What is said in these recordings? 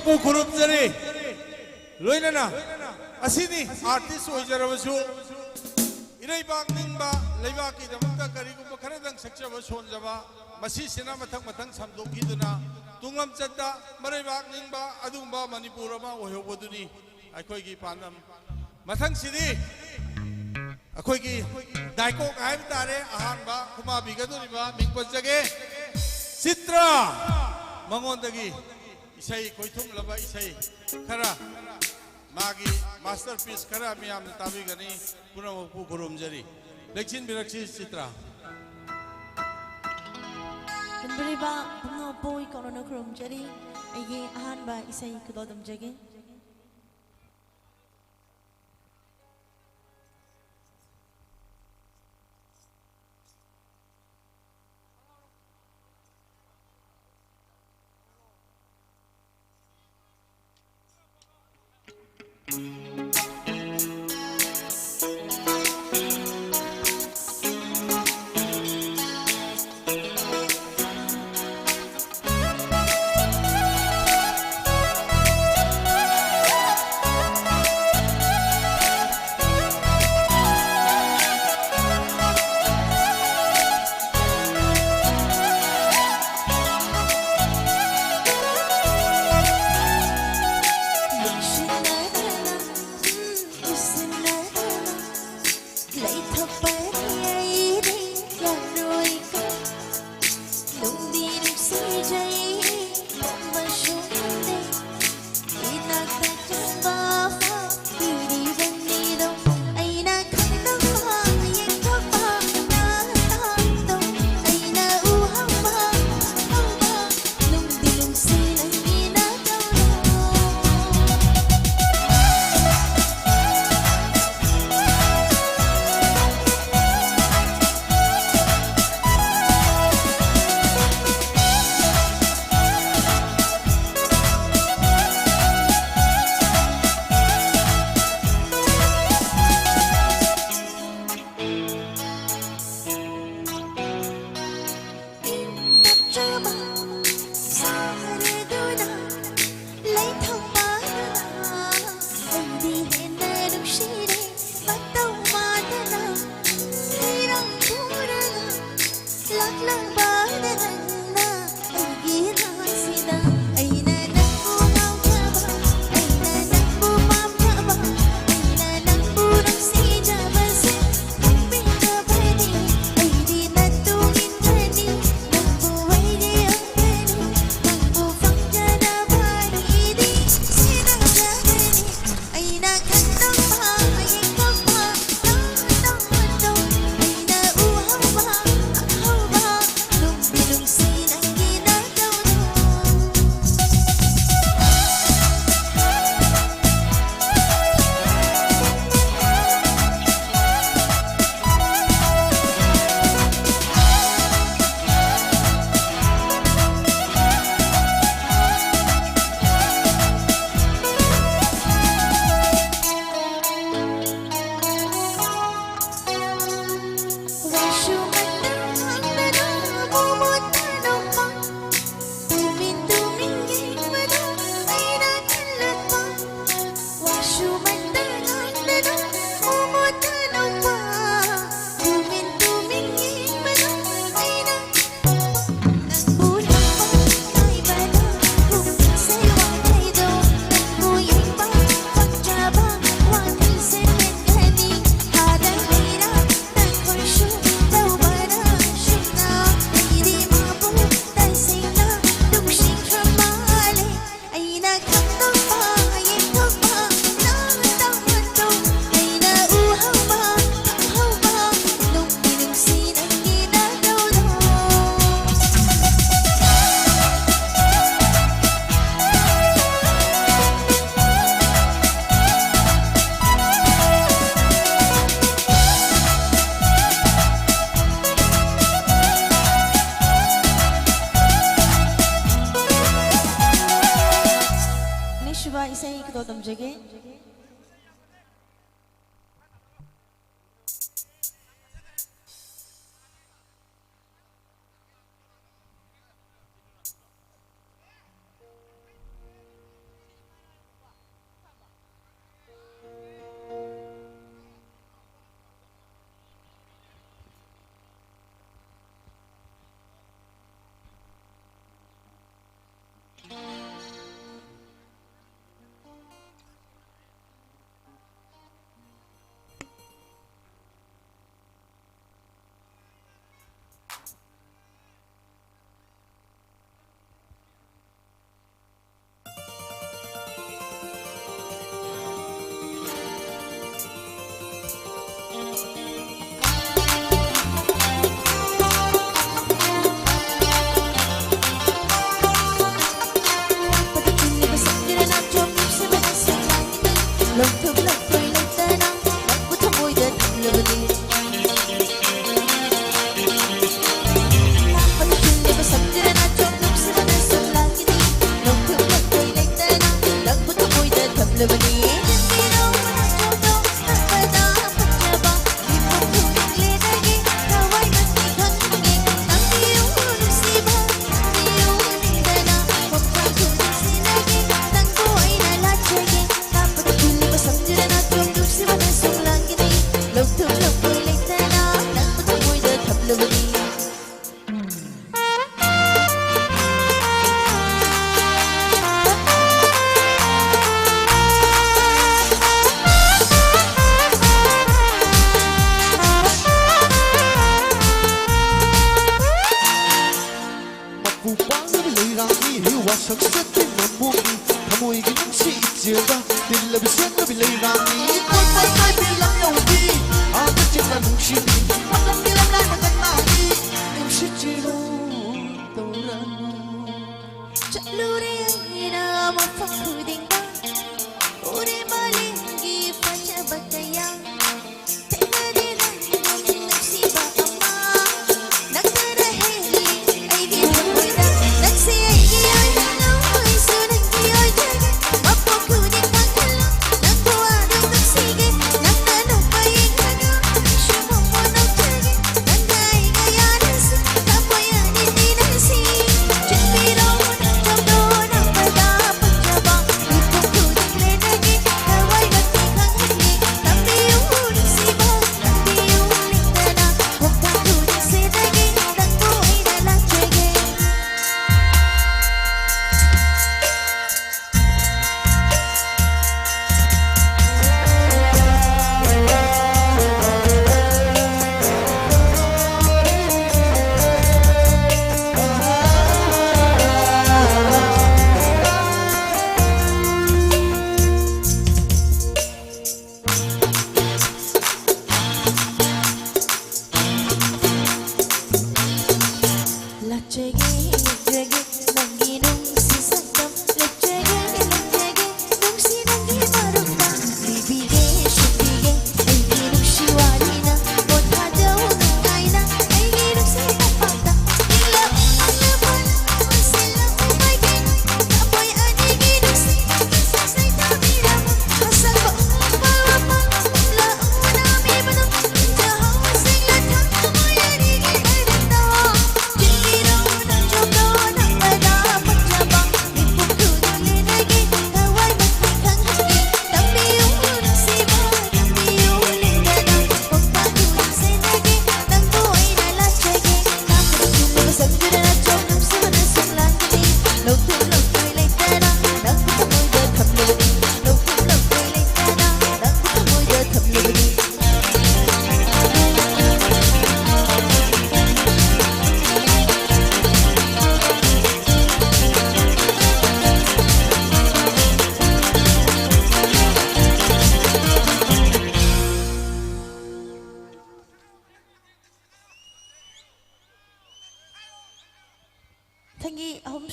Ku kurup jari, loina na, asini artis oijarabasu, inai bak ningba, leiba ki damakta kari ko bakara dang sakcha bason jaba, masih sena matang samdoki duna. tunglam chata marai bak ningba adumba manipura ma oyo boduni akhoi gi panam mathang sidi akhoi gi daiko kai tare ahan ba kuma bigaduni ba mingpot jage Citra mangon dagi isai koithum laba isai khara magi masterpiece khara miyam tabi gani punamu gurum jari leksin birakshi Citra Kembaliba bunga boy kono krum jari agi ahan ba isai kedodam jage isai kedodam jage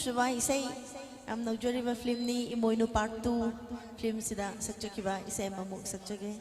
Suba isay am nagjoriba film ni Imoyno Part 2 film sida sakchakiba isay mamuk sakchage.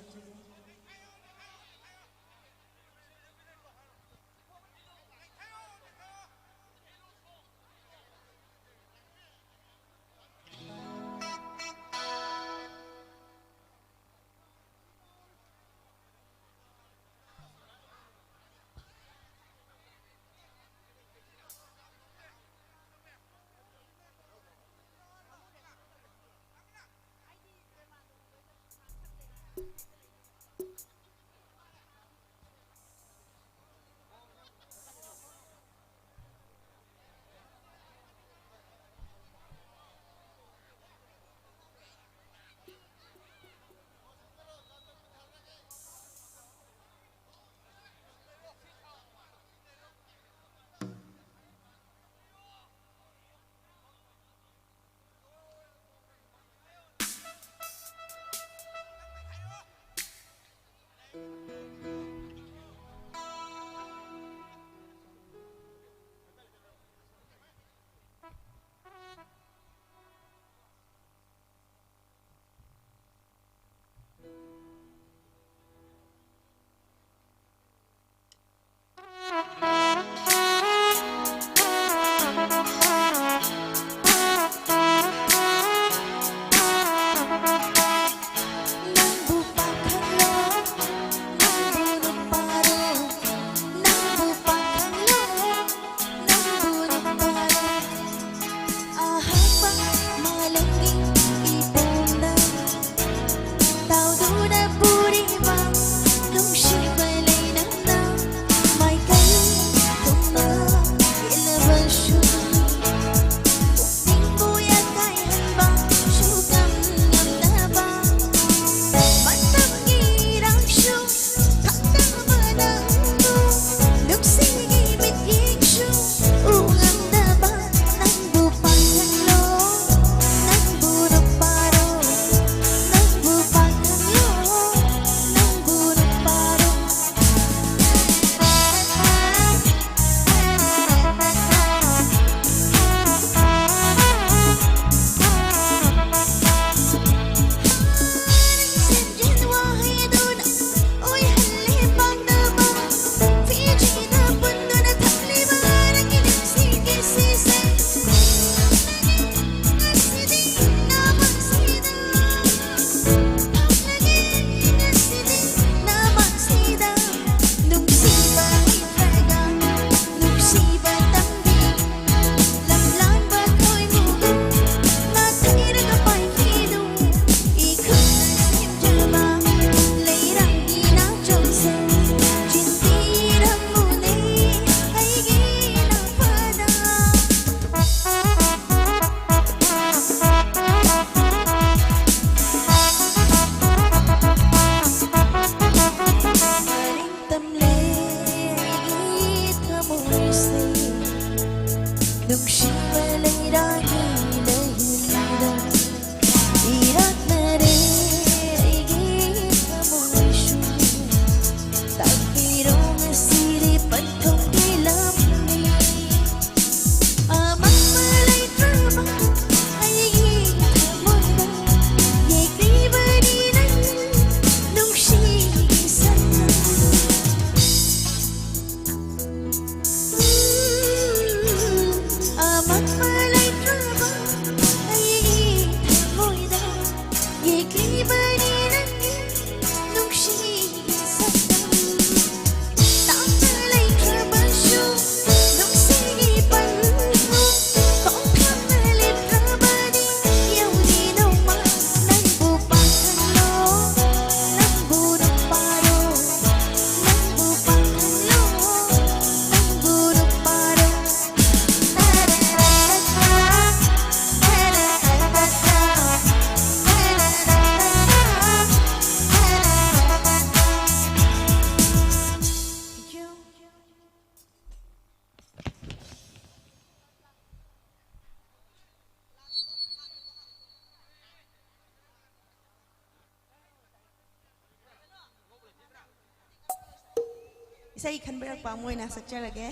isay kanbirak pa mo na sakcharage.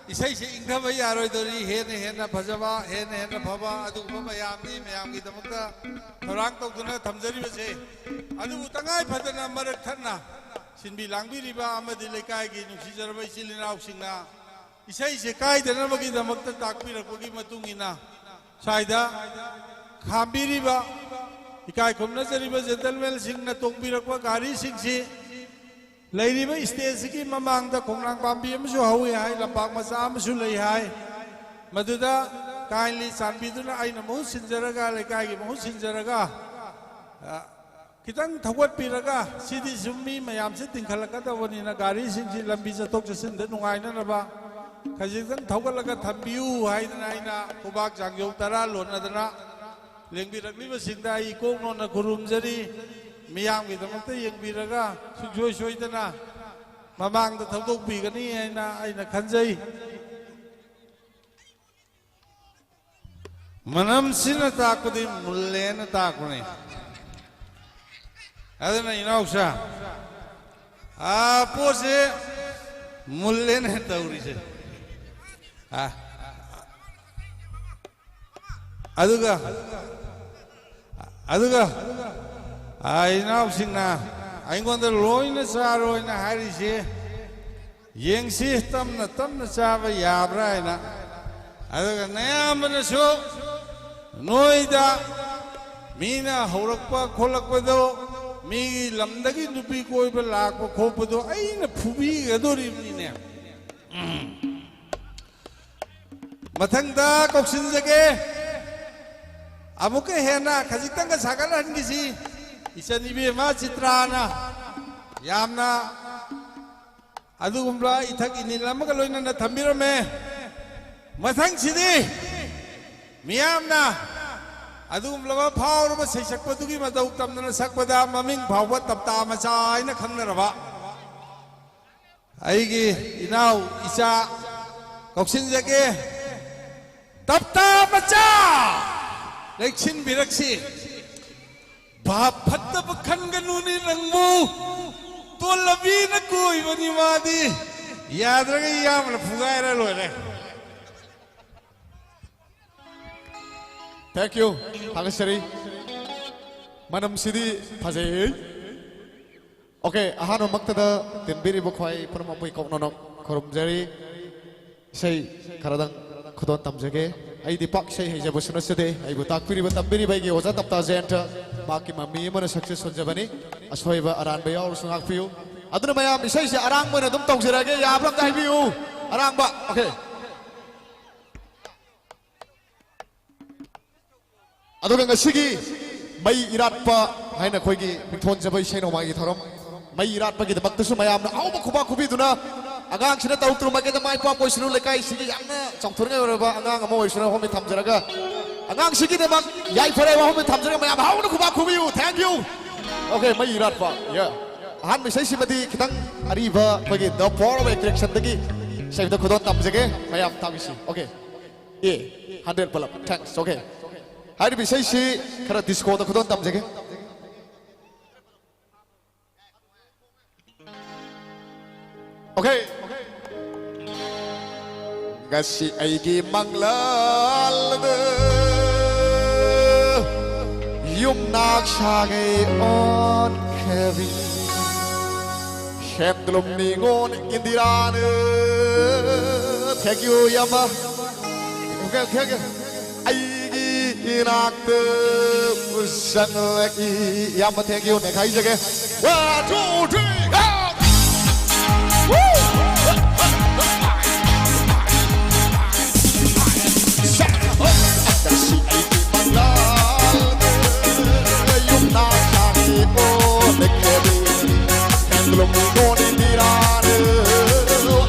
Isai si ingka ba yaro dori hena phajaba hena phaba adu ba mayam gi damakta tharang tok duna thamjari ba se adu tangai phadana marak thanna sinbi langbi riba amadi lekai gi nusi jarbai silinau singna isai se kai dana ba gi damakta takpi rakko gi matungina saida khambi riba ikai khumna jariba gentleman singna tongbi rakwa gari singsi Lairiba stage ki mamang da khongrang pambi amsu hawi hai lampak macha amsu lei hai maduda kindly sanbiduna aina mu sinjaraga lekai gi mu sinjaraga kitang thawat piraga sidi summi mayam se tingkhalakadawani na gari singsi lambi chatok chasin da nungaina na ba khajitang thawalaga thambiu haidana aina kubak jangyong tara lonadana lengbirakliba singda I kong no na kurumjari miyam gi damakta yengbiraga sujoy soidana mamang da thawdok bigani aina khanjai manam sina takudi mullena takuni adana inausa pose mullena tauri se aduga inausina aingonda loina saroina harise yengsi tamna chaba yabra ina aduga nayamana so noida mina horakpa kholakpado mi lamdagi nupi koiba lakpa khopado aina phubi gadoribnine mathangda koksinjage amuke hena khajitanga sagalangisi isanibe ma chitrana yamna adugumla ithak inilamaga loina na thambirame mathang sidi miyamna adugumla phawraba seisakpadugi madau tamna sakpada maming phawba tapta macha aina khangnaraba aigi inau isa koksinjage tapta macha leksin biraksi bapatta bakhanganuni nangmu to labi na koi bani madi yadraga yamna fugaira loire thank you Hagasari manam sidi phajai okay ahano maktada tinbiri bokhoi purmamui koknonok khorumjari sei karadang khudon tamjage ai di pak sei heja bosna sede ai butak piri tambiri baigi oja tapta jenta baki mami mana success honjabani ashoiba aran ba yaur sungak piu aduna mayam isai se arang mana dum tongserage yablam dai piu arang ba okay aduga ngasigi mai iratpa haina khoigi mithon jabai seino magi thorom mai iratpa gi dabak tasu mayam na au ba khuba khubi duna agang sina tau tru magi da mai pa poisnu lekai sigi yamna chongthurnga oraba agang amo oisna homi thamjaraga agang sigi de bak yai phare wa homi thamjaraga mayam hau na khuba khubi thank you okay mai iratpa yeah han mi sai simadi kitang ariba bagi the power of attraction dagi sai da khudon tamjage mayam tamisi okay 100 palap thanks okay hari bisa si karena disco tak kudon tam jaga. Okay. Gasi aigi manglal de yum nak shage on Kevin. Shem delum ningon indirane. Thank you Yama. Okay. Inakte sang lagi yang penting you nak hai jaga 1 2 3 go si mangal yung nakaki o nekeri belum ngoni dirane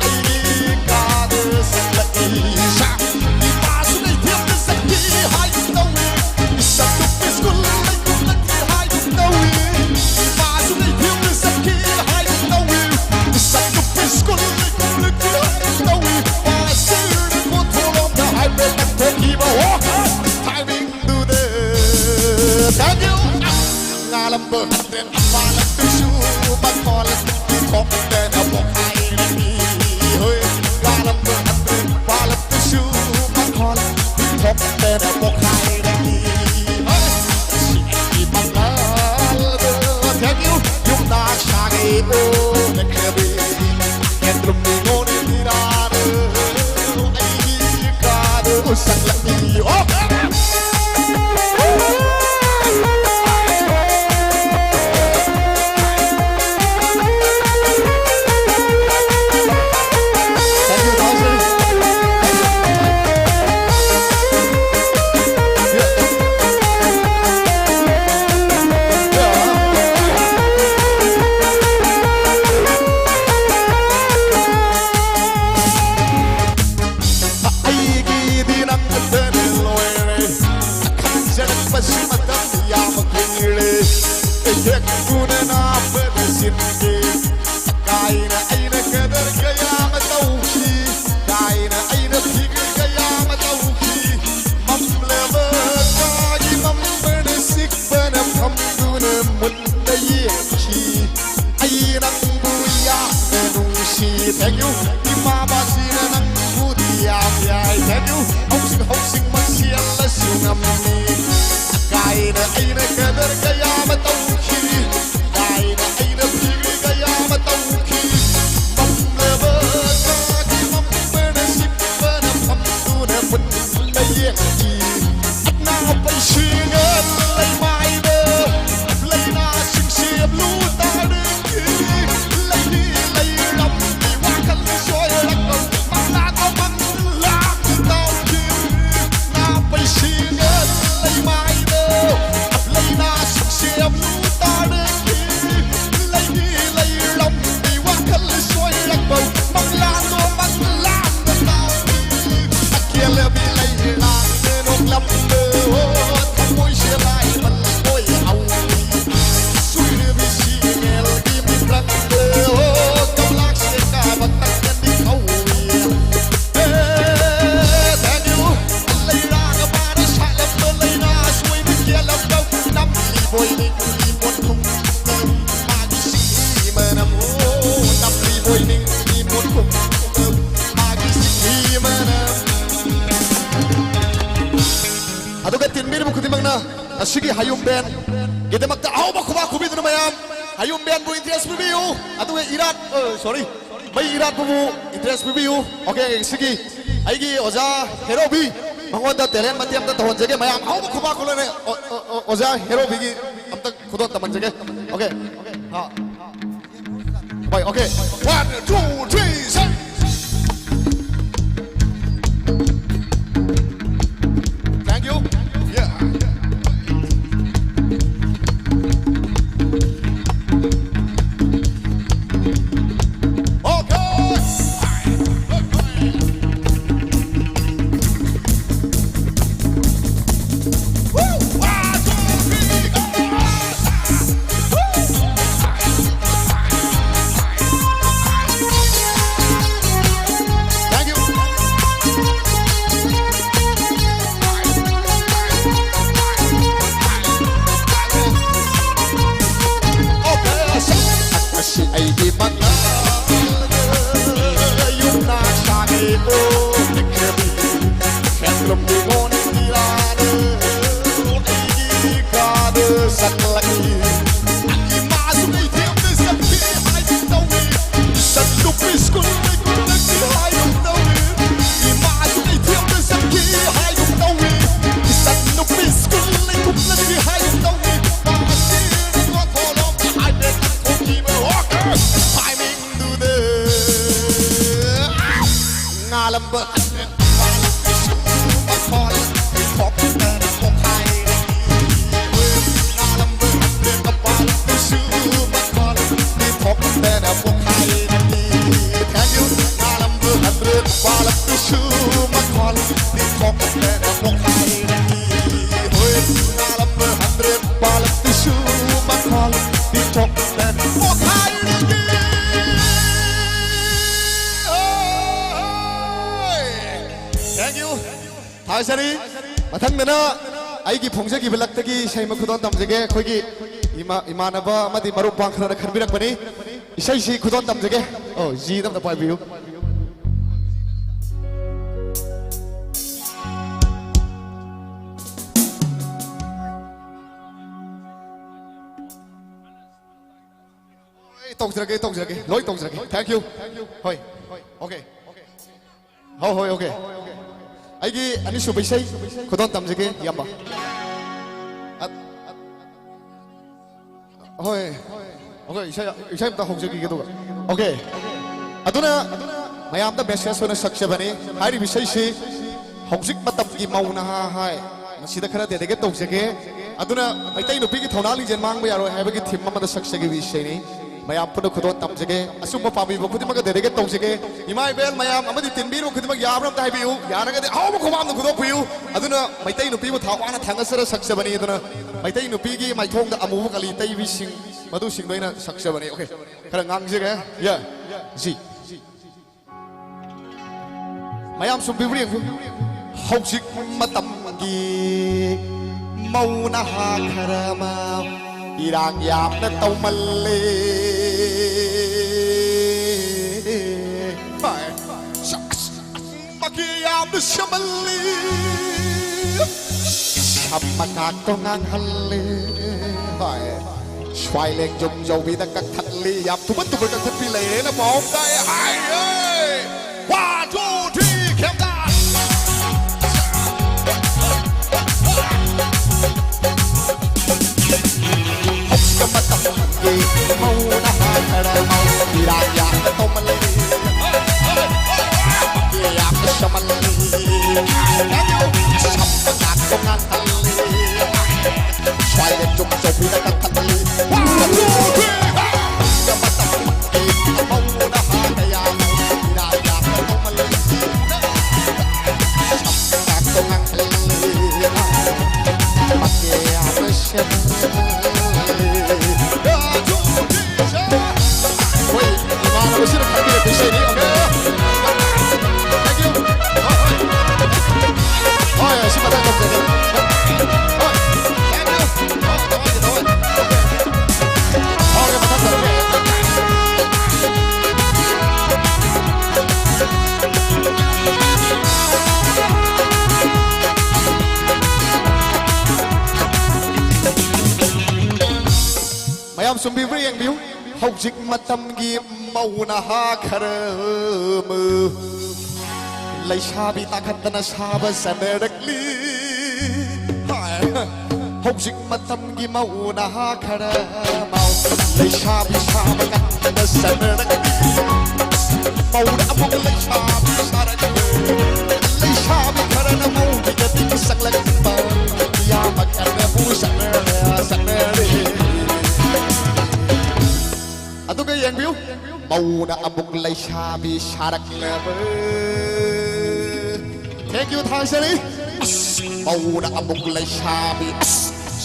ai kade sang lagi Thank you. Ngalam berhenti malam tuju, bakolas di kok dan abok air ini. Hoi, ngalam berhenti malam tuju, bakolas di kok dan abok air ini. Hoi, si mangal thank you. Yung nakshagi o nekhabi, kendrum ningon dirane, ay kado sang lagi. Okay. hek kuna na beresin ke kaina aina kadar gaya matauki kaina aina fikir gaya matauki mamleva kagi mambersik bana hamduna mundayi ki aina buya nusi thank you imama sina nang budia yai thank you housing masiala sungamni kaina aina kadar gaya matauki kaina aina fikir gaya matauki mamleva kagi mambersik bana hamduna mundayi ki na pai singan lai mai de lai na sing siap lu ta de lai ni lai lam ni wa kan soi rak mang la ko mang la tao ki na pai singan lai mai de lai na sing siap lu ta de lai ni lai lam ni wa kan soi rak mang la ko mang la tao ki akiele bi lai la no lam de môi xe lại bật môi hậu suy đưa bị xì nghèo đi mình răng đơ câu lạc xe cả bật tắt nhân đi khâu thế như lấy ra cái ba nó xài lập mơ lấy ra xuôi bên kia lập đâu năm lì bồi ninh lì một khung ba cái xì mà nằm năm lì bồi ninh lì một khung ba cái xì mà nằm aduga tinmir bu khudimang na asigi hayum ben gidemak ta au ba khuba khubi dun mayam hayum ben bu interest biu aduga irat sorry mai irat bu interest biu okay sigi aigi oja hero bi mangon da talent matiam da thon jage mayam au ba khuba khulane oja hero bi gi am tak khudon taman jage okay ha bye okay 1 2 3 4 thank you yeah Sari, matang nana, aigi phongsa ki belak tagi sai makhudon tamjage khoi ki imanaba amadi marup bangkhra na khanbirak bani isai si khudon tamjage oh ji dam da pai biu tong jage loi tong jage thank you hoi okay hoi okay aigi ani su bisai khudon tamjage yamba hoi okay isai ta hojagi ge do okay aduna mayam da message ona sakshabani hari bisai si hojik matam gi mauna hai masida khara de ge tawjage aduna maitai nupi gi thonali jen mang ba yaro hai ba gi thim ma da saksage bisai ni mayam puno khudon tamjege asumma pami bo khudimaka derege tawjege imai bel mayam amadi tinbiru khudimaka yabram tai biu yanaga de haw khumam khudok piu aduna maitai nupi bo thawana thangasara saksabani aduna maitai nupi gi maithong da amu kali tai bi sing madu sing doina saksabani okay khara ngangjege ya ji mayam sum bibri haujik matam gi mauna ha kharama irang yap na tawmalle makiyam na shamali shamakak to ngang halle xoay lên dùng dầu vì ta cắt thật li yap tu bất tu bất cắt thật pi lệ na bom đây hai ơi 1 2 3 kéo ra mau na ha kara mau diraya tomali ya shamali sampa kongan tali xoay lên chụp chụp đi ta cắt tali mau na ha kaya diraya tomali sampa kongan tali ya shamali We're sitting right here, okay? Thank you. Oh, yeah, see my dad up there. Oh, thank you. Oh, okay, my dad's okay. Mayam sumbi bri yang biu. Haujik matam gi mauna ha kharamu lai shabi takhatna shaba sanerakli haujik matam gi mauna ha kharamau lai shabi shaba katna sanerakli mauna amuk lai shabi sarakli lai shabi kharana mau digati saklak pa ya makana bu sanere aduga yang biu mau na amuk lai shabi sharak lebe thank you thang sari mau na amuk lai shabi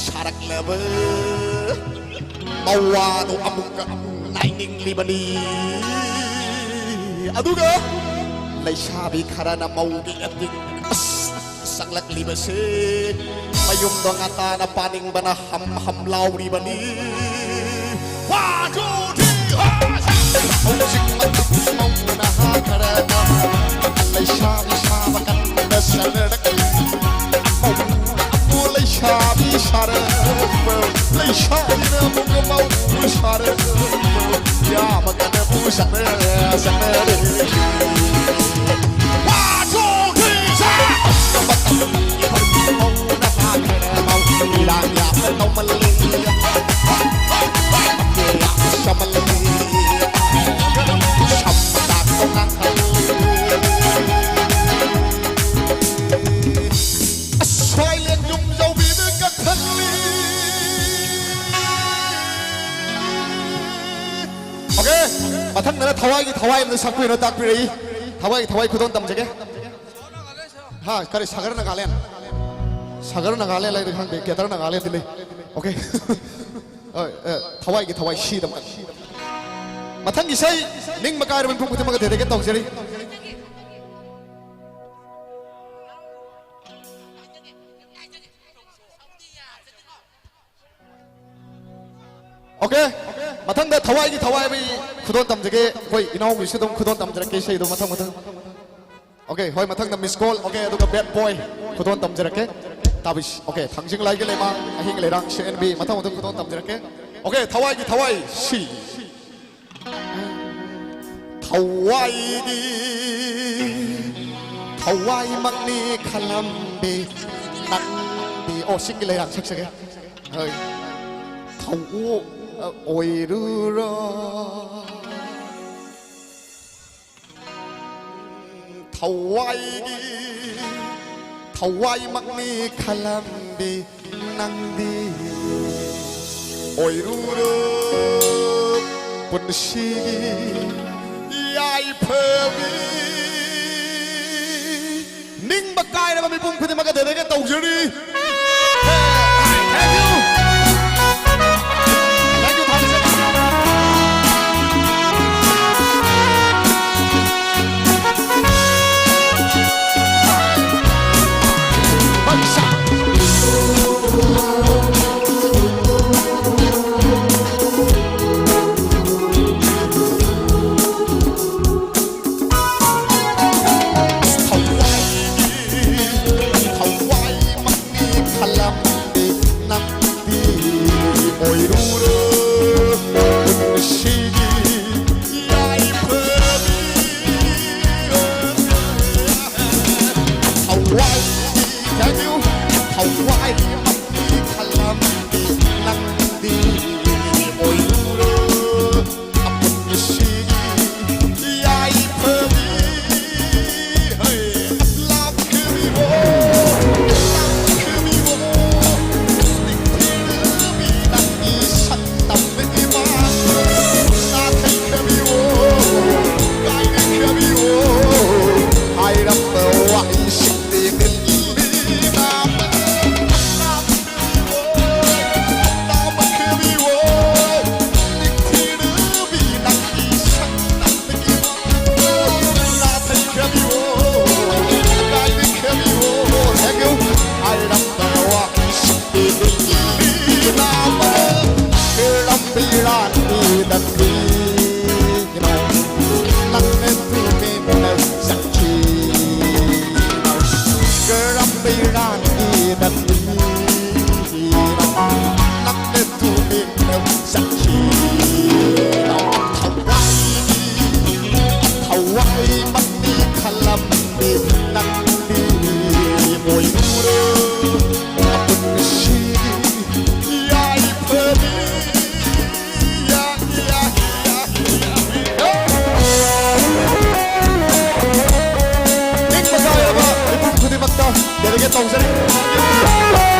sharak lebe mau anu amuk naining libani aduga lai shabi karana mau gi ating saklak libase mayum do ngata na paning bana ham law libani 1 2 Haujik matam mauna ha karana lai shabi shaba kanna sanerakli mauna amu lai shabi shara lai shabi na munga mau shara ya makana bu sanere 1 2 3 mauna ha karana ilang ya tawmali shamali 마탕 나라 타와이 는 사쿠이 너 딱비리 타와이 구돈 담제게 하 그래 사가르 나갈래 라이 한 게다르 나갈래 딜레 오케이 타와이 시담 마탕 기사이 닝 마카르 분 부터 마가 되게 떡제리 오케이 마탕다 타와이 구돈 담제게 거의 이나오 미스동 구돈 담제게 쉐이도 마탕 오케이 호이 마탕다 미스콜 오케이 누가 배드보이 구돈 담제게 다비시 오케이 당신 라이게 레마 아힝 레랑 셰엔비 마탕 구돈 담제게 오케이 타와이 시 타와이 막니 칼람비 낙비 오 시킬레랑 색색에 어이 타오 오이루라 타와이 막니 칼람비 낭디 오이루라 ยายเพอมีนิ่งบักกายนะมันมีปุ่มขึ้นมากันเดี๋ยวได้กันตกเฉลี่ย Thank you Thank you ทำเสร็จบักซ่า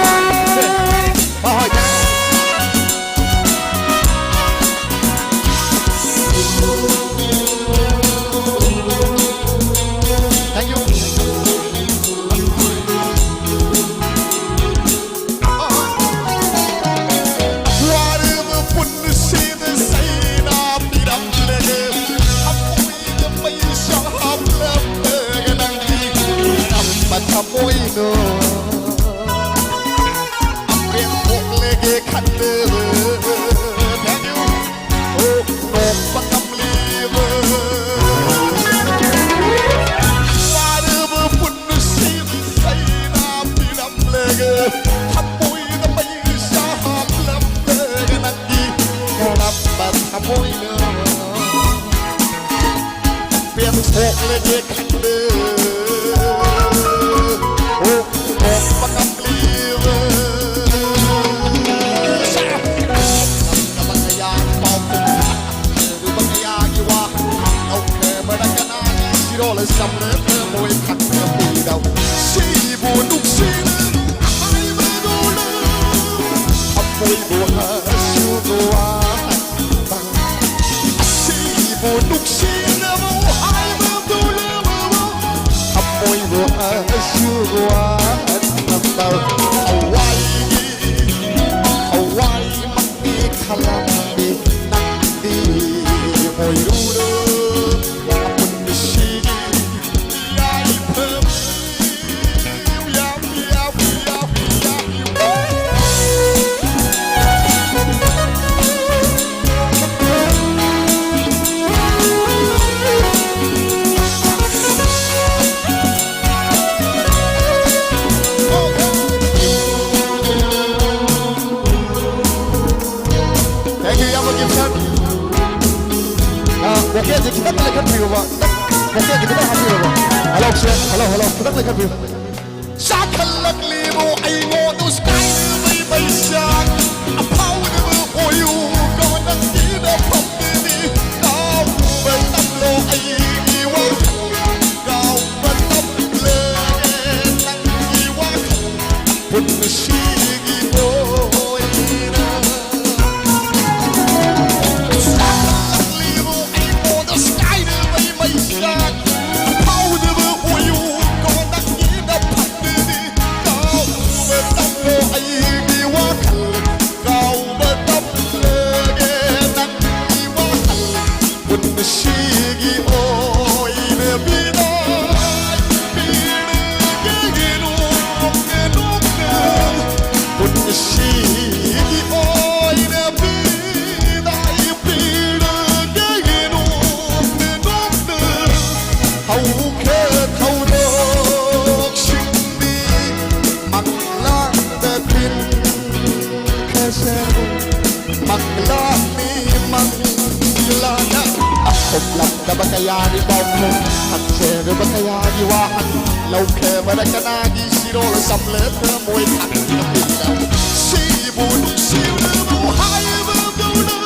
Labda ba kaya ni Bambo At sere ba kaya ni Wahan Law ke ba na kanagi Siro la samlet na mo'y takot na bilang Sibun siya mo hay ba muna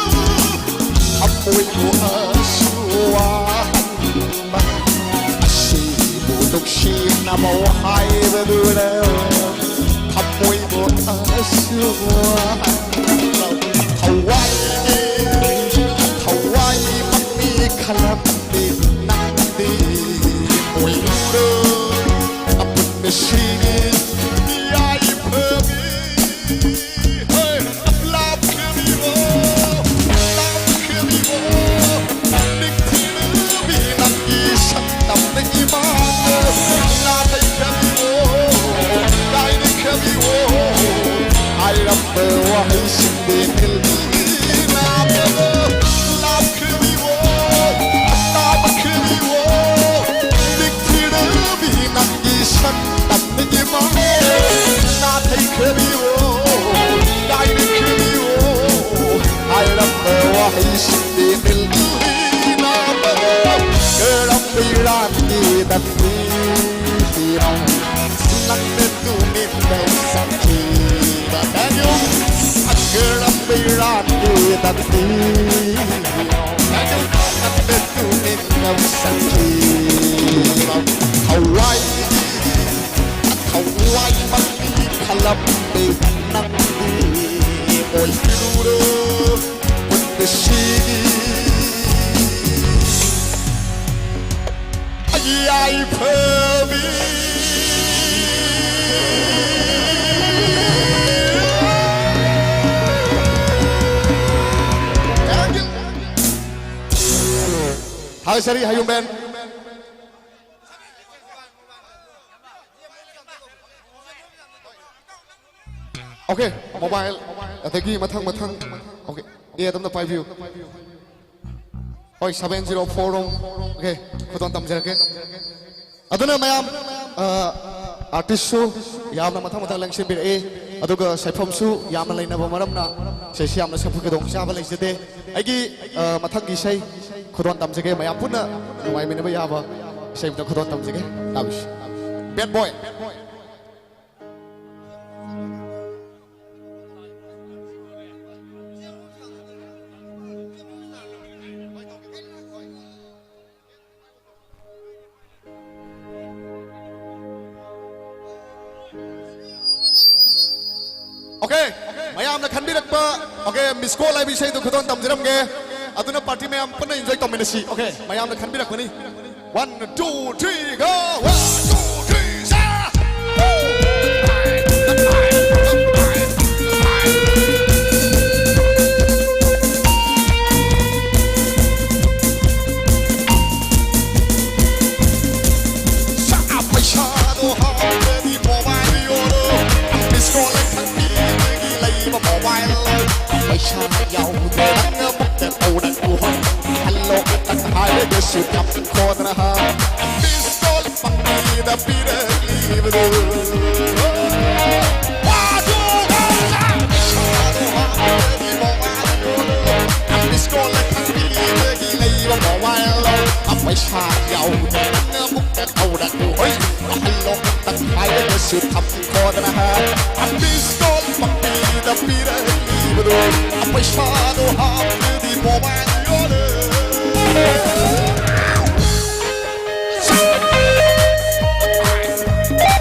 Apoy mo asuwahan ba Sibun siya na mo hay ba muna Apoy mo asuwahan Hawaii Kalap di nakdi Oy luro Apun mesini Yai pergi Hey Love kemiwo Love kemiwo Nik tiru Binak isang Tam nik imana Natai kemiwo Dai nik kemiwo Ay rampe wahai sindin ilmi Hawaii mandi kalap di nakdi Oy luro Apun mesini Yai pergi Hai Sari, Hayung Ben. Okay, mobile. Tagi matang. Okay, iya tamna 5 view. Oi 704 rong. Okay, kuton tam jarake. Aduna mayam artist su yamna matang lang sibir aduga saifam su yamna laina ba maramna sesi yamna sapu ke dong saba laisete. Aigi matang gi sai Kudon tam jage mayam puna nuai mena ba yaba sai na kudon tam jage labish bad boy Okay mayam na khanbirak ba okay miss call ai bi sai to kudon tam jiram ge Aduna party mayam pun enjoy kombinasi. Okay, mayam nak kanbirak mana ni? 1, 2, 3, go! 1, 2, 3, sa! Sa apa shadow how di mobile yoro? Miss call like kanbi lagi lagi mobile. Apa shadow yang Hello, at high the ship up the corner. This all funky the Peter leave the This call like a leave a while. Up my shot, yow, the old at the way. Hello, at high the ship up the corner. This all funky the Peter leave the Up my shot, how the mobile.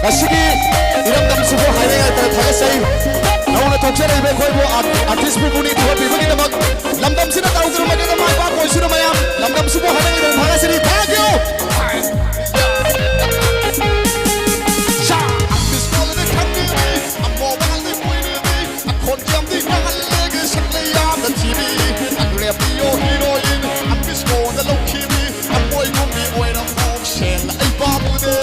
Nasigi iram dam subo haire ay thale sai nauna thokse rei be khoi bo artist bu buni thor bi bagi damak lamdam sina ta utru mage da mai ba koi suru mayam lamdam subo haire ay thale sai thank you sha artist call the country am mobile the queen a khon jam di hal lege sakle yam the tv and rap yo heroine artist call the low key a boy go me boy na folk shell ay ba bu de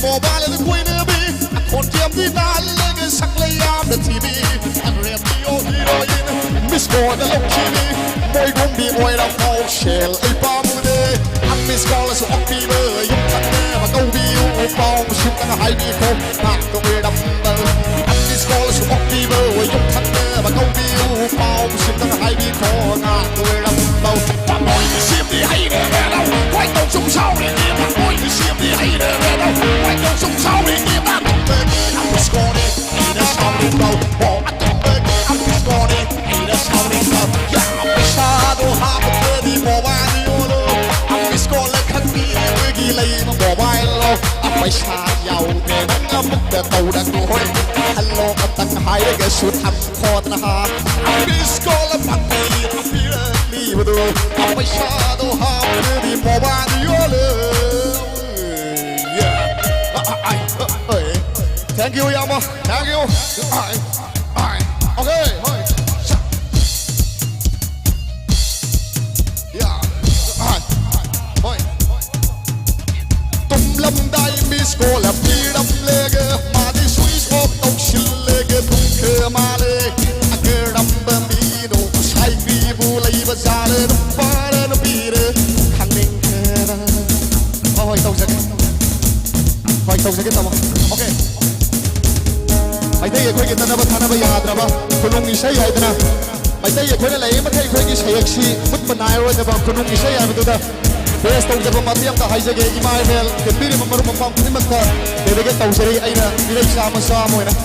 Mobile the queen of me, I can't tell me that leg is suckling on the TV. And rap your heroine, Miss Gordon, look kitty. Boy, gonna be oil of all shell, a bomb with it. And Miss Gordon, so up people, you can never go be you, bomb, shoot and a high vehicle, not the way up. And Miss Gordon, so up people, you can never go be you, ไม่ชาเยาเดนังมุกเดตาวดังโอยฮัลโหลกับตั้งหายได้แค่สุดทำคอตนะฮะมิสโกลปักปีอัพพีเรลีบดูไม่ชาโดฮาดีโมบานโยเลย Thank you, Yama. Thank you. Okay. Yeah. Tum lam dai miss ko la piram lege ma di sweet of tok shil lege tum ke ma le ageram ba mi no sai fi bu lai ba za le pa le no pi le khang ning ke ra oi tok sa ke ta okay ไอ้เต้ยคุยกันนะบ้านท่านบ้านยาดนะบ้านคุณลุงอิชัยไอ้ตัวนะไอ้เต้ยคุยอะไรไม่ใช่คุยกันใช่ยังชีมุดมันนายรู้นะบ้านคุณลุงอิชัยไอ้ตัวนะเบสต้องจะบ้านมาเตรียมตัวให้เจ๊อีมาเอลเก็บปีนี้มันมารุมปั๊มนี่มันก็เดี๋ยวเก็บตัวเสร็จไอ้นะมีอะไรซ้ำซ้ำมั้ยนะ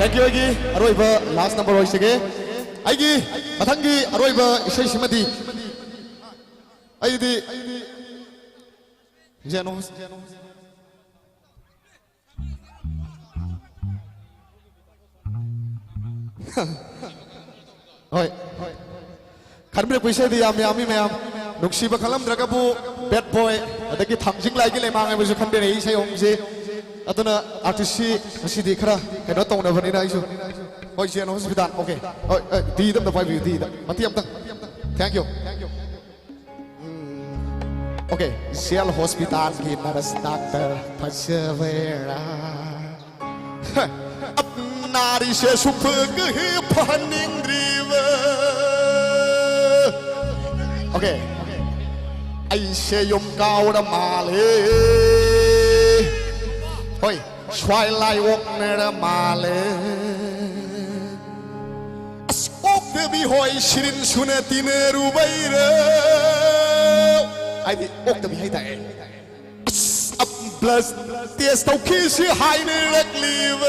Thank you Agi Aroiba last number hoy sige Agi mathangi Aroiba isai simadi Aidi Janos Hoy Karbile puise di yam yami mayam nuksi ba khalam draga bu bad boy adagi thamjing lai gi le mangai bu khan de nei sai om je aduna artist si di khara kai no tong na bani na isu Hoi chen hospital okay oi di dam da pai bi di da matiam tang thank you okay Shell hospital ki nurse doctor persevera apnari se super ge paning driver okay ai se yom cao da ma le hoi xoay lai wok ne da ma le asok de bi hoi shirin sune tineru baire ai di ok de bi hai ta up plus ties tau ki si hai ne rek live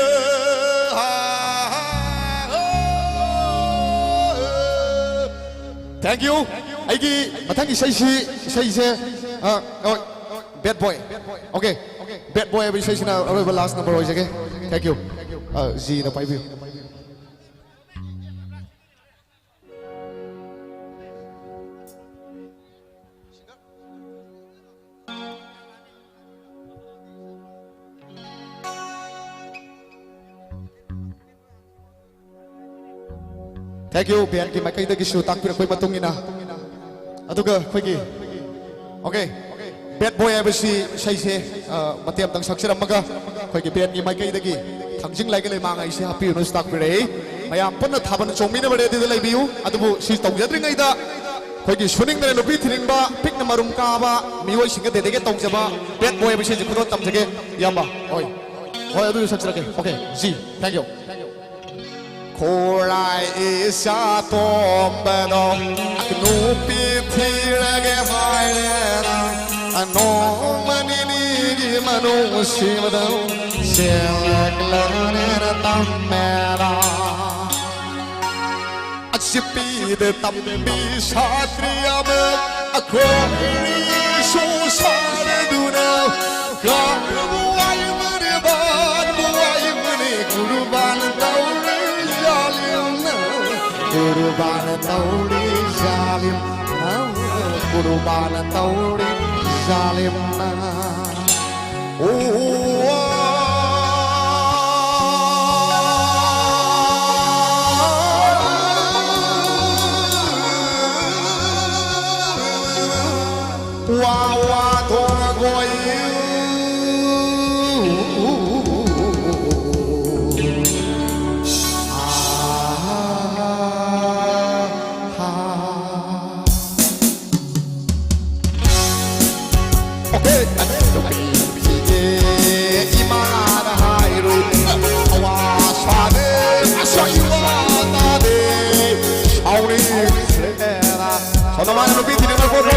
thank you ai gi mathang gi sai se bad boy okay bad boy bây giờ xin nào last number rồi chứ thank you gì là phải view thank you biar kita makai itu kisah tak kira kau matungin na atau ke kau ki okay bad boy apa sih saya sih matiap tang saksiram maka kau ki biar kita makai itu ki thangjing lagi le mangai sih happy unus tak kira mayam pun thaban congmi na berde itu le biu atau bu si tong jadri ngai da kau ki suning na lopi thiring ba pik na marum ka ba miwai singa de ke tong jaba bad boy apa sih jepun tam sake yamba oi oi itu saksiram ke okay ji thank you Korai isa tombano aknupi thirage hairena anomani gi manushimado selaglanera tammera achipi de tambi satriyam akhori susare duna gabuai mane ban buai mane kurban tauri Kurban tauri zalim Kurban tauri zalim Wa thong goi Mana lebih tidak berfoto.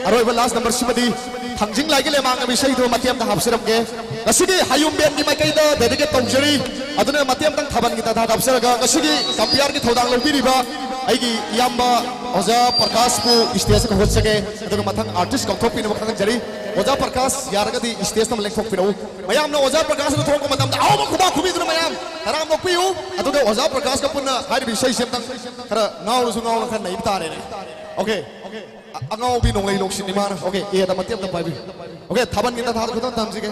Aroi ba last number simadi thangjing lai ge le mang bi sei do matiam ta hapsiram ge ngasigi hayum ben gi mai kai da dedicate tongjeri aduna matiam tang thaban gi ta hapsiraga ngasigi kampiar gi thodang lobiri ba ꯑꯩꯒꯤ ꯏꯌꯥꯝꯕ ꯑꯣꯖꯥ ꯄ꯭ꯔꯀꯥꯁꯄꯨ ꯁ꯭ꯇꯦꯖꯇ ꯀꯧꯈꯠꯆꯒꯦ ꯑꯗꯨꯒ ꯃꯊꯪ ꯑꯥꯔꯇꯤꯁ ꯀꯧꯊꯣꯛꯄꯤꯅꯕ ꯈꯪꯍꯟꯖꯔꯤ ꯑꯣꯖꯥ ꯄ꯭ꯔꯀꯥꯁ ꯌꯥꯔꯒꯗꯤ ꯁ꯭ꯇꯦꯖꯇ ꯂꯦꯡꯊꯣꯛꯄꯤꯔꯛꯎ ꯃꯌꯥꯝꯅ ꯑꯣꯖꯥ ꯄ꯭ꯔꯀꯥꯁꯅ ꯊꯣꯛꯄ ꯃꯇꯝꯗ ꯑꯍꯥꯎꯕ ꯈꯨꯕꯥꯛ ꯈꯨꯕꯤꯗꯨꯅ ꯃꯌꯥꯝ ꯇꯔꯥꯝ ꯅꯣꯛꯄꯤꯌꯨ ꯑꯗꯨꯒ ꯑꯣꯖꯥ ꯄ꯭ꯔꯀꯥꯁꯀ ꯄꯨꯟꯅ ꯍꯥꯏꯔꯤꯕ ꯏꯁꯩꯁꯦ ꯑꯝꯇꯪ ꯈꯔ ꯉꯥꯎꯔꯁꯨ ꯉꯥꯎꯅ ꯈꯔ ꯅꯩꯕ ꯇꯥꯔꯦꯅꯦ ꯑꯣꯀꯦ ꯑꯉꯥꯎꯕꯤ ꯅꯣꯡꯂꯩ ꯅꯣꯡꯁꯤꯟꯅꯤ ꯃꯥꯅ ꯑꯣꯀꯦ ꯑꯦꯗ ꯃꯇꯦꯛ ꯑꯝꯇ ꯄꯥꯏꯕꯤꯌꯨ ꯑꯣꯀꯦ ꯊꯥꯕꯜꯒꯤꯗ ꯊꯥꯗ ꯈꯨꯇꯪ ꯇꯝꯁꯤꯒꯦ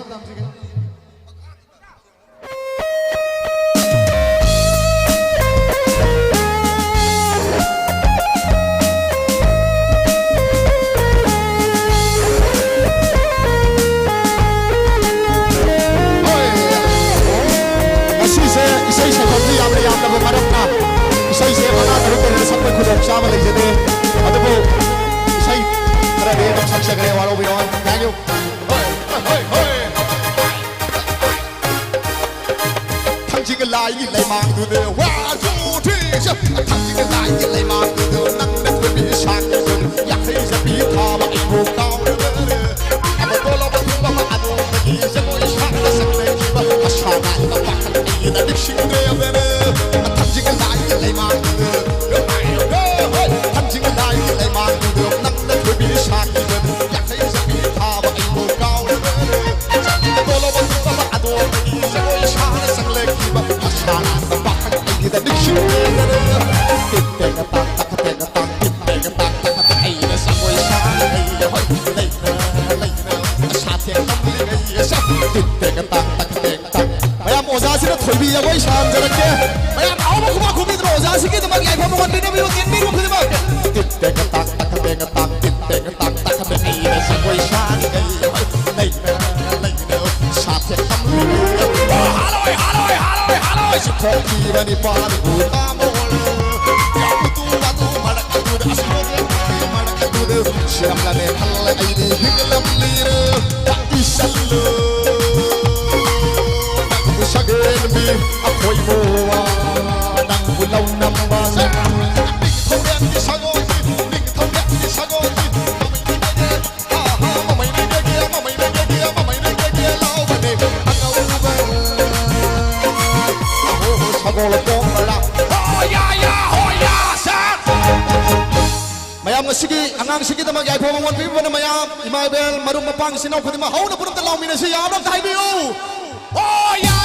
isay sa pagdi yamna yamna bo marapna isay se mana taru taru sabbe khudok chama leijade adabu isay tara re dam sak sagre walo biron thank you hoi hoi hoi thangji ga lai gi lai mang du de wa ju thi cha thangji ga lai gi lai mang du de nang na kwe bi shan de ya khai sa bi tha ba ko kaw de aba to lo ba thu ba ma adu ba gi sa ko shan da sak le ji ba asha na ba ba the mixing day of the touching a light in the man touching a light in the man nang na to be shot ya say sa bi tha ba ai mo kaw le to lo ba tu ba ado ni sa ko sha na sang le ki ba sha na ba ba ai the mixing day of the te ga ta ta te ga ta te ga ta ta ai na sa ko sha ai hoi le na sha te tam li ga sa te ga ta te ga ta mayam oza sina thoibi ya boy sham jarake mayam aw kuma khumi dro oza sigi tamak yai pham ngon bina bi kin bi ru khima titte ka tak tak be ka tak titte ka tak tak be ai na sa boy shan nei na sa te tam haloi haloi haloi haloi si thoki ba ni pa ni ta mo ya tu la tu malak tu da asmo de malak tu de sham la ne thal ai ni hinglam li re ta isallo Again me a koi moa nang bulau namba sa thong yan di sago ning thong yan di sago mamai ni ge lao ba ne angau ba sago lo pong la ho ya sa mayam ngasigi angang sigi tamag yai phom ngon pi ba na mayam imaibel marum mapang sinau khudima hauna puram ta law mina si ya ram thai biu oh ya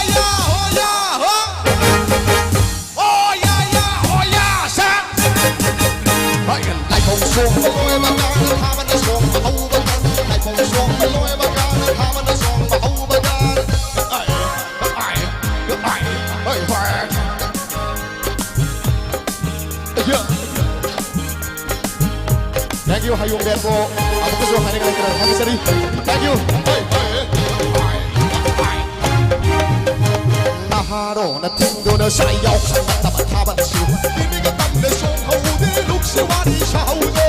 lại phong xuống mà lôi mà cá tha mà nó xuống mà hâu mà cá lại phong xuống mà lôi mà cá tha mà nó xuống mà hâu mà cá ai thank you hayung berbo aku tuh hari kali keren kami seri thank you naharo na tindo na sai yau sang ta ba tha ba su ni ga tam le song hau de luk se wa ni shao de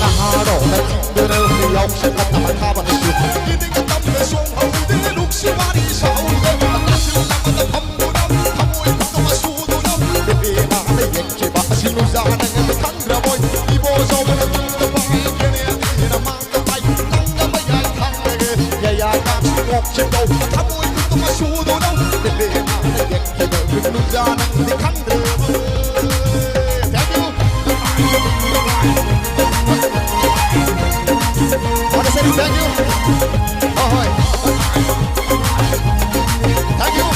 naharo na tindo na yau sang ta ba tha ba su ni ga tam le song hau de luk se wa ni shao de ta si la ma da pham du na tham oi ku ma su du na be na le yen che ba si nu za na ga thang ra boy i bo zo ma na tu ta ba ke ne na ma ta pai thang ga ma ya thang le ya ya ka ngok trên đầu tham oi ku ta ma su du na be na le yen che ba ku nu za na ni thang ra thank you what is it thank you oh hi thank you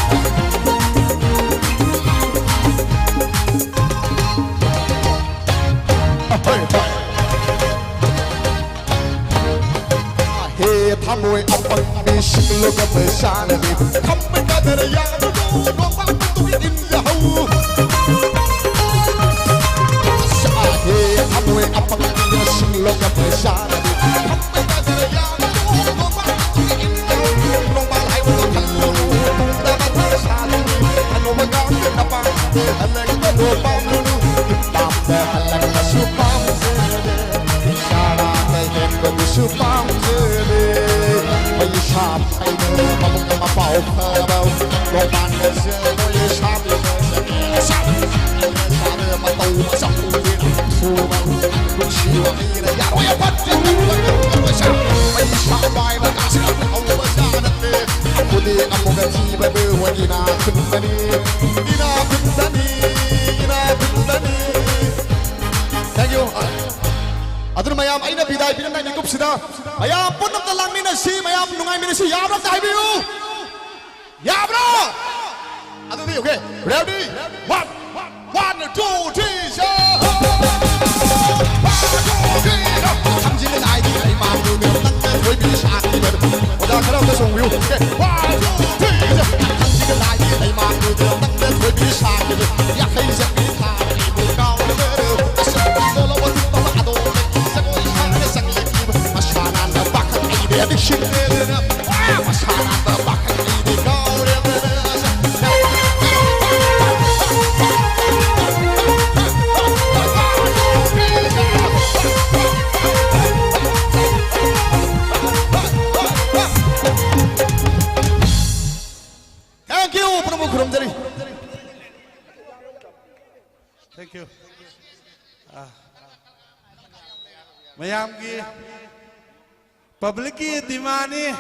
hey tham oi apang bi shiklo ga pe shan ni tham me ka der ya do no ba tu in ya ho sa hey tham oi apang bi shiklo ga pe shan ni tham me ka der ya do no ba tu in ya ho no ba lai wo thal lo da ba ta sa ni no ba ga na pa ala ga do pa nu pa da ala ga su pa su pam zele ai sham ai no ma ma ma pao pa bao lo ban de se no ye sham le se sham ma tau ma sa fu ma lu shi wa ni na ya ro ya pat ma sham ai sham bai ma ka sa au ba sa na te ku ꯑꯗꯨꯗꯤ ꯑꯃꯨꯛꯀ ꯊꯤꯕꯗꯨ ꯋꯥꯒꯤꯅꯥ ꯈꯨꯟꯗꯅꯤ ꯏꯅꯥ ꯈꯨꯟꯗꯅꯤ ꯏꯅꯥ ꯈꯨꯟꯗꯅꯤ Thank you ꯑꯗꯨꯅ ꯃꯌꯥꯝ ꯑꯩꯅ ꯕꯤꯗꯥꯏ ꯄꯤꯔꯝꯗꯥꯏ ꯃꯤꯀꯨꯞꯁꯤꯗ ꯃꯌꯥꯝ ꯄꯨꯟꯅ ꯂꯥꯡꯃꯤꯟꯅꯁꯤ ꯃꯌꯥꯝ ꯅꯨꯡꯉꯥꯏꯃꯤꯟꯅꯁꯤ ꯌꯥꯕ꯭ꯔꯥ ꯑꯝꯇ ꯍꯥꯏꯕꯤꯌꯨ ꯌꯥꯕ꯭ꯔꯥ ꯑꯗꯨꯗꯤ 오케이 ready 1 2 3 참지는 아이디 이 마음으로 난 돌비 샤키거든 오자 그럼 더 송유 오케이 1 2 참지는 아이디 이 마음으로 난 돌비 샤키거든 야 헤이즈 미타 이부 가오르 Addiction, Thank you, Pramu Kurumdari. Thank you. Mayam ki public ki dimani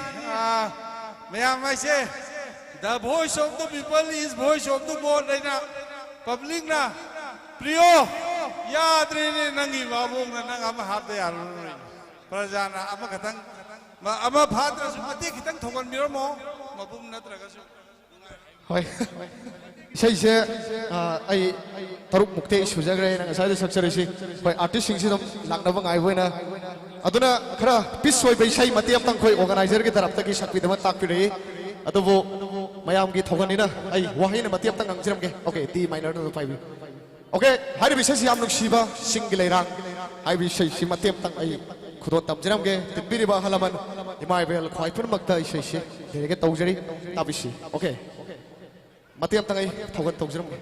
mayam aise the voice of the people is voice of the board na public na priyo yaad rene nangi babong na nang ama hapde yaru prajana ama katang ama phadra su ati kitang thogan miro mo mabum natraga su Hoi. Saya ai taruk mukti sujagre na saya sakcari si hoi artist sing si dom lakna bang ai hoi na aduna khara pisoi bai sai mati aptang khoi organizer ki tarap taki sakpi dama tak pi rei adubo mayam ki thogani na ai wahi na mati aptang angjiram ke okay D minor no 5 okay hari bisai si amnuk siba single rang ai bisai si mati aptang ai khudot tamjiram ke tibiri ba halaman imai bel khoi pun makta isai si derege taujari tabisi okay mati am tangai thogan togjiram ge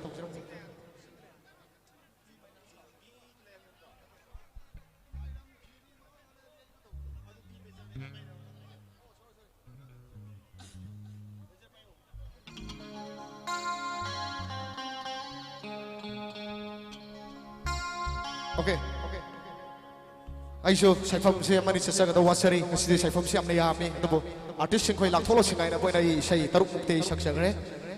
okay aisho saifam se amani chasaga da wasari asidi saifam se amne yamni adubo artist sing khoi laktholo singai na boina i sai taruk mukte saksagre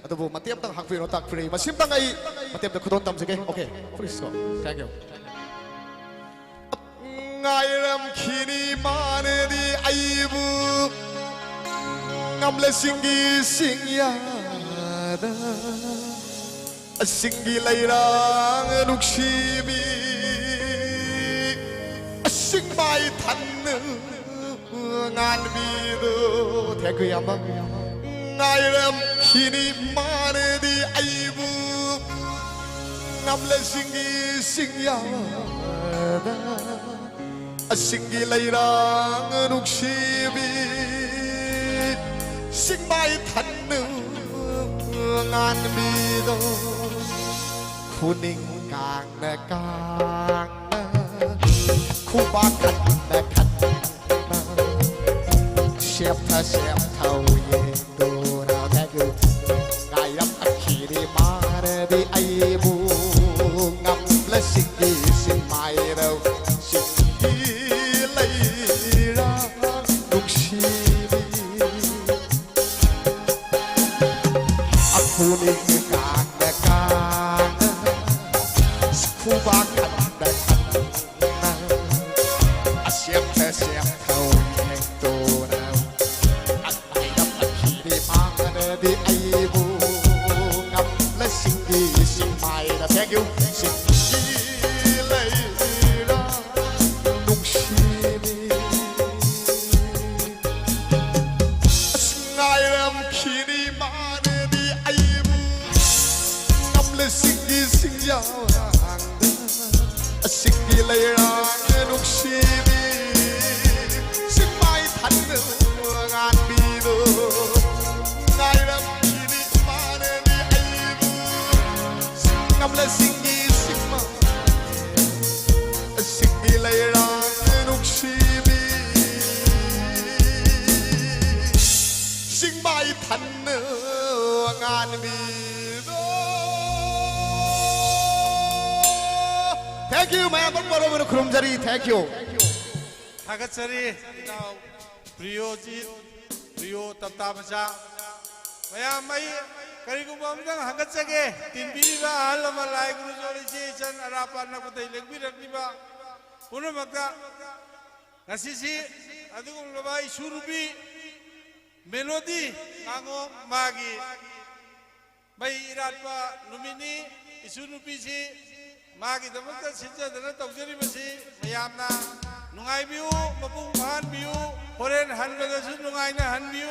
adubo matiam tang hakpiro takpiri masim tang ai matiam da khudon tamjege okay please go thank you ngairam khini mane di aibu ngamle singi singya da singi lairang nuksibi sing mai than ngan bi do thank you yamba ngairam khini mane di aibu ngamle singi singya da singi lairang nuksibi sing mai than ngan bi do kuning kang na kang na khu ba khat na khat na xếp thâu ye do na thank you ngai ram akhi ni mar di ai bu ngam la singi sing mai đâu singi lai ra duk shi aku ni kang na kang khu ba khat na khat na xếp thâu ye do na ai ram akhi ni mar di ai bu ngam la singi sing mai da thank you singi lai ra duk shi ni ngai ram khi ni mar di ai bu ngam la singi sing ya singi lai ra duk shi ni sing mai than ngan bi do ngai ram khi ni mar di ai bu ngam la singi sing mai singi lai ra duk shi ni sing mai than ngan bi do thank you maya bon boro boro khurumjari thank you Thagatsari now Priyo ji Priyo Tapta Macha मैम करीगुम्बा अमतंग हंगतसगे तिनबिरिबा अहल अमा लाइ गुरुजोरिचे इचन अरापा नकुतै लेंबिरक्लिबा पुनमक्ता ngasi adugumbा isurubi melody ngango magi bai iratpa numini isurubi si magi damakta sinjadana tawjaribasi mayamna nungaibiu mapung phanbiu horen hanbadasu nungaina hanbiu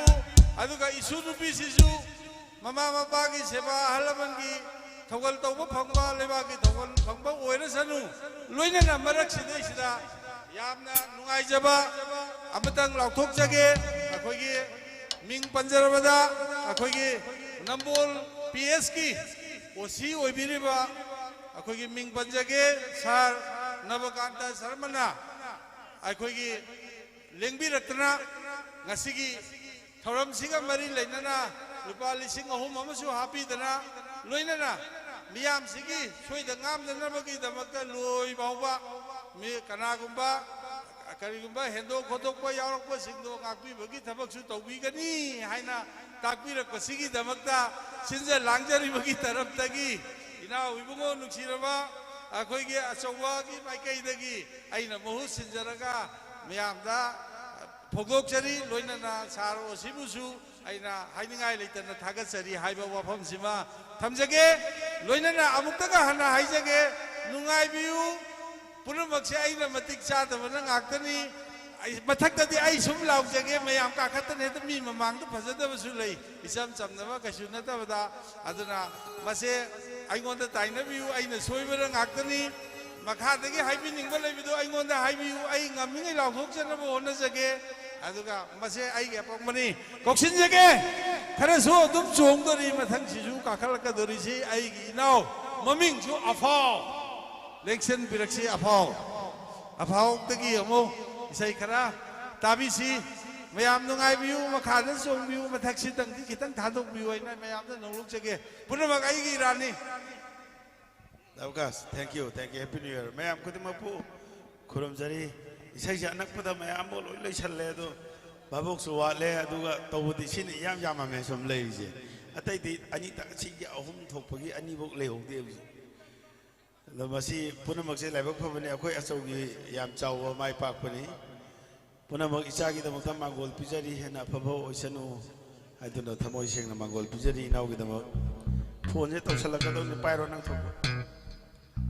aduga isurubi sisu mama mapagi seba halamangi thawal tawba phangba lebagi thawal phangba oirasanu loinana marak sida यामना नुंगाई जबा अमतंग लाउथोक जगे अखोगी Ming पंजरबदा अखोगी Nambol PS की ओसी ओइबिरिबा अखोगी Ming पंजगे sir नवकांता शर्मना अखोगी लेंबी Ratna ngasiगी थौरम सिगा मरी लेनना रुपा लिसिंग अहुम अमसु हापीदना लोइनना मियाम सिगी सोइदा ngamdnabagi damakta loi bawba मी कनागुम्बा करीगुम्बा हेंदो खोदोकपा यावरकपा सिंगदो गाक्पीबगी थबकसु तौबीगनी हाइना ताकपीरकपसिगी दमक्ता सिंजा लांगजरिबगी तरफतगी इनाव इबुंगो नुक्सिरबा अखोइगे अचौवागी माइकैदगी आइना महु सिंजरगा मियामदा फोगोकचरी लोइनना सारो सिबुसु आइना हाइनिंगाइ लेतना थागतचरी हाइबा वाफमसिमा थमजगे लोइनना अमुक्तगा हना हाइजगे नुंगाइबियु पुनमक्से आइना मतिक चादबना ngakतनी मथक्तदी आई सुम लाउजगे मयाम काखतने त मी ममांग फजदबसु लई इचम चमनबा कछु नतबदा अदुना मसे आइगोंदा ताइनबियु आइना सोइबरा ngakतनी मखादगी हाइबिनिंगबा लेबिदो आइगोंदा हाइबियु आई ngamiङै लाउथोकजनबो होनजगे अदुगा मसे आइगे अपमनी कोक्सिनजगे खरसु अदुम चोंगदरी मथंगसिजु काखलकदरिसि आइगी इनाव ममिंगसु अफाव लेक्शन बिरक्सी अफाव अफाव तगी अमो इसै खरा ताबिसी मयाम नुंगाइबियु मखादन सोंबियु मथक्सी तंगि खितंग थादोकबियु आइना मयामदा नौलुकजगे पुनमक आइगी रानी Daukas, thank you, happy new year. Ma'am, kudimapu खुरमजरी इसै अनकपद मैम लोई लैसल्ले भाबोक वाले तौबदी याम यामे सूम लेजे अतई अनी अहम थोपगी अनीबो लेहौदे पुनमसे लाइबक फबने अखोई अचौगी याम चाव माई पाकपनी पुनमक इचागीदमक मांगोल पिजरी हेना अफब ओइसनु हाइदुना थमोइ सेंगना मांगोल पिजरी इनाउगीदमक फोन से तौसलकदौनि पाइरो नंग थोप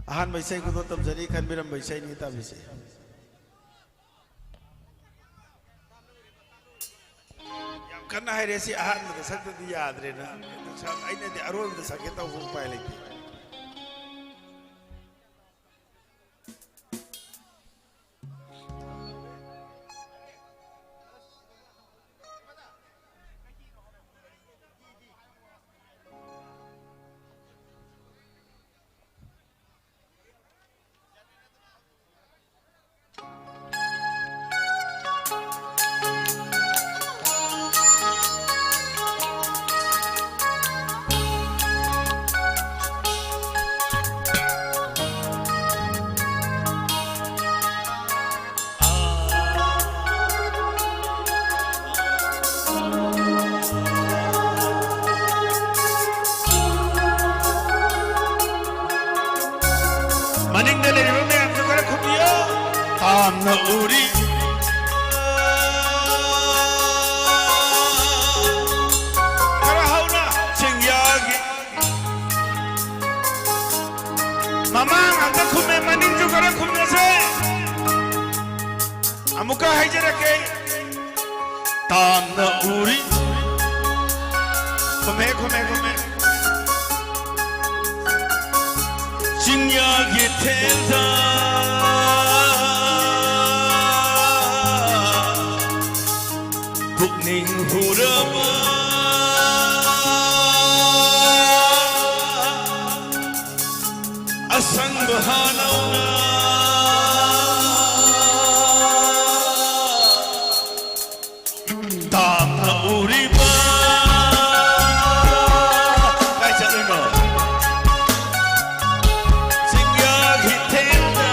अहान बैसाई गुदो तमजरी खनबिरम बैसाई नि ताबिसे याम कन्ना हाइरेसी अहान मद सक्तदि याद्रेना आइनदि अरोबद सके तौ उपाय लेते उरी करहाउना चिंग्यागी ममांग आंगा खुमे मनिंग जो कर खुमे से अमुका हाइजरके तान Uri खुमे खुमे खुमे चिंग्यागी Teja ning hurama asang bahanauna tamna uriba kai chatno singya hitenda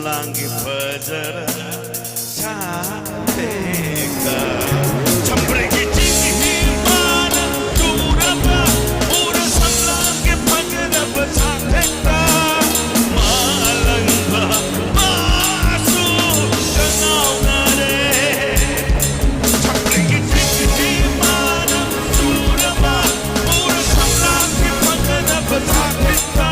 samlangi fajara sateka chambregi jingi mana duraba ura samlangi fajara sateka malanga masu kanau nare chambregi jingi mana duraba ura samlangi fajara sateka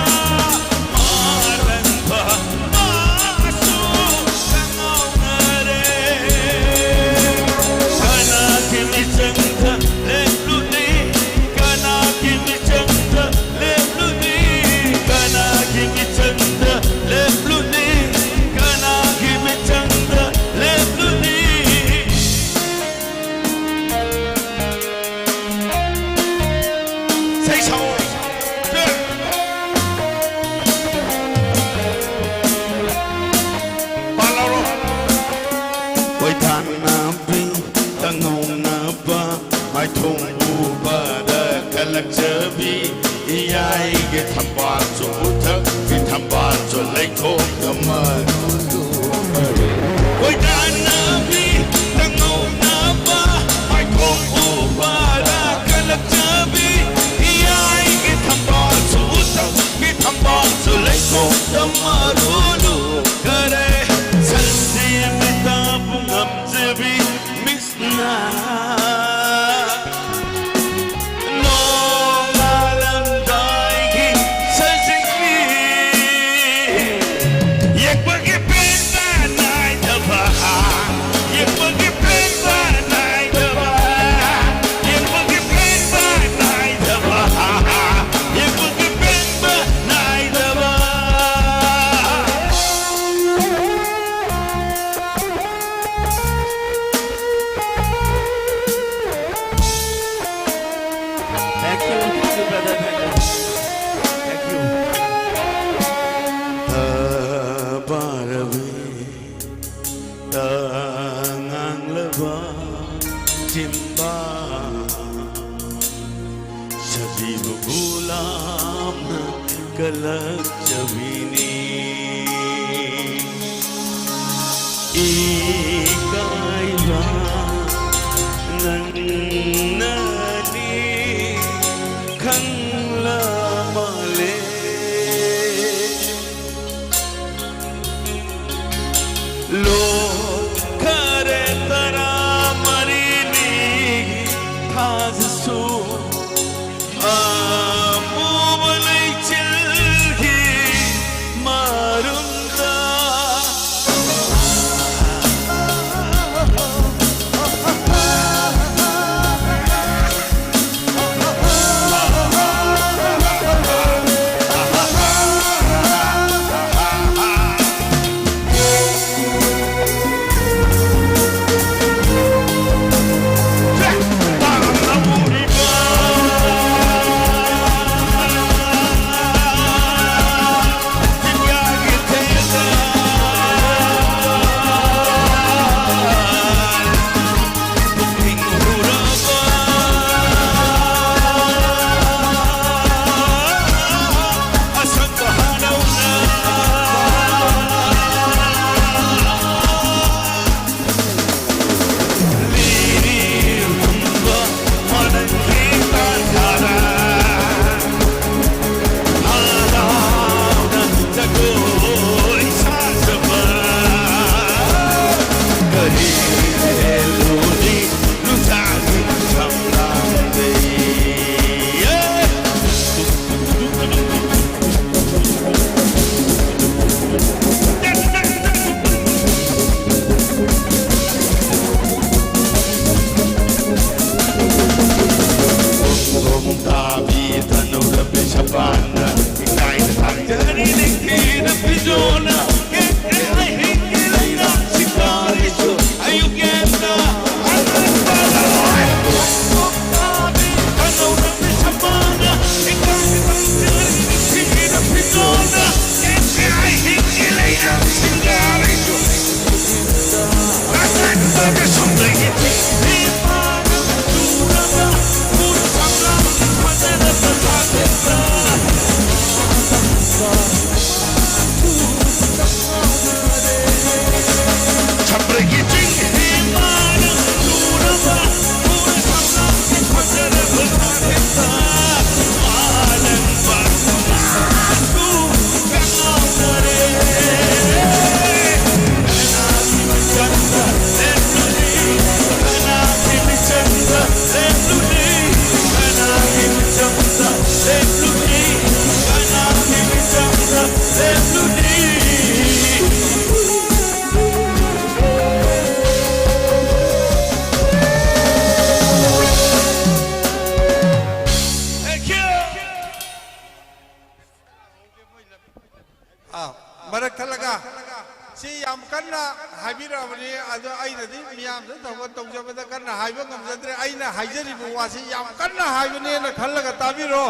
ꯑꯩꯅꯗꯤ ꯃꯤꯌꯥꯝꯗ ꯊꯧꯒꯠ ꯇꯧꯖꯕꯗ ꯀꯟꯅ ꯍꯥꯏꯕ ꯉꯝꯖꯗ꯭ꯔꯦ ꯑꯩꯅ ꯍꯥꯏꯖꯔꯤꯕ ꯋꯥꯁꯤ ꯌꯥꯝ ꯀꯟꯅ ꯍꯥꯏꯕꯅꯦꯅ ꯈꯜꯂꯒ ꯇꯥꯕꯤꯔꯣ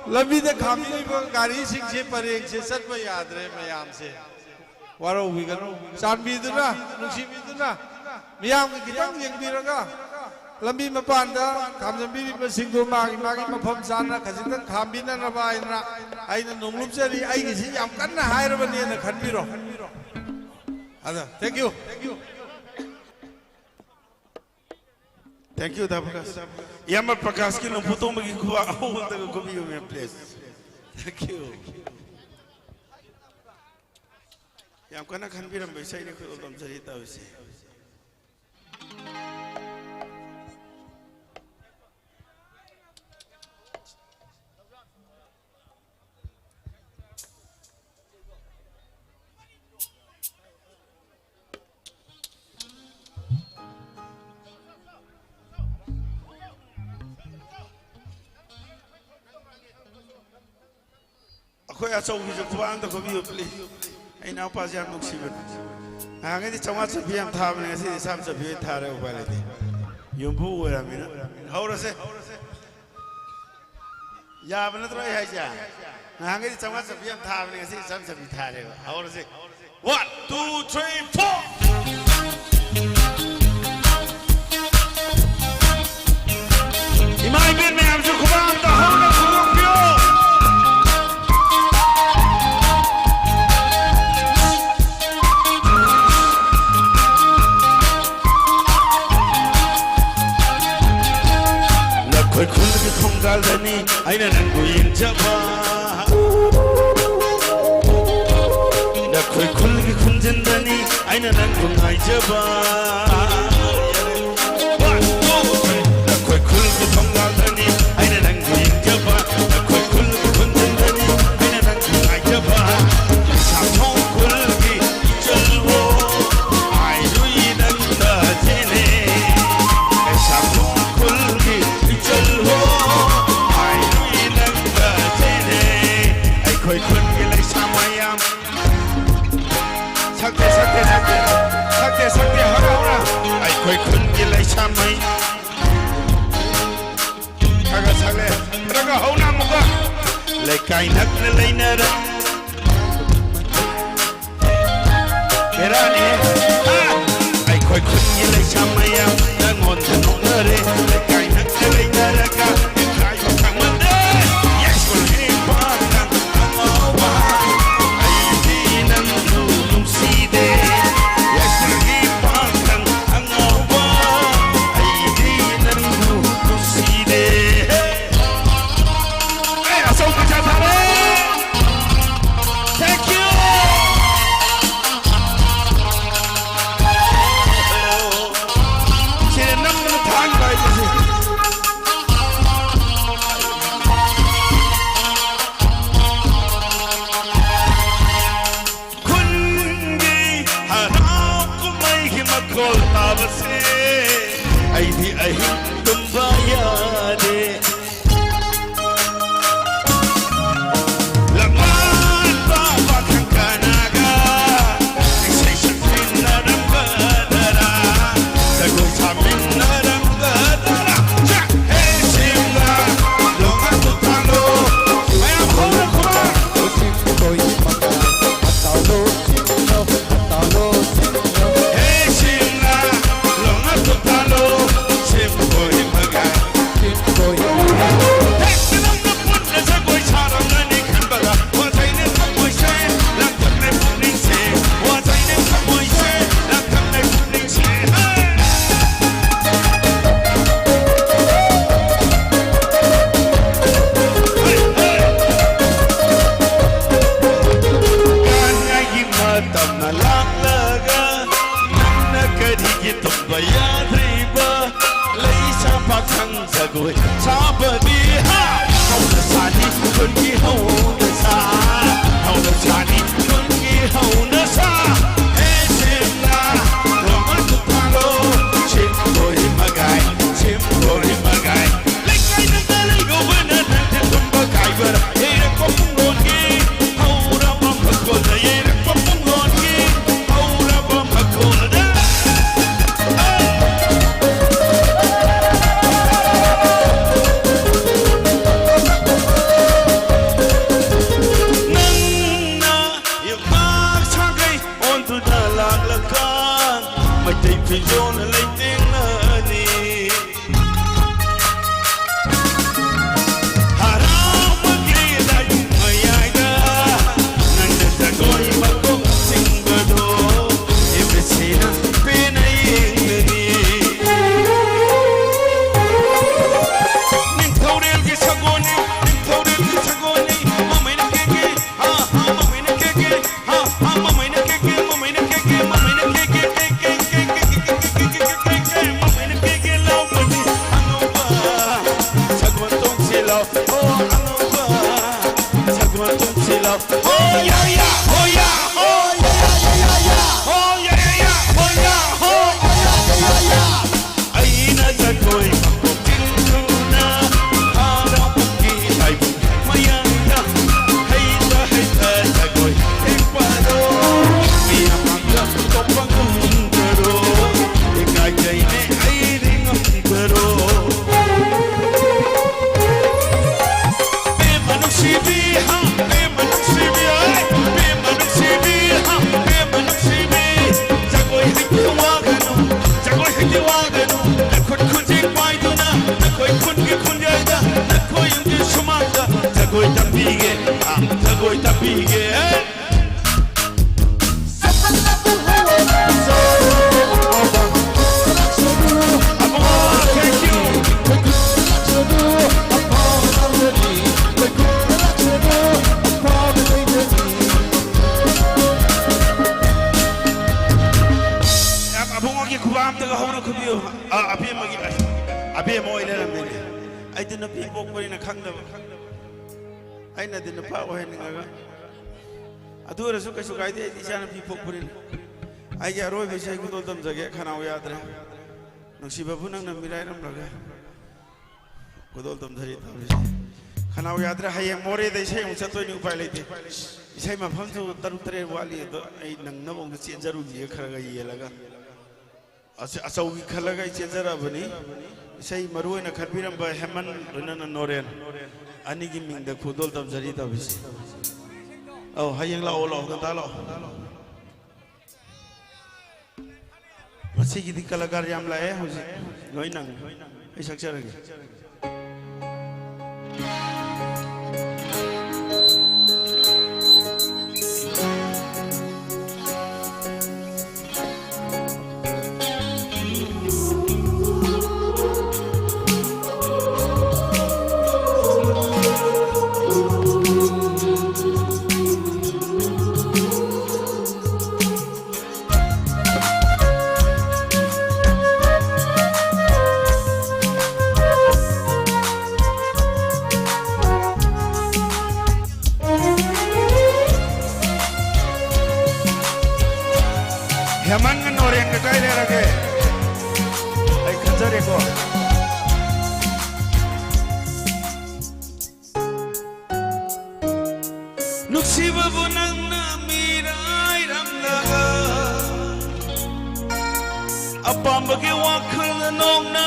ꯂꯝꯕꯤꯗ ꯈꯥꯝꯕꯤꯔꯤꯕ ꯒꯥꯔꯤꯁꯤꯡꯁꯦ ꯄꯔꯦꯡꯁꯦ ꯆꯠꯄ ꯌꯥꯗ꯭ꯔꯦ ꯃꯌꯥꯝꯁꯦ ꯋꯥꯔꯧꯕꯤꯒꯅꯨ ꯆꯥꯟꯕꯤꯗꯨꯅ ꯅꯨꯡꯁꯤꯕꯤꯗꯨꯅ ꯃꯤꯌꯥꯝꯒꯤ ꯈꯤꯇꯪ ꯌꯦꯡꯕꯤꯔꯒ ꯂꯝꯕꯤ ꯃꯄꯥꯟꯗ ꯈꯥꯝꯖꯟꯕꯤꯔꯤꯕꯁꯤꯡꯗꯨ ꯃꯥꯒꯤ ꯃꯐꯝ ꯆꯥꯅ ꯈꯖꯤꯛꯇꯪ ꯈꯥꯝꯕꯤꯅꯅꯕ ꯑꯩꯅ ꯅꯣꯡꯂꯨꯞꯆꯔꯤ ꯑꯩꯒꯤꯁꯤ ꯌꯥꯝ ꯀꯟꯅ ꯍꯥꯏꯔꯕꯅꯦꯅ ꯈꯟꯕꯤꯔꯣ ꯑꯗ thank you Thank you, Prakash. Yama Prakash ki lumputo magi kuwa ahul taga kubi yume please. Thank you. Yam kana khan biram besai ni kuwa dam cerita wise. Aku ya tahu bisa kuat anda kau biar beli. Ini apa sih yang nuksi ber? Angin di camat sepiam tham ni sih sam sepiam thare upah lagi. Yumbu orang mina. Haur se. Ya benar tu ayah aja. Angin di camat sepiam tham ni sih sam sepiam thare. Haur se. 1, 2, 3, 4. Imai bin me amju kuat anda haur nak kuat biar. Koi khul ki khongal dani aina nangu injaba da koi khul ki khunjan dani aina nangu ngaijaba da koi khul ki khongal dani aina nangu injaba da koi khul ki khunjan dani aina nangu ngaijaba sa thong khul ki chalwo ai rui nan da jene sa thong khul ki chalwo ai rui nan da jene ai khoi khun ki lai samayam sakte hara ai khoi khun ki lai samay kaga sakle raga hauna muka lai kai nak na lai na ra berani ai khoi khun ki lai samayam na ngon na nong na re lai kai nak na lai na ra ka kai ko kang man de yes ko ni pa kang amawa ai di nan lu num si de yes ko ni pa kang amawa ai di nan lu num si de ai asau ka cha tha le thank you che nam na thang bai je Kol tabse ai di ai tumba yade laman ba bakang kanaga sai sakin naram gadara sago samin naram gadara cha hey simla longa tutalo maya khona khona Sim koi manga atalo hey simla longa tutalo sim koi maga sim koi Sabadi ha, how the sani kungi how the sa, how the sani kungi how the sa. Hey simla, Roma tutalo, chim boy magai, Lekai na gali go bana na tumba kaibar, hey kopungoni, how rama pakol, hey kopungoni, how rama pakol da. ꯅꯨꯡꯁꯤꯕꯕꯨ ꯅꯪꯅ ꯃꯤꯔꯥꯏꯔꯝꯂꯒ ꯈꯨꯗꯣꯜ ꯇꯝꯊꯔꯤ ꯈꯅꯥꯎ ꯌꯥꯗ꯭ꯔꯦ ꯍꯌꯦꯡ ꯃꯣꯔꯦꯗ ꯏꯁꯩ ꯑꯃꯨꯛ ꯆꯠꯇꯣꯏꯅꯤ ꯎꯄꯥꯏ ꯂꯩꯇꯦ ꯏꯁꯩ ꯃꯐꯝꯁꯨ 6-7 ꯋꯥꯠꯂꯤ ꯑꯗꯣ ꯑꯩ ꯅꯪꯅꯕ ꯑꯃꯨꯛ ꯆꯦꯟꯖꯔꯨꯈꯤꯒꯦ ꯈꯔꯒ ꯌꯦꯜꯂꯒ ꯑꯆꯧꯕꯤ ꯈꯜꯂꯒ ꯑꯩ ꯆꯦꯟꯖꯔꯕꯅꯤ ꯏꯁꯩ ꯃꯔꯨ ꯑꯣꯏꯅ ꯈꯟꯕꯤꯔꯝꯕ ꯍꯦꯃꯟ ꯂꯣꯏꯅꯅ ꯅꯣꯔꯦꯟ ꯑꯅꯤꯒꯤ ꯃꯤꯡꯗ ꯈꯨꯗꯣꯜ ꯇꯝꯖꯔꯤ ꯇꯧꯔꯤꯁꯤ ꯑꯧ ꯍꯌꯦꯡ ꯂꯥꯛꯑꯣ ꯉꯟꯇꯥ ꯂꯥꯛꯑꯣ ꯃꯁꯤꯒꯤꯗꯤ ꯀलाꯀꯥꯔ ꯌꯥꯝ ꯂꯥꯛꯑꯦ ꯍꯧꯖꯤꯛ ꯂꯣꯏ ꯅꯪ ꯑꯩ ꯁꯛꯆꯔꯒꯦ हेमन नोरेंग काय लेरगे आई खजरे को नुक्सिबा बुनंगना Mirae रमलगा अपाम्बगे वाखल नोंगना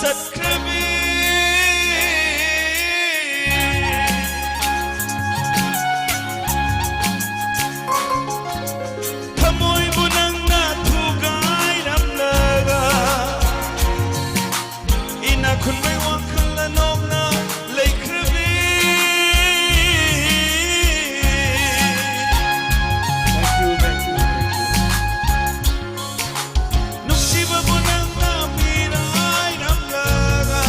सत्क्रबी Nuksiba bunang na mirai ramlaga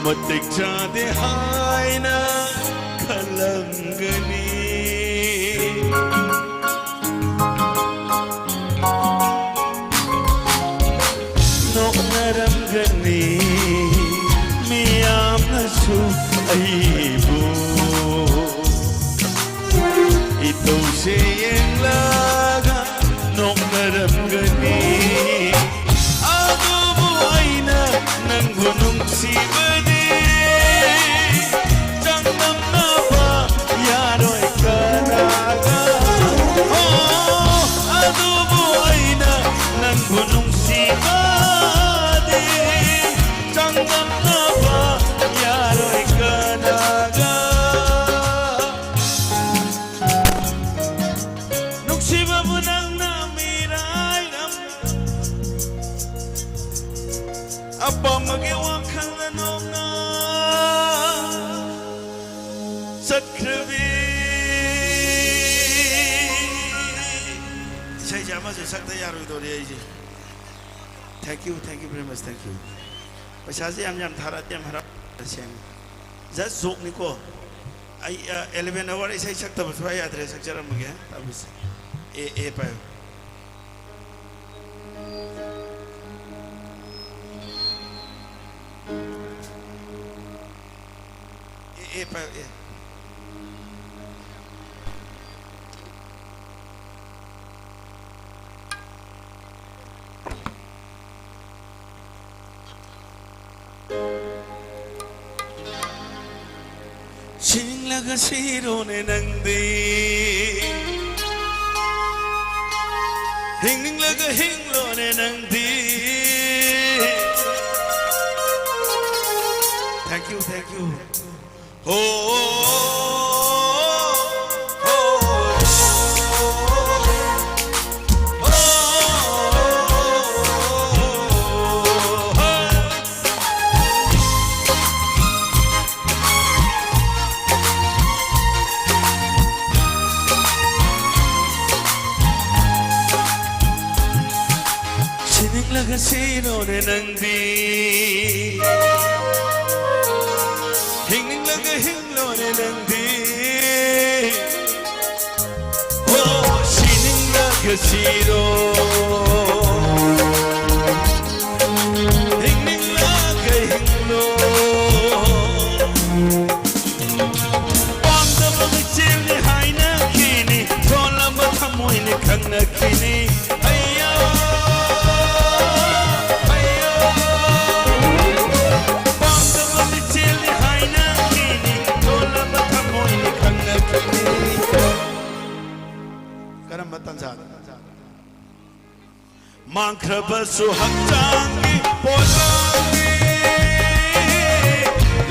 matik jade hai na kalangani nok naram gani miyam na su aibu ito siyang laga nok naram gani ako buhay na ng gunong sibadi Jangnam na ba yaro'y kanaga ako buhay na ng gunong sibadi Jangnam na ba yaro'y kanaga Nung siba mo nang namiray Apa magiwang kang anong na sa krabi Say jama se sakta yaro ito rin ay Thank you very much, thank you Pasyasi am yam tharat yam harap Siyang Just zok ni ko Ay 11 hour ay say sakta basway adres saksaran magya Tapos pa yun pa yun Sinlaga sirone nangdi Hingning laga hinglone nangdi Thank you Sininglaga sinone nangdi Hinglaga hinglone nangdi Oh sininglaga siro Hinglaga hinglo Pamda mga chili hai na kini Tola matamoy ni kang na kini Mangkraba su haktangi polangi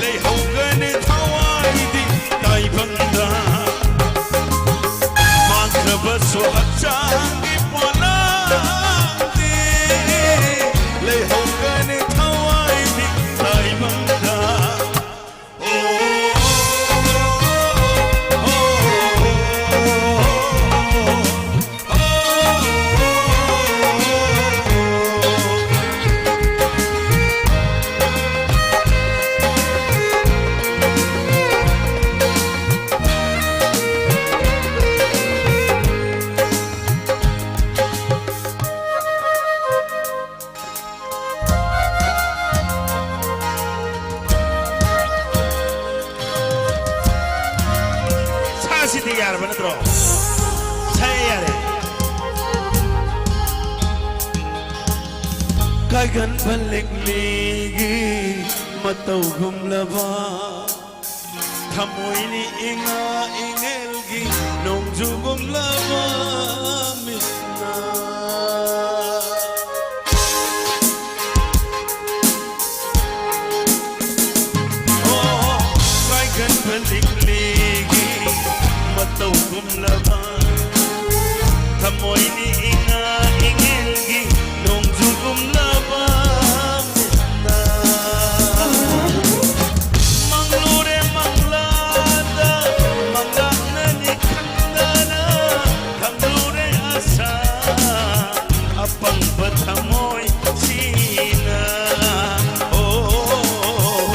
Lay hogane thawaidi taibanda Mangkraba su haktangi polangi Lay hogane thawaidi taibanda यार बन दो सही यार कगन बलिक लेगी मतौ गुमलबा थमोइनी इंगा इंगेलगी नोंजु गुमलबा मिसना oh कगन बलिक लेगी matau gumlaba Tamoy ni inga ingilgi Nung jugumlaba Misna Manglure manglada Manglana ni kandana Kanglure asa Apang batamoy sina Oh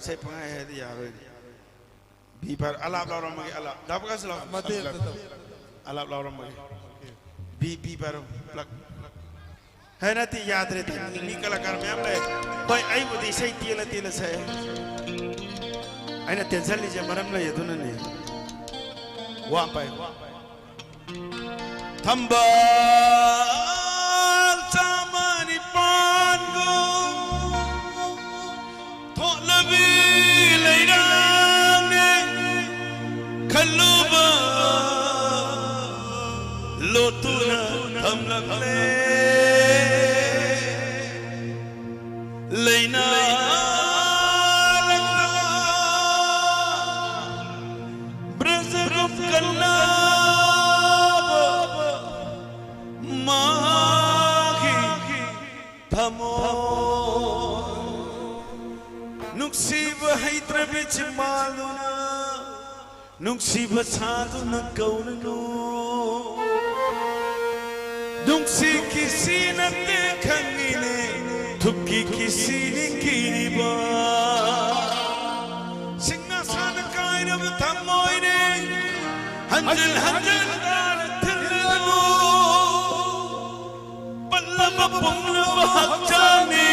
इसे पंगाई है दिया रोई भी पर अलाप लाओ रम मगे अलाप दाप का सलाम मते अलाप लाओ रम मगे भी पर प्लग है ना ती याद रहती इन्हीं कलाकार में हमने कोई आई वो दिशा ही तीला से आई ना टेंशन लीजिए मरम ले ये दोनों ने वहाँ पे थम्बा चामानी पांगो थोलबी लेराने खल्लुबा लोतुना थमलगले लेना ब्रज़रुफ करना माही थमो नुक्सीब हैत्र बिच मालुना नुक्सीब साधुना कौननो नुक्सी किसी न देखंगिने थुक्की किसी ने कीरी बा सिंहासन कायरब थमोइने हंजल हंजल गारथलनो पल्लब पुंगलब हजाने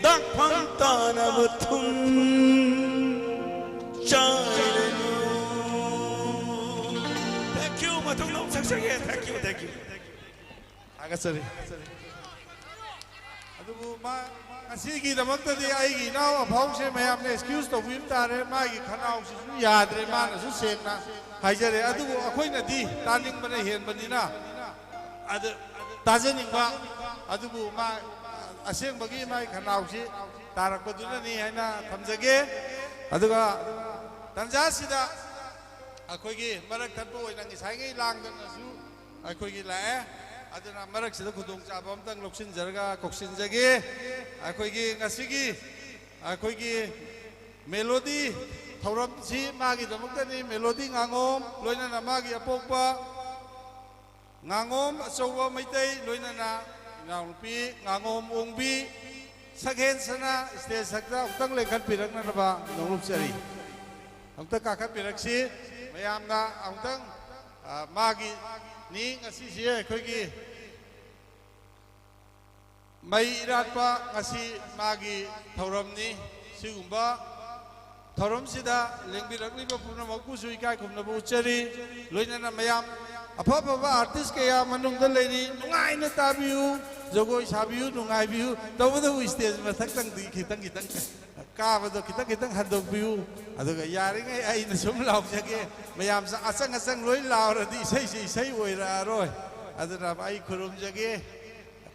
दाक फंतानब तुम चाइनो Thank you matong nom saksage thank you आगे सर अदुबु मा असीगी दमक्तदी आइगी नाव अफाउसे मयामने एक्सक्यूज तो विम तारे मागी खनाउसिसु याद्रे मानसु सेंगना हाइजरे अदुबु अखोइनदी तानिंग बने हेनबनिना अद ताजनिंगबा अदुबु मा असेंबगी माई खनाउसि तारकपदुननी हैना थमजगे अदुगा तंजासिदा अखोइगी मरक थपो ओइनंगी साइगे लांगदनसु अखोइगी लाए अदुना मरक सिदा खुदुंग चाबा अमतंग लोक्सिन जरगा कोक्सिन जगे अखोइगी ngasiगी अखोइगी मेलोडी थौरम सि मागी दमक्तनी मेलोडी ngangom लोइनना मागी अपोकपा ngangom achouba maitai लोइनना नाउपी ngangom ongbi saghen sana stage sakta utang lekhat piraknaba nonglup chari amta kakat piraksi mayamna amtang magi ni ngasi si akhoi mai iratpa ngasi magi thauramni sigumba thauram sida lengbirakliba punamakku suikai khumnabu uchari loinana mayam अफाफा artist कया मनुंगदा लेरी नुंगाइना ताबियु जगोय साबियु नुंगाइबियु तबदु stage मथक्तंग दी खितंग काबदो खितंग हदोबियु अदुगा यारिङै आइना सुम लाउजगे मयाम सा असंग लोइ लाउरदि इसै ओइरारोय अदुना आइ खुरुमजगे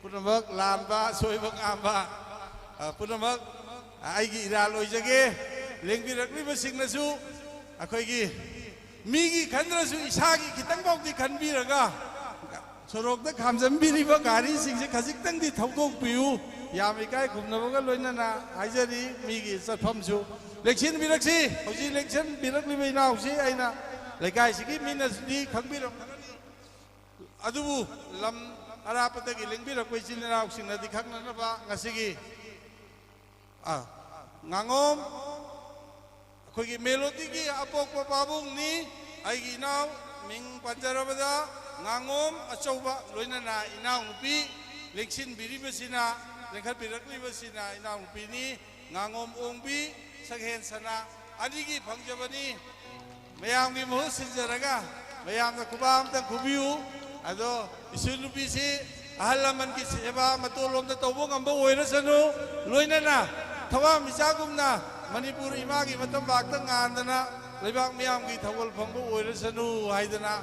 पुनमक लामबा सोइबक आमबा पुनमक आइगी इरा लोइजगे लेंबिरक्लिबा सिंगनसु अखोइगी मीगी खंद्रसु इसागी खितंग बाउदी खनबिरगा सोरोकदा खामजंबिरिबा गारी सिंगसे खजिक्तंगदी थौदोकपियु याम इकाय खुमनबगा लोइनना हाइजरी मीगी चफमसु लेक्शन बिरक्सी हौजी लेक्शन बिरक्लिबा इनाउसी आइना लेकाय सिगी मिनसदी खंबिरम अदुबु लम अरापदगी लेंबिरक्पै चिनाउ सिंगनदी खंगनबा ngasiगी ngangom अखोगी मेलोडी की अपोकपा पाबुंगनी आइगी इनाउ मिंग पंजरबदा ngangom achouba loinana inaउ नुपी लेक्सिन बिरिबसिना लेखत बिरक्लिबसिना इनाउ नुपीनी ngangom ओंबी saghen sana अनिगी फंगजबनी मयामगी मुह सिंजरगा मयामना खुबामतंग खुबियु अदो इsu नुपीसी ahal laman ki seba matulomda tawbo ngamba oirasanu loinana thawa misagumna Manipur imagi matam bakta ngandana lebak miyamgi thawal phangbu oirasanu haidana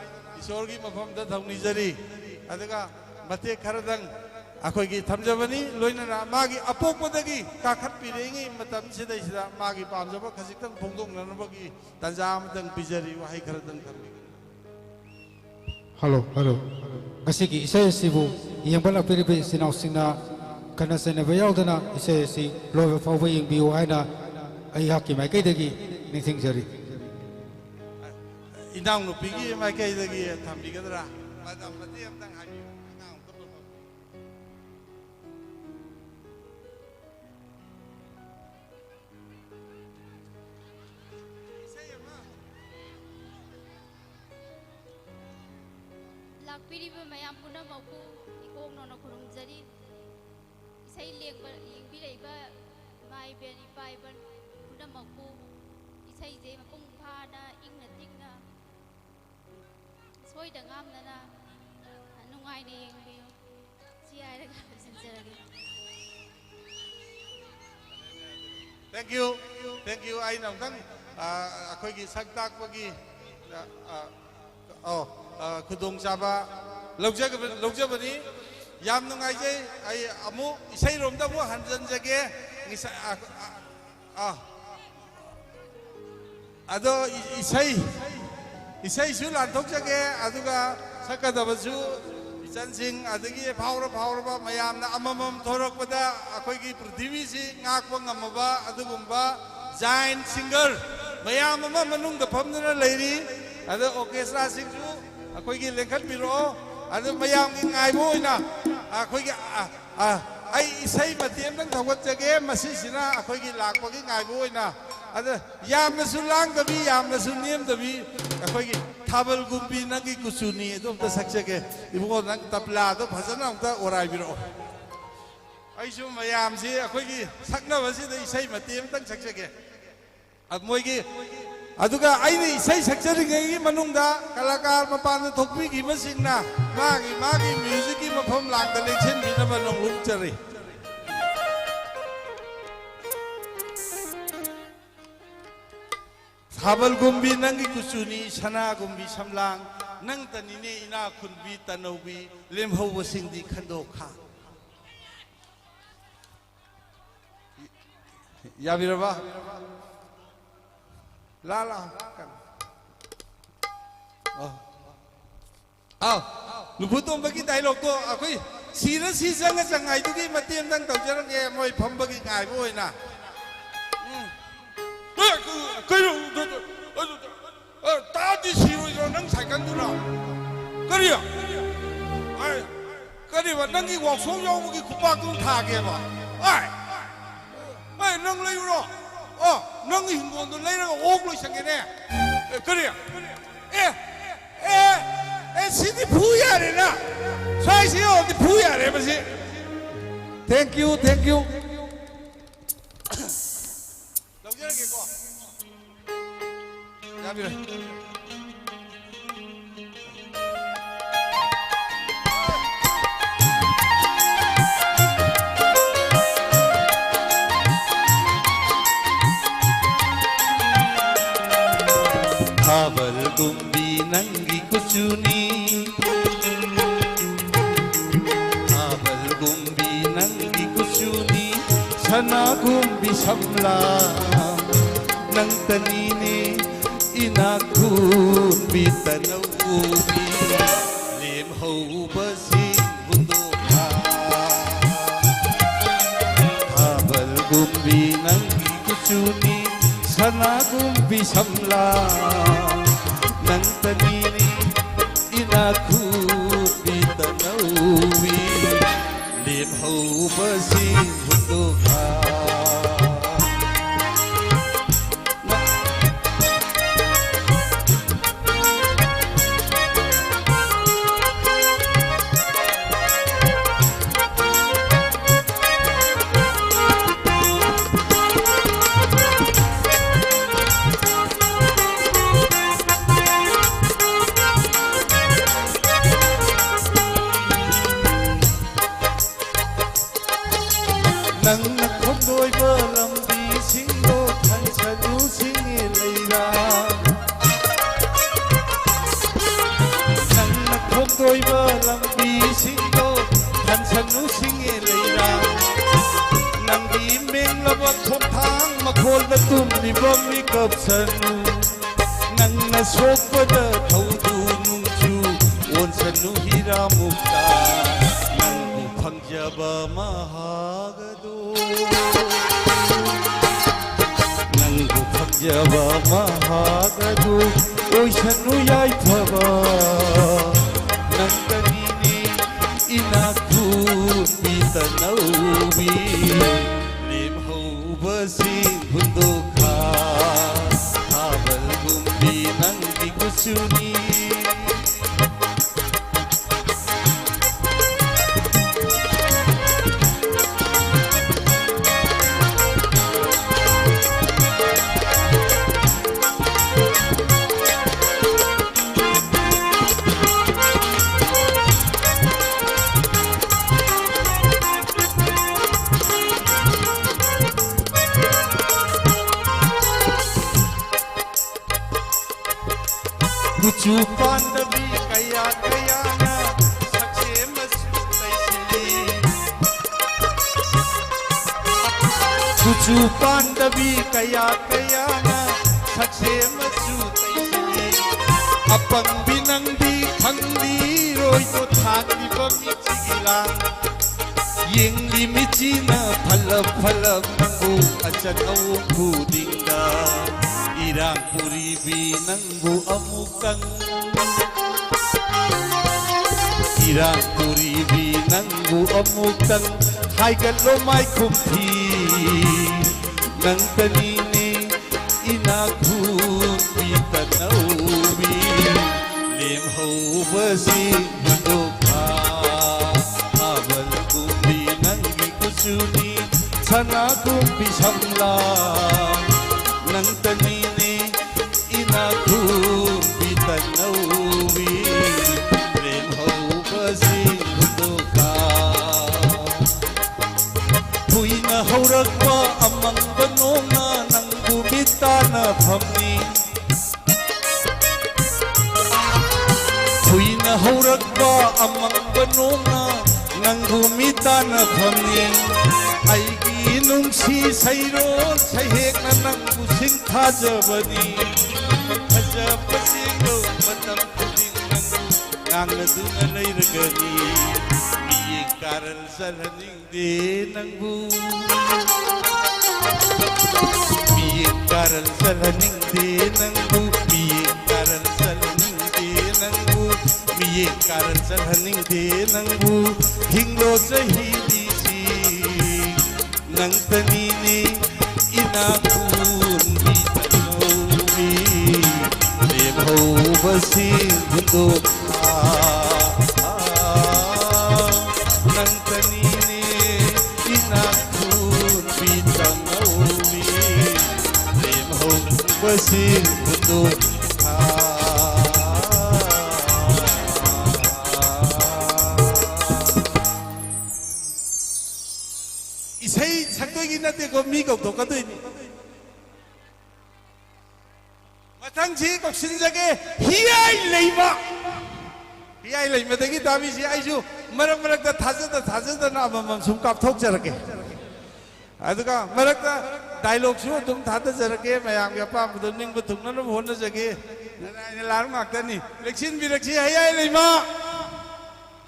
isorgi mafamda thawnijari adaga mate kharadang अखोगी थमजबनी लोइनना मागी अपोकपदगी काखत पिरेंगी मतम सिदै सिदा मागी पामजब खजिक्तंग फोंदोंननबगी तंजामतंग पिजरी वाहै खरदंग थमबी hello ngasiगी isay sibu yengban apiribi sinaw singna kana seneba yaudana isay si lobe fawba yengbiu haina ai hakki maikaidagi ningthingjari inang nupigi maikaidagi thambigadra madam mati amtang habiu angang kapal ꯂꯥꯛꯄꯤꯔꯤꯕ ꯃꯌꯥꯝ ꯄꯨꯝꯅꯃꯛꯄꯨ ꯏꯀꯣꯛ ꯅꯧꯅ ꯈꯨꯔꯨꯝꯖꯔꯤ ꯏꯁꯩ ꯌꯦꯡꯕꯤꯔꯛꯏꯕ ꯏꯃꯥ ꯏꯕꯦꯟ ꯏꯄꯥ ꯏꯕꯟ ꯄꯨꯝꯅꯃꯛꯄꯨ ꯏꯁꯩꯁꯦ ꯃꯄꯨꯡ ꯐꯥꯅ ꯏꯪꯅ ꯇꯤꯡꯅ ꯁꯣꯏꯗ ꯉꯥꯝꯅꯅ ꯅꯨꯡꯉꯥꯏꯅ ꯌꯦꯡꯕꯤꯌꯨ ꯁꯤ ꯍꯥꯏꯔꯒ ꯂꯣꯏꯁꯤꯟꯖꯔꯒꯦ thank you ai nang tang akhoi gi sak tak pa gi khudong chaba logjabani yam nungai jai ai amu isai rom da mu hanjan jage ado isai su lan thok jage aduga sakadaba su Sansing adagi power ba mayam na amamam thorok pada akhoi gi prithvi si ngak pa ngamaba adugumba giant singer mayam ama manung da phamna leiri adu orchestra sing su akhoi gi lengkhat biro adu mayam gi ngai boina akhoi gi ai isai matiem nang thawat jage masi sina akhoi gi lak pa gi ngai boina adu yam na su lang da bi yam na su niem da bi akhoi gi Tabal gumbi nangi kusuni itu kita saksi ke ibu kau nang tabla itu bahasa nang kita orai biro. Aisyah mayam sih aku ini sakna masih dari isai mati tentang saksi ke. Aku ini aduga ini isai saksi dengan manung da kalakar mapan thokpi gimana sih na magi music gimana pom lang collection bina manung lung cari. Habal gumbi nangi kusuni sana gumbi samlang nang tanine ina kunbi tanobi lemho wasing di khandoka ya biraba la kan nubutom bagi dialog to akoi sira si janga jangai du gi matem dang tawjarang ge moi pham bagi ngai boina tadi siru itu nang saikan tu lah, kerja, kerja nang ini waktu yang mungkin kupak tu thak ya ba, nang lagi bro, nang ini hingga tu lagi orang ok lagi sangat ni, kerja, sini puya ni na, saya sih orang di puya ni masih, thank you. Lagi lagi kau. Ya bila. Habal gumbi nangi kusuni, habal gumbi nangi kusuni, sana gumbi samlang nang tanini. Inakun bitanawi lim ho basi bundoka habal gumbi nangi kusuni sana gumbi samla nang tanini inakun bitanawi lim ho basi bundoka nang nakhondoi ba lambi singdo than chadu singi leira nang nakhondoi ba lambi singdo than chadu singi leira nang di meng laba thom thang makhol da tum ni bam mi kap sanu nang na sok ba da thaudu nung chu on sanu hira mukta nang bu phangjaba mahagadu Nangu pagjaba mahagadu Oishanu yai thava Nanganini inaku bitanawi Limho basi hunduka Habal gumbi nangi kusuni कुचु पांडवी कया कयाना सक्सेम सुतैसिली कुचु पांडवी कया कयाना सक्सेम सुतैसिली अपंग बिनंदी खंदी रोय तो थाकी बमिचिगिला येंगली मिचिना फल फल Mangu अचकौ खुदिंगा Irang puri binangbu amukang Irang puri binangbu amukang Hai galo mai kumpi Nang tanini inaghun bitanawi Lim ho basi mandokha Abal kumpi nangi kusuni Sana kumpi samlang Nang tanini inaghun bitanawi Prem ho basi hundokha Pui na haurakwa amang banona Nang bumita na phamni Pui na haurakwa amang banona Nang bumita na phamni Aigi nungsi sairo sahek na nang busing thajabani Thajaba singo matam kuding nangu Ngang na dunga nairagani Miyeng karal salaning di nangbu Miyeng karal salaning di nangbu Miyeng karal salaning di nangbu Miyeng karal salaning di nangbu Hinglo sahidi Nang tanini inaghun bitanawi Prem ho basi hundokha Nang tanini inaghun bitanawi Prem ho basi hundokha Isai saktogi nate ko mi ko kadoi Matang chi ko sinjage hiyai leiba dagi dami si aisu marak marak da thaja na amam sum kap thok jarake aduga marak da dialogue su tum thada jarake mayam ya pa muduning buthungna no honna jage na lar maktani leksin bi leksi hiyai leima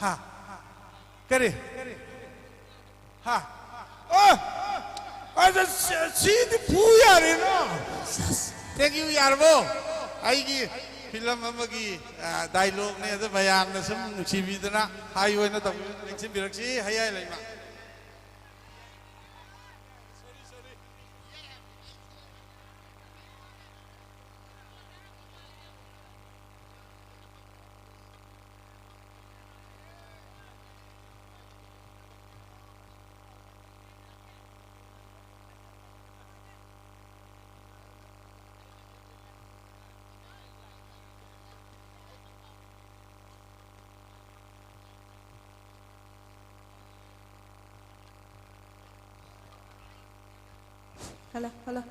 ha kare ha Oh, ada sih puya ni no. Thank you yarbo. Aigi film amagi dialogue ni ada bayam na sem cibi tu na highway na tapi leksin biraksi hayai lagi mak. Hala.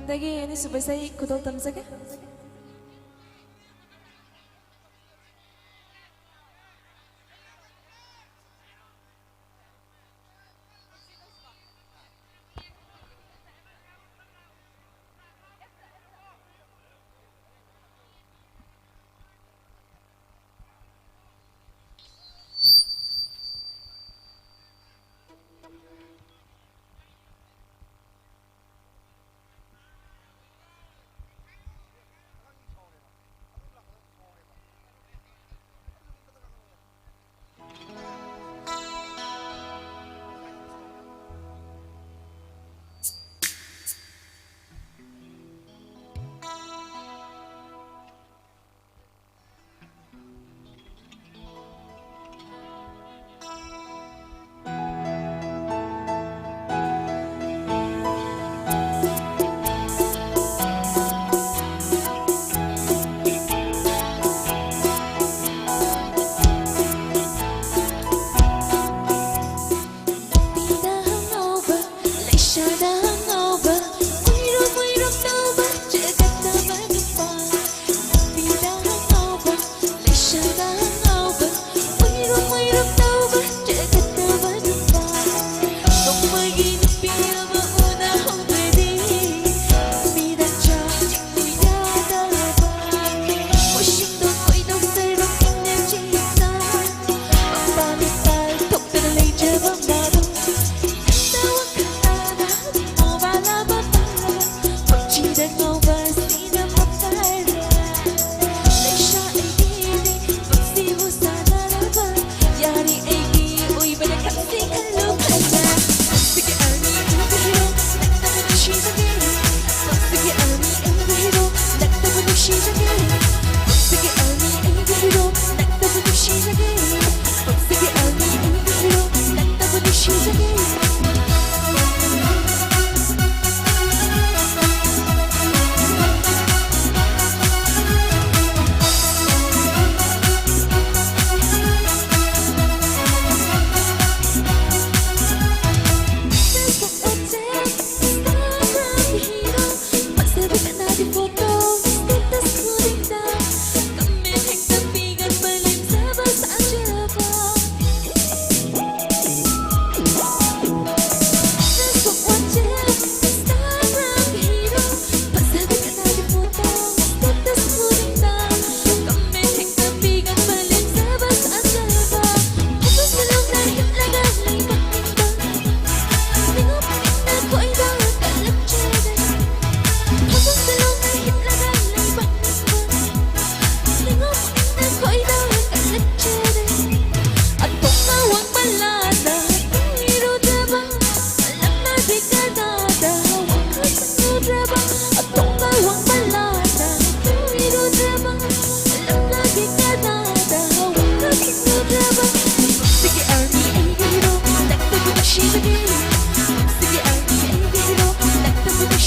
맵다기 ini supaya saya kutul tamsake.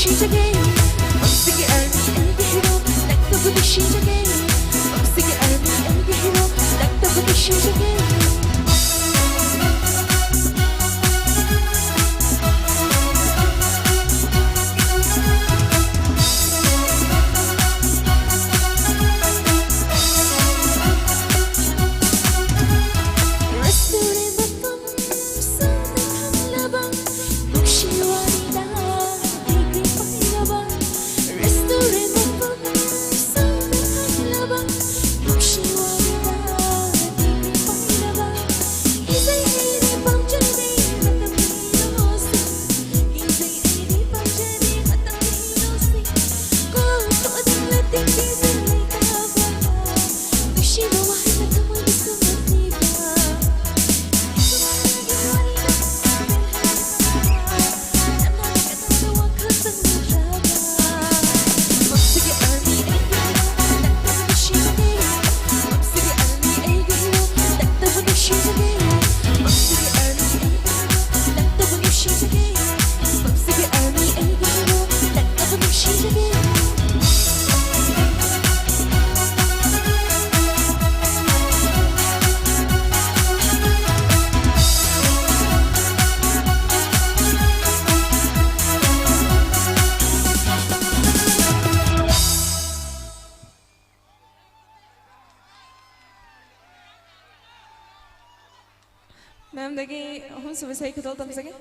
시작해 멋지게 알미에게 히로 딱 떠보기 시작해 멋지게 알미에게 히로 딱 떠보기 시작해 ꯃꯦꯝꯗꯒꯤ ꯑꯍꯨꯝꯁꯨꯕ ꯏꯁꯩ ꯈꯨꯗꯣꯜ ꯇꯝꯖꯒꯦ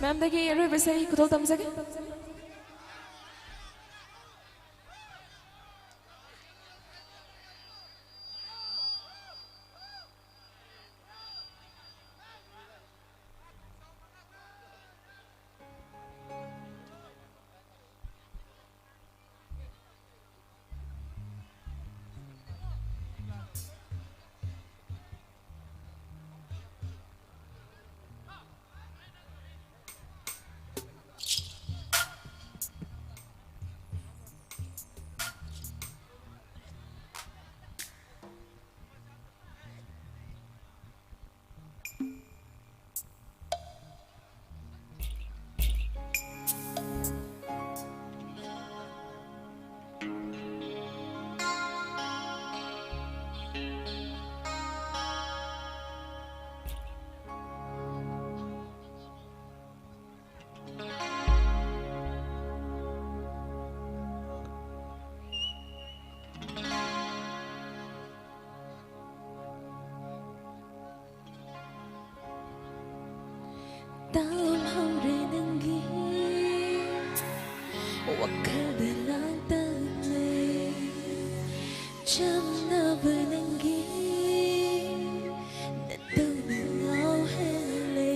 ꯃꯌꯥꯝꯗꯒꯤ ꯑꯔꯣꯏꯕ ꯏꯁꯩ ꯈꯨꯗꯣꯜ ꯇꯝꯖꯒꯦ ꯇꯥꯝꯍꯧꯔꯦ ꯅꯪꯒꯤ ꯋꯥꯈꯜꯗ ꯂꯥꯡꯇꯛꯅ ꯆꯝꯅꯕ ꯅꯪꯒꯤ ꯅꯇꯧꯅ ꯉꯥꯎꯍꯜꯂꯦ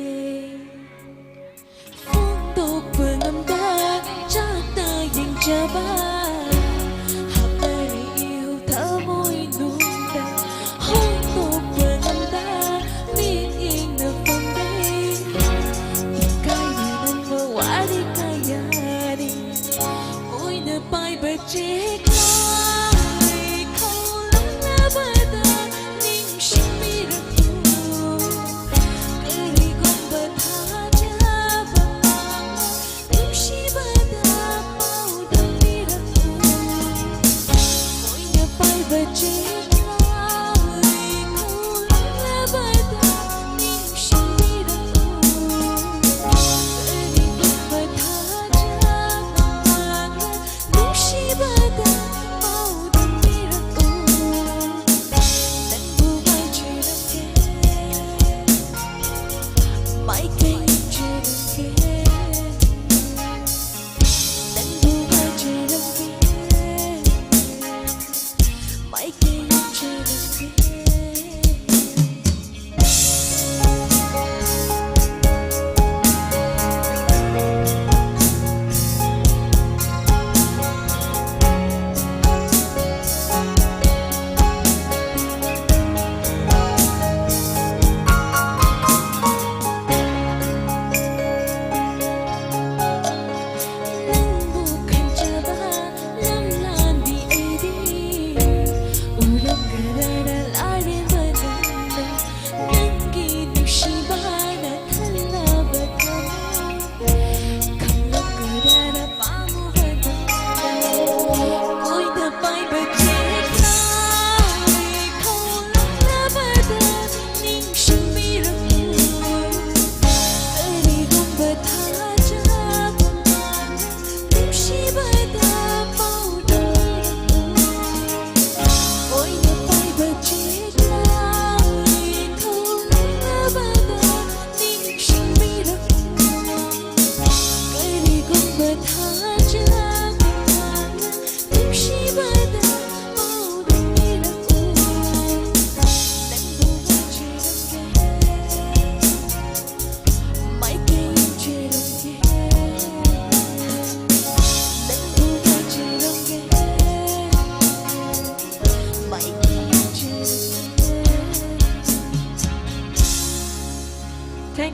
ꯐꯣꯡꯗꯣꯛꯄ ꯉꯝꯗ ꯆꯥꯛꯇ ꯌꯦꯡꯖꯕ ꯍꯥꯞꯅꯔꯦ ꯏꯍꯨ ꯊꯃꯣꯏꯅꯨꯡꯗ ꯍꯣꯡꯗꯣꯛꯄ ꯉꯝꯗ ꯃꯤꯠꯌꯦꯡꯅ ꯐꯪꯗꯦ Wadi kayari, oina pai bache kai, kaulang labada ning shimiraku, kari gomba thajaba, ning shibada mau damiraku, oina pai bache kai, kaulang labada ning shimiraku.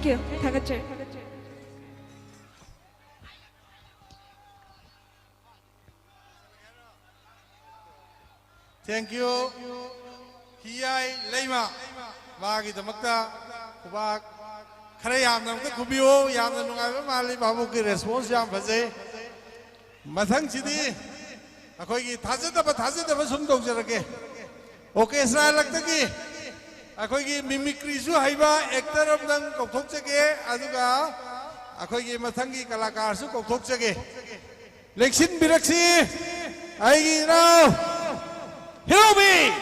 Thank you. Thagacher. Thank you. Hiyai Leima. Magi damakta kubak khare yamna amta kubiyo yamna nungai ba mali babu ki response yam phase. Mathang sidi akhoi ki thajadaba sum tawjarake. Okay sra lagta ki akhoi ki mimicry su haiba actor amdang kokthok chage aduga akhoi ki mathang ki kalakar su kokthok chage. Leksin biraksi aigi rao Hirobi!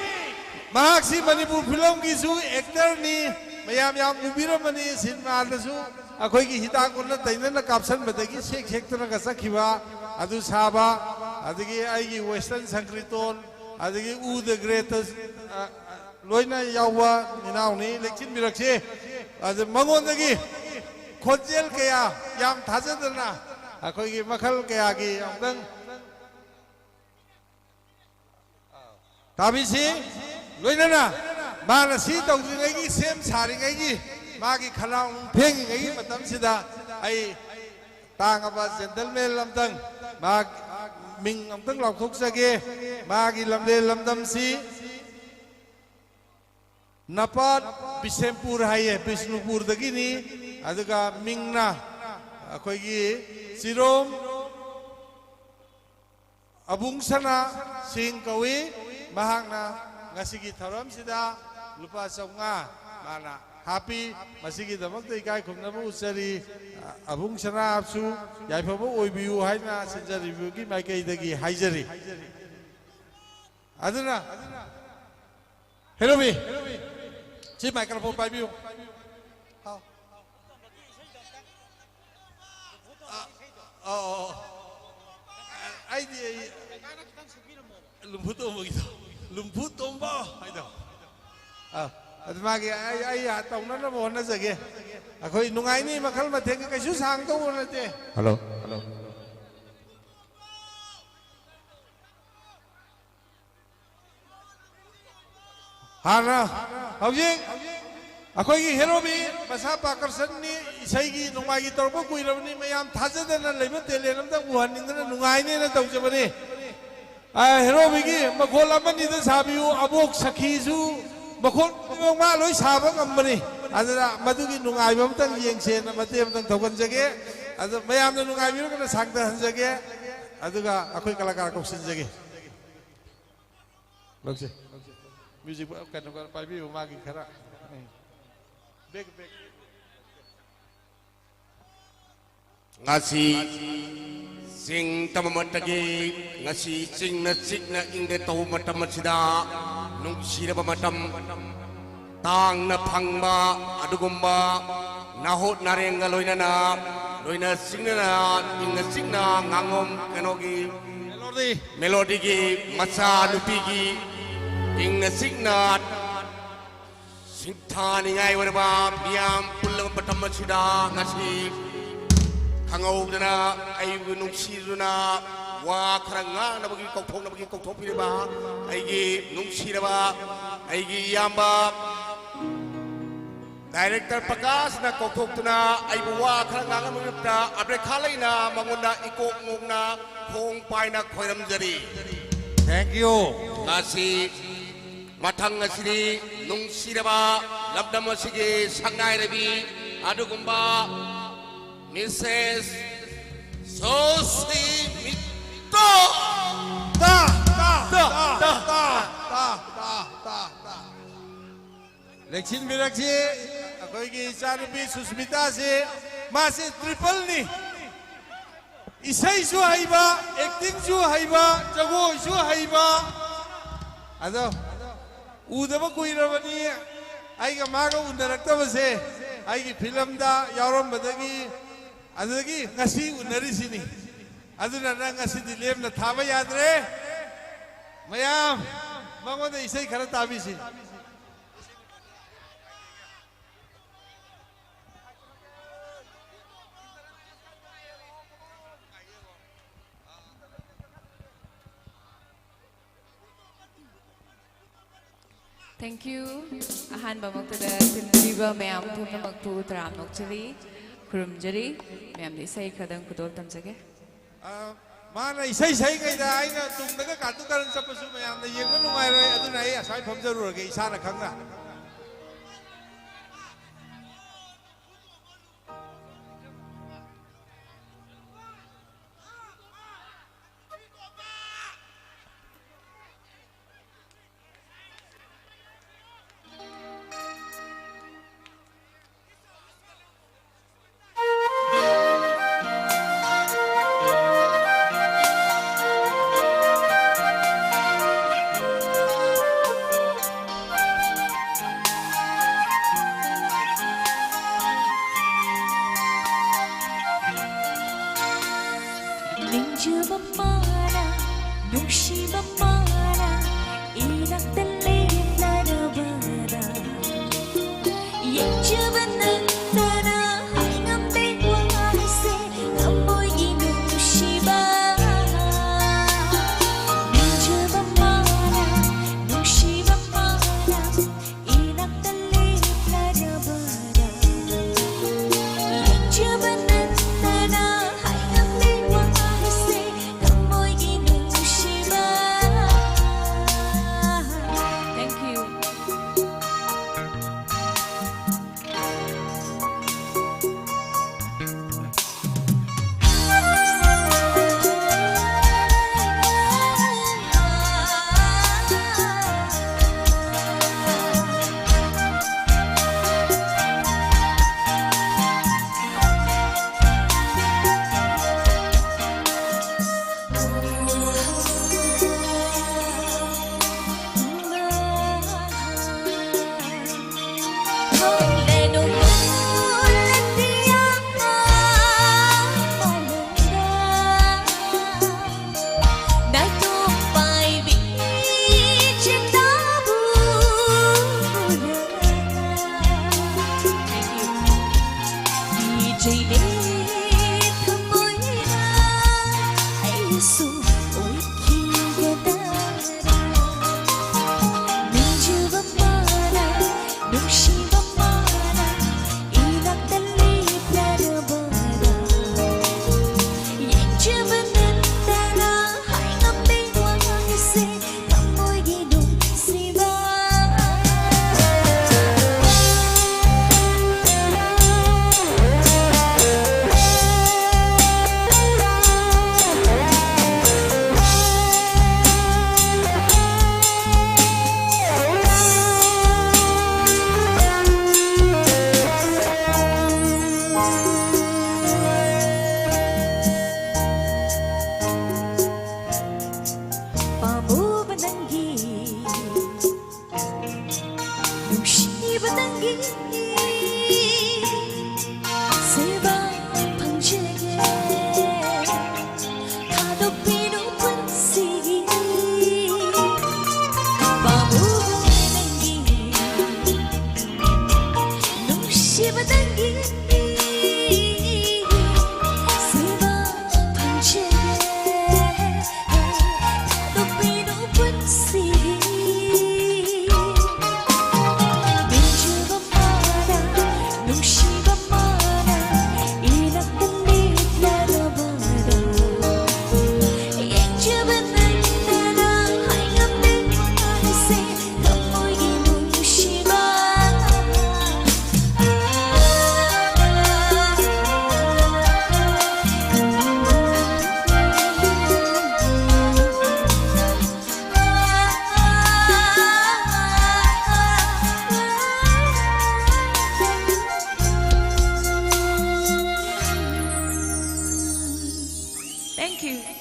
Mahaksi Manipur film ki su actor ni mayam yam ubira mani cinema da su akhoi ki hita kunna taina na caption badagi sek tana ka sakhiba adu saba adigi aigi western sankriton adigi u the greatest loina yawa ninau ni lekchin birakse adu mangon dagi khojel kaya yam thajadana akhoi ki makhal kaya ki amdang Tabisi, loinana, mana si tau di lagi sem sari lagi, magi khalang peng lagi matam sida, ai tang apa gentleman lamtang, mag ming lamtang laukuk sage, magi lamde lamdam si, napat bisempur haye bisnupur dagi ni, aduga mingna, akoi gi sirom, abung sana sing kawi. Mahangna ngasigi tharam sida lupa saunga mana happy masigi damak te kai khumna bu usari abung sana apsu yaifabu oibiu haina sinja review ki mai kai dagi haijari aduna hello me chi microphone pai biu ai di lumpuh tu begitu. Lumpuh tomba, itu. Magi ai tahu nana mohon aja ke. Aku nungai ni makal mati ke kayu sang tu mohon aja. Halo. Hana, hujung. Aku ini hero bi, masa pakar seni, saya ini nungai kita orang kuiram ni, mayam thaja dan lebat telegram tu buhan ni nana nungai ni nana tahu siapa ni. Hero bigi makol amani da sabiu abok sakhisu makol ma loi saba ngambani adara madugi nungai bam tang yengse na matem tang thogan jage adu mayam na nungai biru kana sakda han jage aduga akhoi kalakar ko sin jage lokse music kan ko pai biu magi khara bek ngasi sing tamamatagi ngasi sing na ingde tau matam masida nung sira matam tang na phangma adugumba nahot narenga loina sing na inga sing na ngangom kanogi melodi gi masa nupi gi inga sing na sing thani ngai warba biam pulang matam masida ngasi Angau dana ayu nungsi dana wa karanga na bagi kau pilih bah aigi nungsi daba aigi yamba director pakas na kau dana ayu wa karanga na mengupta abre kalai na manguna ikok ngungna kong pai na khoiram jari. Thank you. Nasi matang ngasiri nungsi daba labdam masigi sangai rebi adu gumba Mrs. Sosimito. Leksin biraksi, aku ini Chanupi Susmita se masih triple ni. Isai su haiba, acting su haiba, jago su haiba. Ado, udah apa kuira bani? Aika maga undarakta base, aiki film da yarom badagi. Adagi ngasi unari sini. Adu nana ngasi dilem na thaba yadre. Mayam, mango da isai khara tabi si. Thank you. ꯑꯍꯥꯟꯕ ꯃꯛꯇꯗ ꯇꯤꯟꯕꯤꯕ ꯃꯌꯥꯝ ꯄꯨꯝꯅꯃꯛꯄꯨ ꯇꯔꯥꯝ ꯅꯣꯛꯆꯔꯤ ꯈꯨꯔꯨꯝꯖꯔꯤ ꯃꯌꯥꯝꯗ ꯏꯁꯩ ꯈꯔꯗꯪ ꯈꯨꯗꯣꯜ ꯇꯝꯖꯒꯦ. ꯃꯥꯅ ꯏꯁꯩ ꯁꯛꯏꯉꯩꯗ ꯑꯩꯅ ꯇꯨꯡꯗꯒ ꯀꯥꯇꯨ ꯀꯥꯔꯟ ꯆꯠꯄꯁꯨ ꯃꯌꯥꯝꯅ ꯌꯦꯡꯕ ꯅꯨꯡꯉꯥꯏꯔꯣꯏ ꯑꯗꯨꯅ ꯑꯩ ꯑꯁꯥꯏ ꯐꯝꯖꯔꯨꯔꯒꯦ ꯏꯁꯥꯅ ꯈꯪꯅ. ꯅꯤꯡꯖꯕ ꯃꯥꯅ ꯅꯨꯡꯁꯤꯕ ꯃꯥꯅ ꯏꯅꯛꯇ ꯂꯦꯞꯂꯔꯕꯗ ꯌꯦꯡꯖꯕ ꯅꯠꯇꯅ ꯍꯥꯏꯉꯝꯗꯦ ꯋꯥꯍꯩꯁꯦ ꯊꯃꯣꯏꯒꯤ ꯅꯨꯡꯁꯤꯕ ꯅꯤꯡꯖꯕ ꯃꯥꯅ ꯅꯨꯡꯁꯤꯕ ꯃꯥꯅ 이낙다 លេꯞꯂರಬದ ꯌꯦꯡꯖꯕ ನನ್ನನ 하얀 와하세 탐모이기 눈시바. Thank you. Thank you.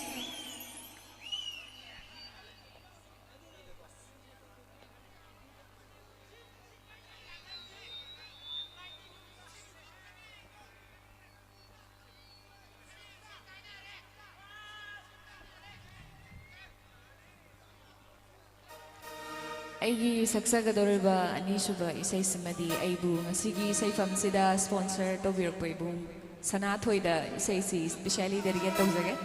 ꯑꯩꯒꯤ ꯁꯛꯆꯒꯗꯧꯔꯤꯕ ꯑꯅꯤꯁꯨꯕ ꯏꯁꯩꯁꯤꯃꯗꯤ ꯑꯩꯕꯨ ꯉꯁꯤꯒꯤ ꯏꯁꯩꯐꯝꯁꯤꯗ ꯁ꯭ꯄꯣꯟꯁꯔ ꯇꯧꯕꯤꯔꯛꯄ ꯏꯕꯨꯡ ꯁꯅꯥꯊꯣꯏꯗ ꯏꯁꯩꯁꯤ ꯁ꯭ꯄꯦꯁꯤꯌꯦꯜꯂꯤ ꯗꯦꯗꯤꯀꯦꯠ ꯇꯧꯖꯒꯦ.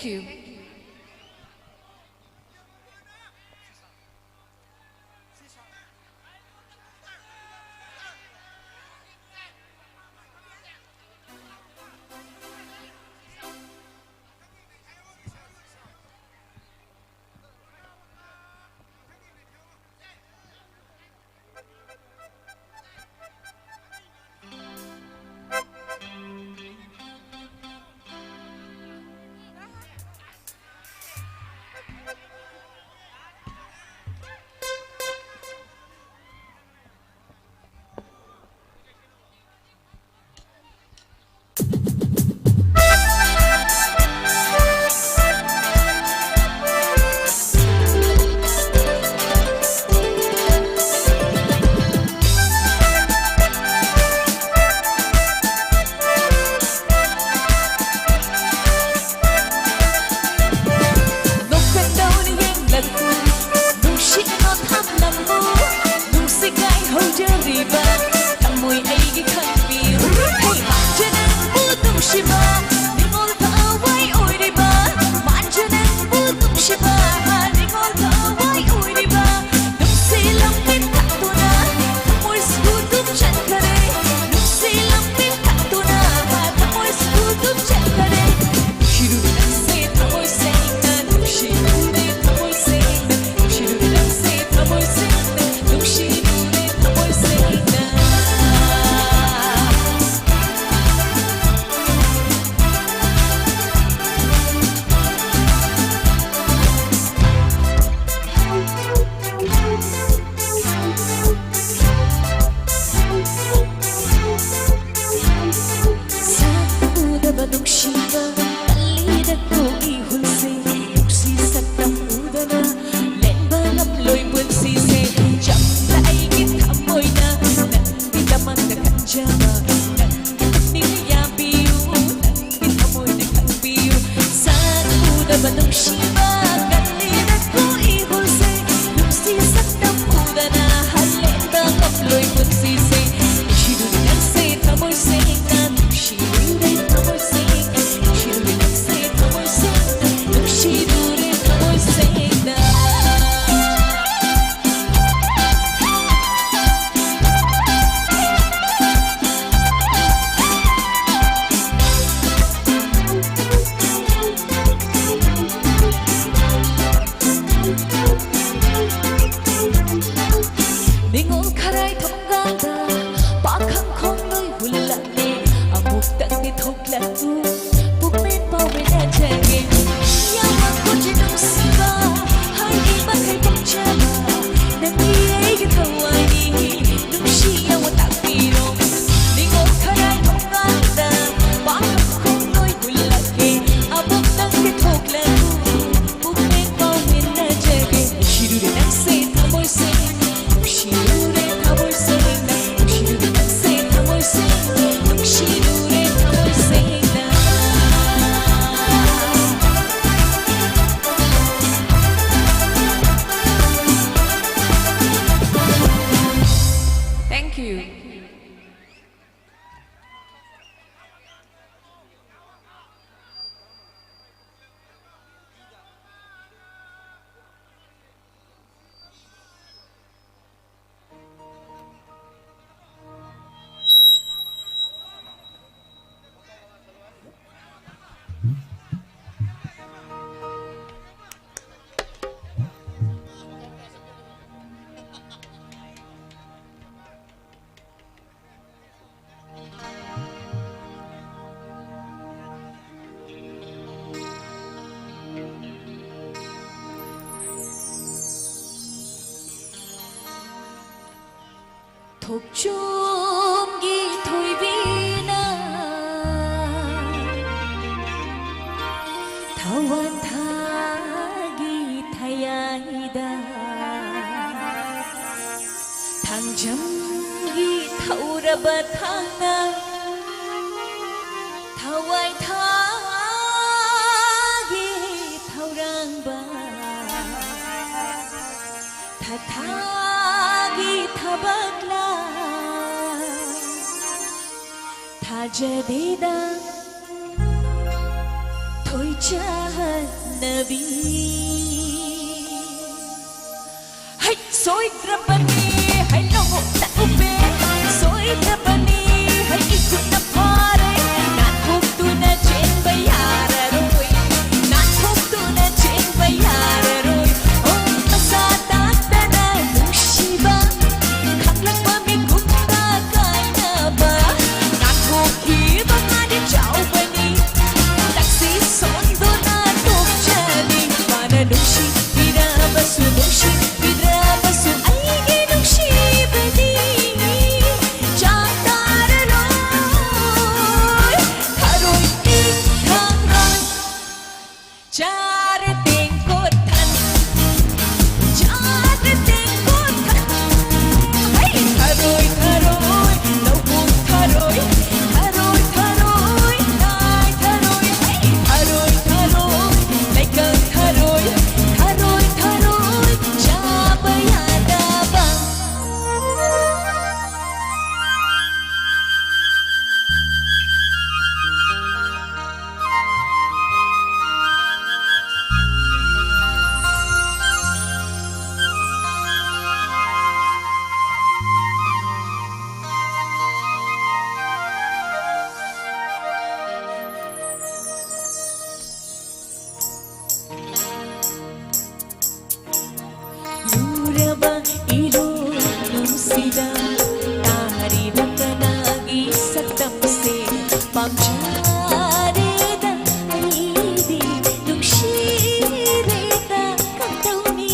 Thank you. 독종기 토이비나 타완타기 타야이다 당점기 타오라바탕나 타와이타기 타오랑바 타타기 타박라 타제디다 토이차 ꯆꯠꯅꯕꯤ ꯍꯩ ꯁꯣꯏꯗ꯭ꯔꯕꯅꯤ ꯍꯩ ꯂꯧꯕꯨꯛꯇ ꯎꯞꯄꯦ ꯁꯣꯏꯗ꯭ꯔꯕꯅꯤ ꯍꯩ ꯏꯈꯨꯠꯅ ꯐꯥꯔꯦ ꯅꯥꯟꯊꯣꯛꯇꯨꯅ ꯆꯦꯟꯕ ꯌꯥꯔꯔꯣꯏ ꯅꯥꯟꯊꯣꯛꯇꯨꯅ ꯆꯦꯟꯕ ꯌꯥꯔꯔꯣꯏ ꯑꯣ ꯃꯁꯥ ꯇꯥꯛꯇꯅ ꯅꯨꯡꯁꯤꯕ ꯈꯪꯂꯛꯄ ꯃꯤꯀꯨꯞꯇ ꯀꯥꯏꯅꯕ ꯅꯥꯟꯊꯣꯛꯈꯤꯕ ꯉꯥꯗꯤ ꯆꯥꯎꯕꯅꯤ ꯇꯛꯁꯤ ꯁꯣꯟꯗꯨꯅ ꯇꯣꯛꯆꯅꯤ ꯃꯥꯅ ꯅꯨꯡꯁꯤꯕꯤꯔꯕꯁꯨ ꯅꯨꯡꯁꯤꯕꯤꯗ꯭ꯔꯕꯁꯨ ꯑꯩꯒꯤ ꯅꯨꯡꯁꯤꯕꯗꯤ ꯆꯥꯡ ꯇꯥꯔꯔꯣꯏ ꯊꯔꯣꯏꯗꯤ ꯈꯪꯔꯣꯏ ꯆꯥꯔ ꯇꯦꯡꯀꯣꯠ ꯊꯟ ꯆꯥꯔ ꯇꯦꯡꯀꯣꯠ ꯊꯟ ꯍꯩ ꯊꯔꯣꯏ ꯊꯔꯣꯏ ꯂꯧꯕꯨꯛ ꯊꯔꯣꯏ ꯊꯔꯣꯏ ꯊꯔꯣꯏ ꯂꯥꯏ ꯊꯔꯣꯏ ꯍꯩ ꯊꯔꯣꯏ ꯊꯔꯣꯏ ꯂꯩꯀꯪ ꯊꯔꯣꯏ ꯊꯔꯣꯏ ꯊꯔꯣꯏ ꯆꯥꯕ ꯌꯥꯗꯕ ꯂꯨꯔꯕ ꯏꯔꯣꯏ ꯅꯨꯡꯁꯤꯗ ꯇꯥꯔꯤꯕ ꯀꯅꯥꯒꯤ ꯁꯛꯇꯝꯁꯦ ꯄꯥꯝꯖꯔꯦꯗ ꯑꯩꯗꯤ ꯅꯨꯡꯁꯤꯔꯦꯗ ꯀꯝꯗꯧꯅꯤ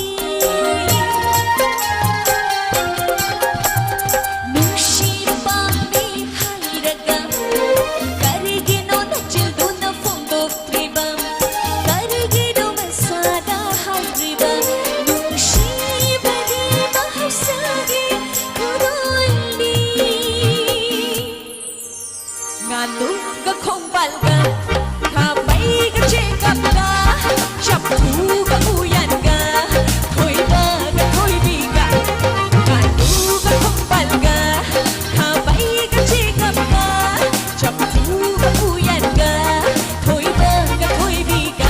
ꯅꯨꯡꯁꯤ ꯄꯥꯝꯃꯤ ꯍꯥꯏꯔꯒ ꯀꯔꯤꯒꯤꯅꯣ ꯅꯆꯤꯜꯗꯨꯅ ꯐꯣꯡꯗꯣꯛꯇ꯭ꯔꯤꯕ ꯀꯔꯤꯒꯤꯅꯣ ꯃꯁꯥꯗ ꯍꯥꯏꯗ꯭ꯔꯤꯕ ꯅꯨꯡꯁꯤꯕꯗꯤ ꯃꯍꯧꯁꯥꯒꯤ ꯈꯨꯗꯣꯜꯅꯤ ꯉꯥꯅꯨꯒ ꯈꯣꯡꯕꯥꯜꯒ ꯈꯥꯕꯩꯒ ꯆꯦꯡꯒꯞꯒ ꯆꯐꯨꯒ ꯎꯌꯥꯟꯒ ꯊꯣꯏꯕꯒ ꯊꯣꯏꯕꯤꯒ ꯉꯥꯅꯨꯒ ꯈꯣꯡꯕꯥꯜꯒ ꯈꯥꯕꯩꯒ ꯆꯦꯡꯒꯞꯒ ꯆꯐꯨꯒ 우연가 토이버가 토이비가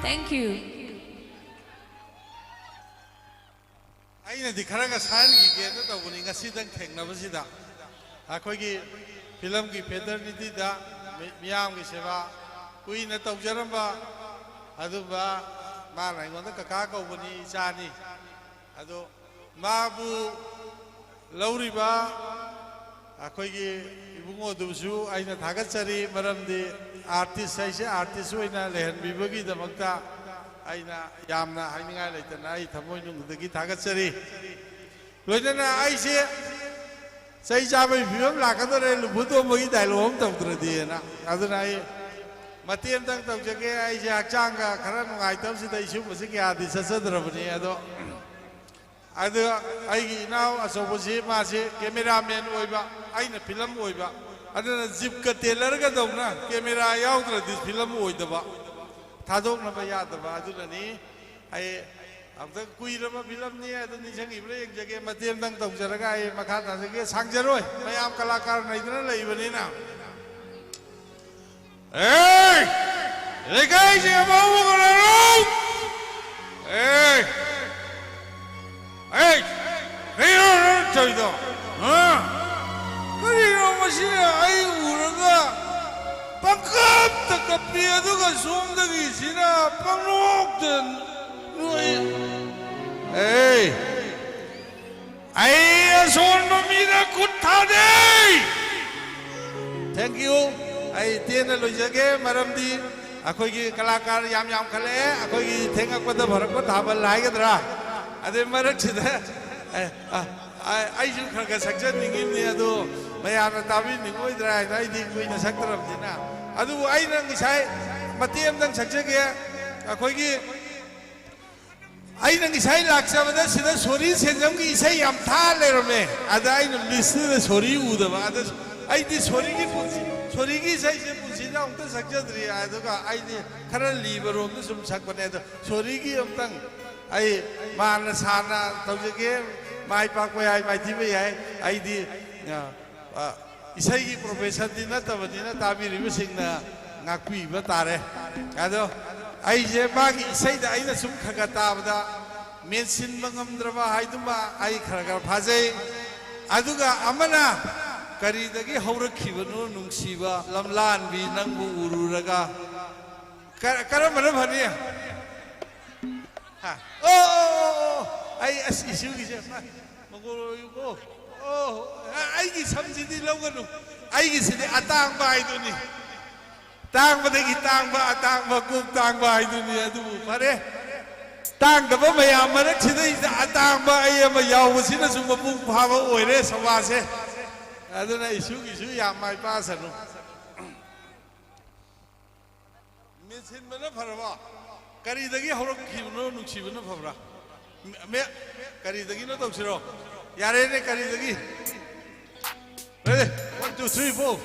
Thank you. ꯑꯩꯅꯗꯤ ꯈꯔꯒ ꯁꯥꯍꯟꯈꯤꯒꯦꯅ ꯇꯧꯕꯅꯤ ꯉꯁꯤꯗꯪ ꯊꯦꯡꯅꯕꯁꯤꯗ ꯑꯩꯈꯣꯏꯒꯤ ꯐꯤꯂꯝꯒꯤ ꯐꯦꯇꯔꯅꯤꯇꯤꯗ ꯃꯤꯌꯥꯝꯒꯤ ꯁꯦꯕꯥ ꯀꯨꯏꯅ ꯇꯧꯖꯔꯝꯕ ꯑꯗꯨꯒ ꯃꯥꯅ ꯑꯩꯉꯣꯟꯗ ꯀꯀꯥ ꯀꯧꯕꯅꯤ ꯏꯆꯥꯅꯤ ꯑꯗꯣ ꯃꯥꯕꯨ ꯂꯧꯔꯤꯕ ꯑꯩꯈꯣꯏꯒꯤ ꯏꯕꯨꯡꯉꯣꯗꯨꯁꯨ ꯑꯩꯅ ꯊꯥꯒꯠꯆꯔꯤ ꯃꯔꯝꯗꯤ आर्टिस्ट है आर्टिस्ट लेहनबीबगीदमक्ता अइना यामना हाइनिंगाय लेतना आई थमोय नुंगदगी थागतसरी लोइना आइसे सही जाबे फिल्म लाकदरे लुबुतोमगी डायलॉग हम तौद्रदीना अदुना आई मतेम तक तौजगे आइसे हचांगा खरा नुंगाइतबसिदा इशुबसि क्यादि ससद्रबनी अदो अदो आइगी इनाव असोबसि मासे कैमरामैन ओइबा आइना फिल्म ओइबा अदुना जिप का टेलर का दौना कैमरा याउद्रदि फिल्म ओइदबा थादोकनबा यादबा अदुननी आई अब तक कुइरबा फिल्म नहीं है तो निशंगी बले एक जगह मध्यम तंग तक जरगा ये मखा था जगह सांगजरोय मैं आप कलाकार नहीं इतना लई बनी ना लेकाई से बाबू करा कहियो चोइदो हाँ कहियो मशीन आई उरगा पंकब तक पिया तो का सोमदगी सिना पंगोक आई सोन ममीरा कुत्ता दे थैंक यू आई तेन लो जगे मरमदी अखोई की कलाकार याम याम खले अखोई की थेंगा को तो भरक को थाबल लाएगा अदे मरक छिदा आई जो खरका सक्सेस निगिम ने अदो मैं आना ताबी निगोई द्रा आई दी कोई न सक्तरम दिना अदो आई नंग साई मतेम दंग सक्सेस के अखोई की आई नंग साई लाक्सा बदा सिदा सोरी सेंजम की इसाई याम था ले रमे अदा आई न लिस्ट सोरी उदबा अदा आई दी सोरी की पुंसी सोरी की इसाई से पुंसी ना उनते सक्सेस रिया अदो का आई दी खरन लीबर उनते सुम सक बने तो सोरी की उनतंग आई मान साना तौजगे माई पाक में आई माई थी में आई दी इसाई की प्रोफेशन दी ना तब दी ना ताबी रिव सिंह ना नाकपी बतारे अदो आई जे बागी इसाई दा आई ना सुम खगा ताबदा मेंसिन बंगम द्रवा आई तुमा आई खरगा फाजे अदुगा अमना करी दगी हौरखी बनो नुंगसीबा लमलान भी नंगबु उरुरगा करमन भनी ओ आई इशू की जे मगोरो युगो ओ आई की समझी लोगनु आई की सिदे अतांग बाई दुनी तांग बदेगी तांग बा अतांग बा कुक तांग बाई दुनी अदु फरे तांग दब मयाम मरक सिदे अतांग बा आई अम यावसिना सुम मपुंग फाबा ओइरे समासे अदुना इशू या माई पासनु मिसिन मना फरवा करी दगी हौरक खिबनो नुक्सिबनो फबरा मैं करी दगी नो तौसिरो यारे ने करी दगी रेडी 1 2 3 4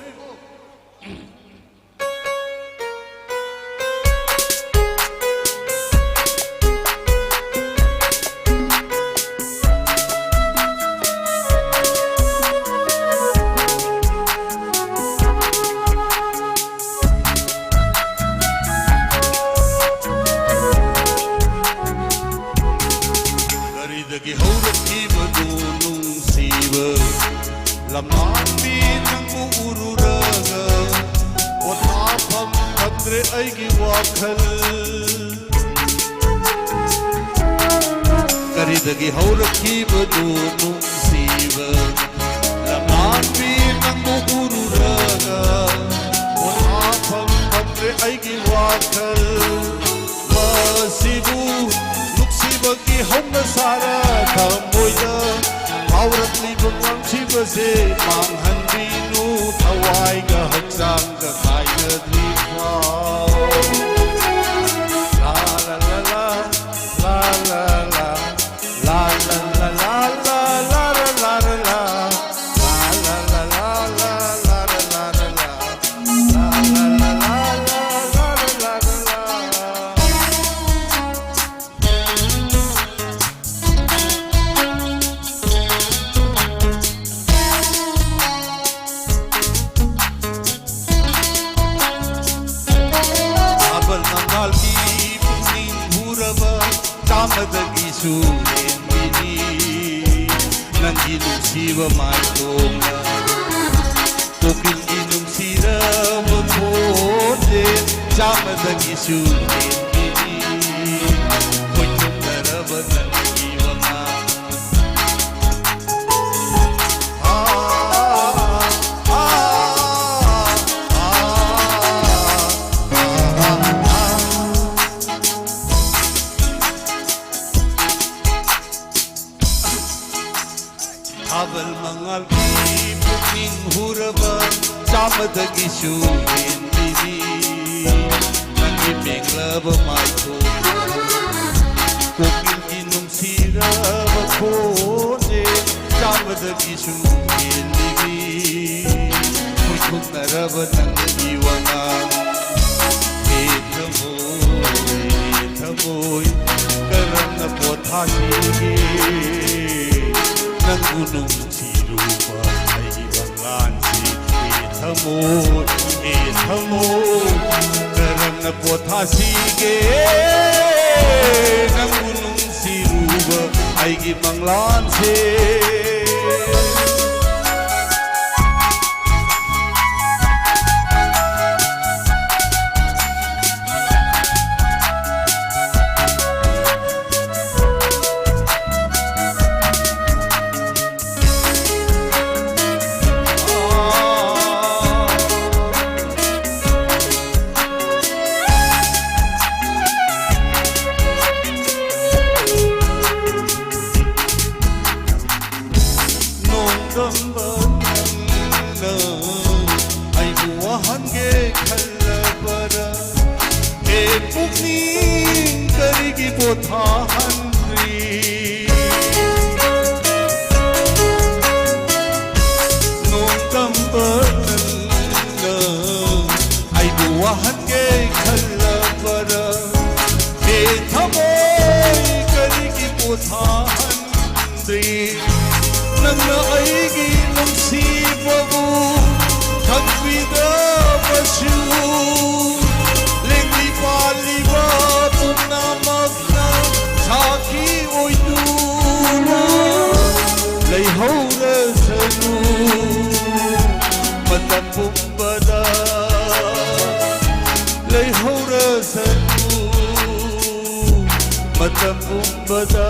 दगी हौरकी बदू नुंसीबा लमाबी नंगु उरुरगा ओथाफम खंद्रे आईगी वाखल करी दगी हौरकी बदू नुंसीबा लमाबी नंगु उरुरगा ओथाफम खंद्रे आईगी वाखल मसीबू की हम सारा थमोइदा औरत लिबंग छिबसे मांगहनबीनु थवाइगा हक्सांग खाइगद्रीफा ला ला ला ला ला ला ला ला ला ला ला ला ला ला ला Tamadagi sulenmini nangi nungsiba maitona kokilgi nungsira mapode tamadagi sulenmini koitum naraba nangi wanga Abal mangal ki puking huraba Samadagi shuin bini Nangi menglaba maito Kokil ki nungsira bakone Samadagi shuin bini Kuchuk naraba nangi wangang Ethamoy Karang na pot ꯄꯣꯊꯥꯁꯤꯒꯦ ꯅꯪꯕꯨ ꯅꯨꯡꯁꯤꯔꯨꯕ ꯑꯩꯒꯤ ꯃꯪꯂꯥꯟꯁꯤ ꯊꯃꯣꯏ ꯀꯔꯝꯅ ꯄꯣꯊꯥꯁꯤꯒꯦ ꯅꯪꯕꯨ ꯅꯨꯡꯁꯤꯔꯨꯕ ꯑꯩꯒꯤ ꯃꯪꯂꯥꯟꯁꯦ nangna aigi nungsibabu thakbidabashu lengli paliba tumna magna sakhi oiduna leihaura sanu matam pumbada leihaura sanu matam pumbada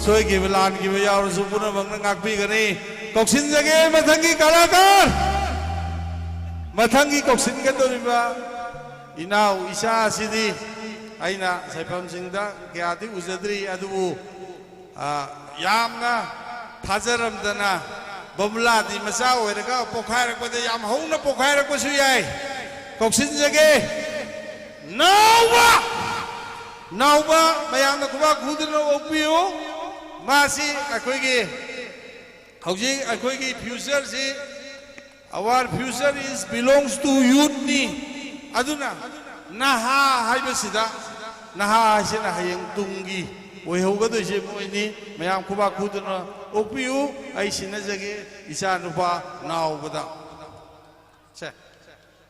सोयगी बिलान की बजाय और सुपुना बंगना काकपी करनी कौशिन जगह मथंगी कलाकार मथंगी कौशिन के तो निभा इनाउ इशा सिदी आइना साइफम सिंदा क्या थी उजदरी अदबू यामना थाजरम दना बमला दी मसा होएगा पोखायर को दे याम हो ना पोखायर को सुयाई कौशिन जगह नाउबा मयाम ना कुबा खुदनो ओपियो मासी अखोगी हौजी अखोगी फ्यूचर से our future is belongs to youth ni aduna naha haibasida naha hasina hayeng tungi oi hoga do je moi ni mayam kuba khuduna opiu ai sina jage isa nupa naw bada che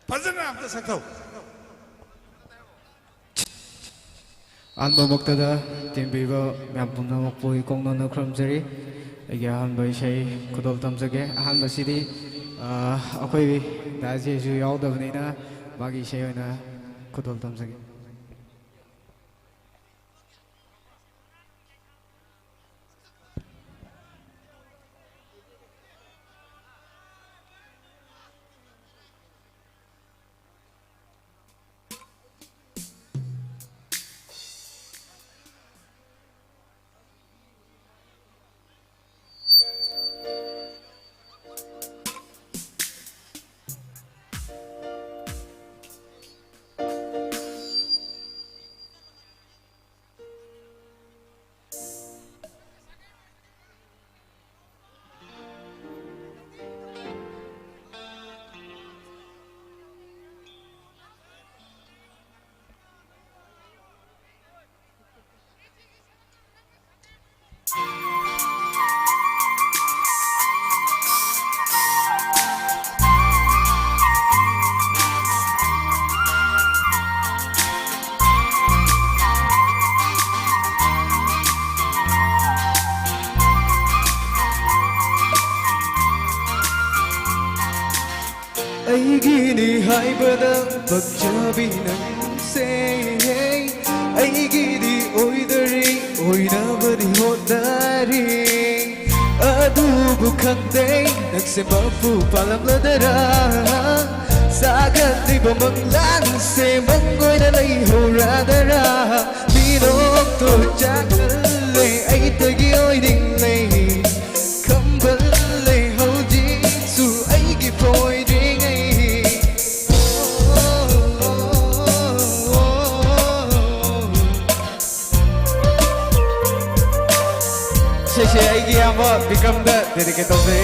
fazana amta sakau 안보먹다다 템비버 맘분나 먹보이 공노너 크럼저리 이게 한번 샤이 구독 담석에 한 것이디 아코이 다시 주 야우더브니나 마기 샤이나 구독 담석에 haibada bakjabi nangse aigidi oidari oinabadi hodari adubu khangdei nagsemappu palamladara sagat liba manglan se mangoina lai horadara minok to chakalle aitagi oiding lai kamballe hoji su aigi poiding ai Sheshe aigi ama become the dedicate of the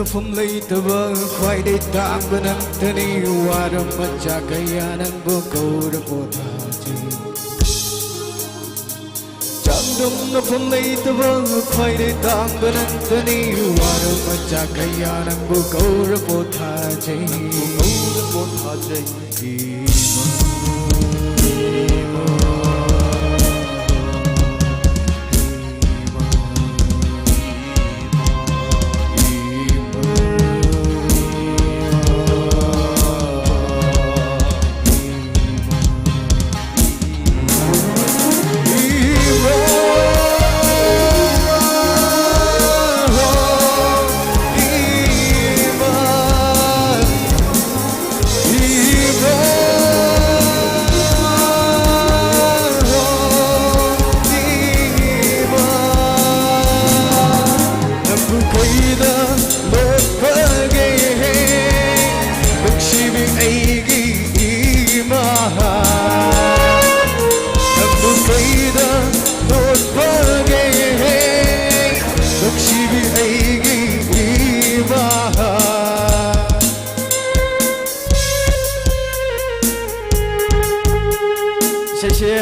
From later, quite a time, but Anthony, what a machakayan and Boko the Potaji. Chandum from later, quite a time, but Anthony, what a machakayan and Boko the Potaji.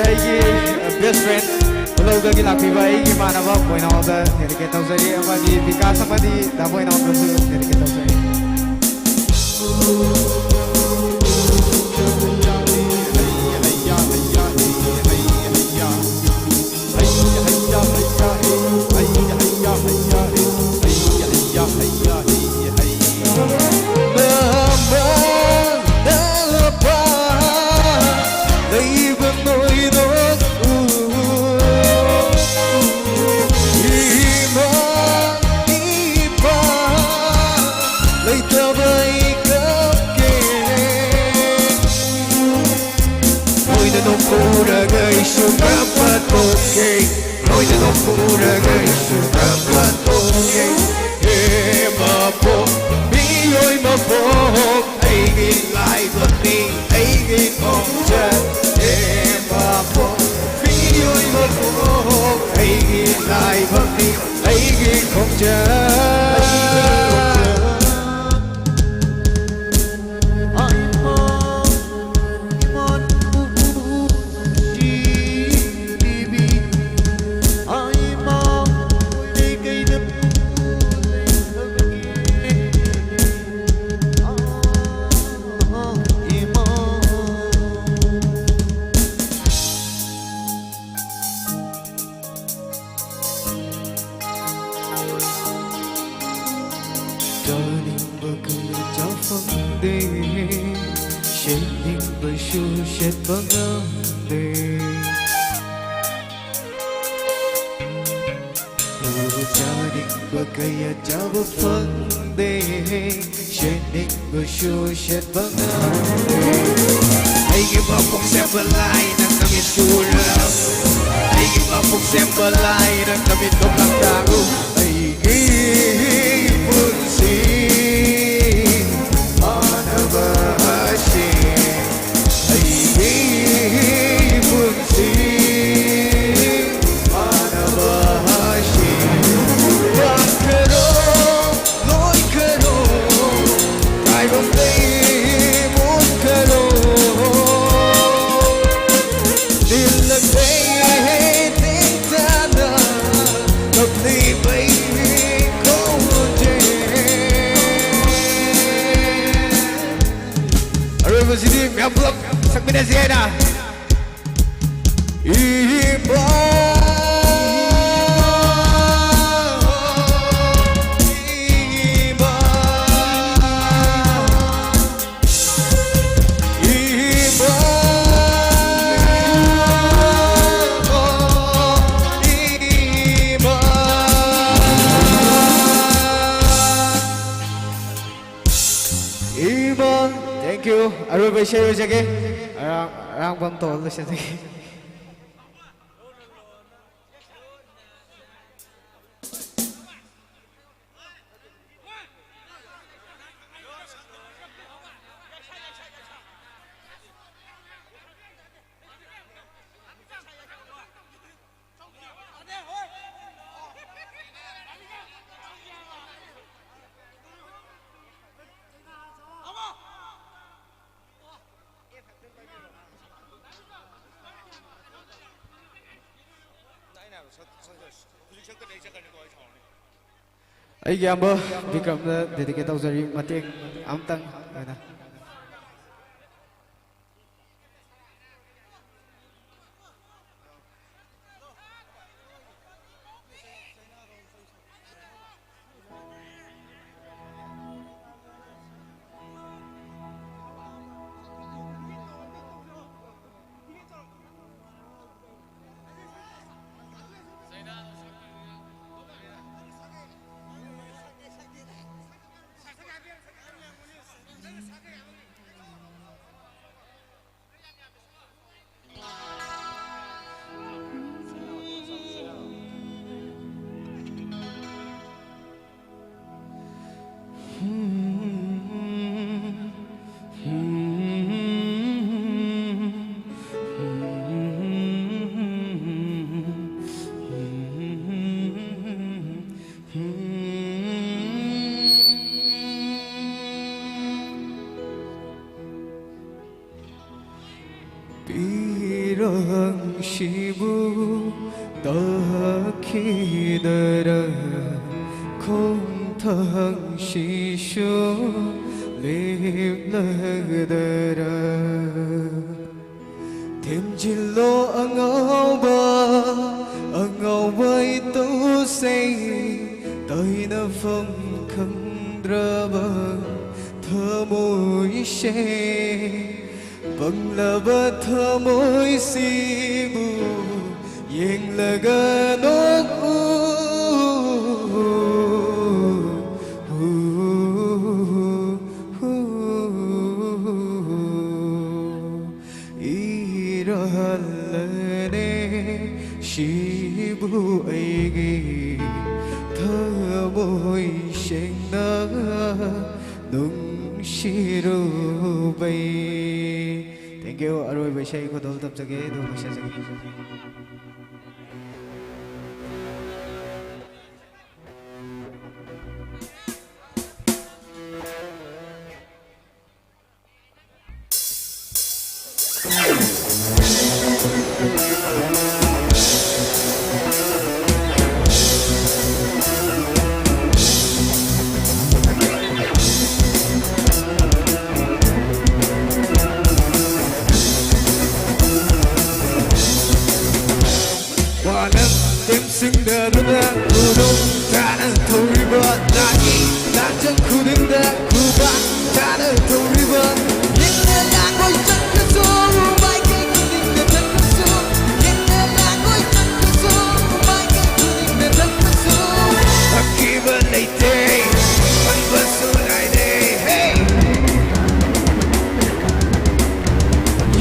ꯑꯩꯒꯤ best friend ꯎꯂꯧꯗꯒꯤ ꯂꯥꯛꯄꯤꯕ ꯑꯩꯒꯤ ꯏꯃꯥꯟꯅꯕ ꯕꯣꯏꯅꯥꯎꯗ dedicate ꯇꯧꯖꯔꯤ ꯑꯃꯗꯤ ꯕꯤꯀꯥꯁ ꯑꯃꯗꯤ ꯗꯥ ꯕꯣꯏꯅꯥꯎꯗꯁꯨ dedicate ꯇꯧꯖꯔꯤ ꯑꯔꯣꯏꯕ ꯏꯁꯩ ꯑꯣꯏꯖꯒꯦ ꯑꯔꯥꯡꯕꯝ ꯇꯧꯔ ꯂꯣꯏꯁꯤꯟꯖꯒꯦ ꯑꯩꯒꯤ ꯏꯌꯥꯝꯕ ꯕꯤꯀ꯭ꯔꯝꯗ ꯗꯦꯗꯤꯀꯦꯠ ꯇꯧꯖꯔꯤ ꯃꯇꯦꯡ ꯑꯃꯇꯪ ꯑꯣꯏꯅ 시부 딱히더라 콩탕시쇼 립나더라 템질로 angau itu say tới na phong khăng ra ba thơ môi xe bằng là ba thơ môi si bu yên là ga nốt 시부 에게 thơ sen na nung shiru bay. Thank you. Aroy bay shay ko dol tap jage do masha jage. 생다르나 구름다는 돌봐 나이 난전 구름다 구바 다는 돌봐 옛날하고 있었겠어 마이크 구름다 쳤겠어 옛날하고 있었겠어 마이크 구름다 쳤겠어 기분 내때 한번수 나이네 hey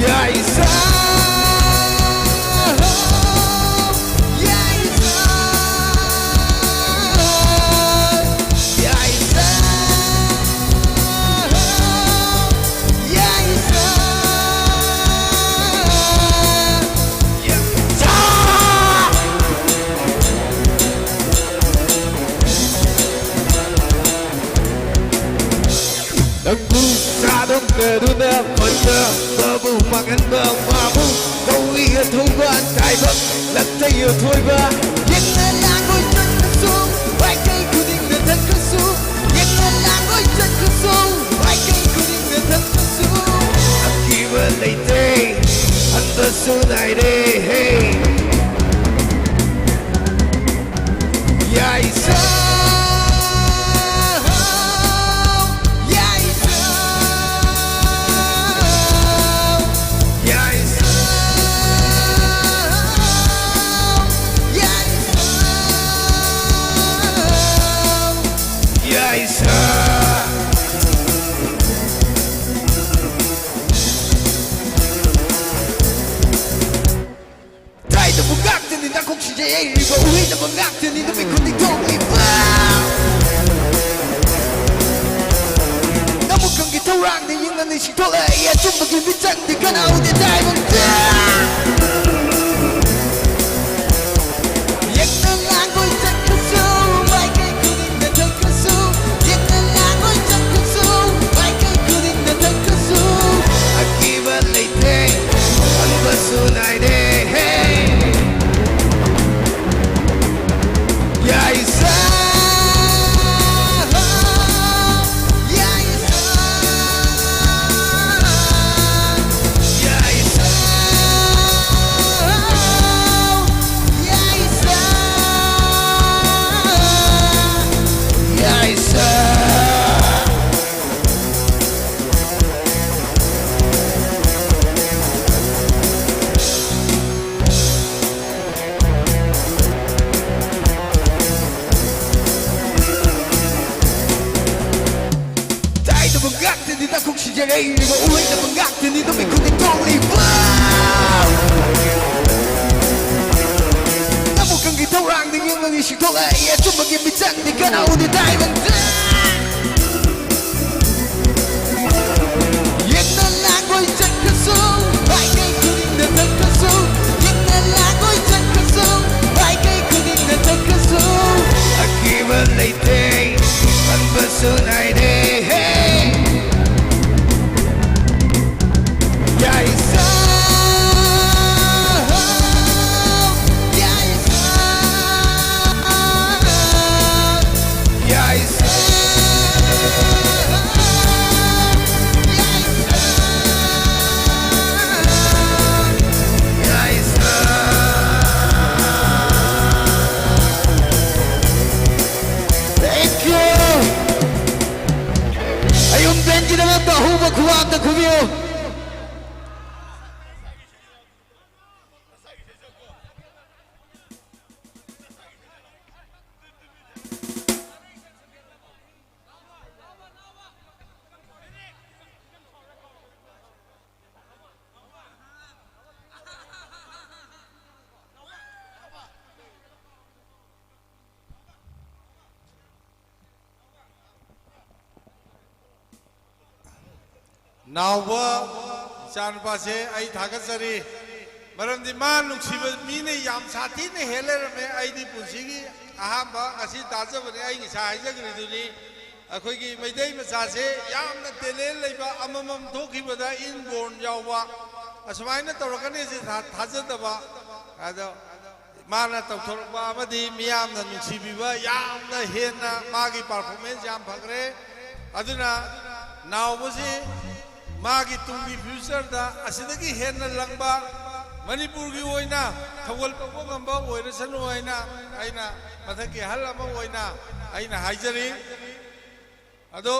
야 이사 Karuna Panta Babu Maganda Babu Kauiya Thoba Taiba Lattaya Thoba Yenna Langoi Takkasu Vai Kai Kuding Na Takkasu Yenna Langoi Takkasu Vai Kai Kuding Na Takkasu Akiba Leite Anda Sunaire Hey Ya Isa Yeah, खुबियो नावा चान पासे आई थागत सरी मरम दी मान नुक्सीब मीने याम साथी ने हेले में आई दी पुंसीगी अहम बा असी ताजा बने आई निशाई जगरी दुनी अखोई की मैदई मचासे याम न तेले लेबा अममम धोखी बदा इन बोर्न जावा असमाई न तोरकने से थाजा दबा आदो माना तौथोरबा अमदी मियाम न नुक्सीबीबा याम न हेना मागी परफॉर्मेंस याम फगरे अदुना नावबसे मागी तुंगी फ्यूचर दा असिदगी हेना लंगबा मणिपुर की ओइना थवल पगो गंबा ओइरसनु ओइना आइना मथकी हल अमा ओइना आइना हाइजरी अदो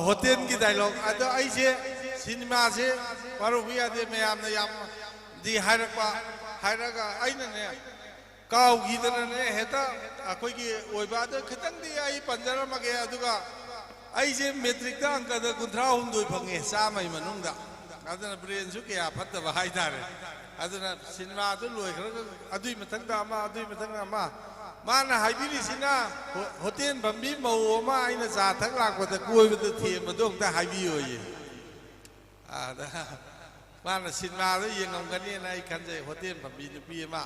होटेल की डायलॉग अदो आइसे सिनेमा से पारो हुआ दे मैं आमने याम दी हायरपा हायरगा आइना ने काउ गीदने हेता अखोई की ओइबा दे खतंग दी आई पंजरा मगे अदुगा आइसे मेट्रिक दा अंक दा कुंथ्रा हुंदोय फंगे सामै मनुंगदा अदना ब्रेन सु के फत्तबा हाइदारे अदना सिनेमा दु लोइखरगा अदुई मथंग दा अमा अदुई मथंग अमा माना हाइबिरिसिना होटेल बम्बी मौ अमा आइना जा थक लाकपदा कोइबदा थेमदो अंता हाइबियोये आदा माना सिनेमा दु येंगमगनी ना आई खनजे होटेल बम्बी नुपी अमा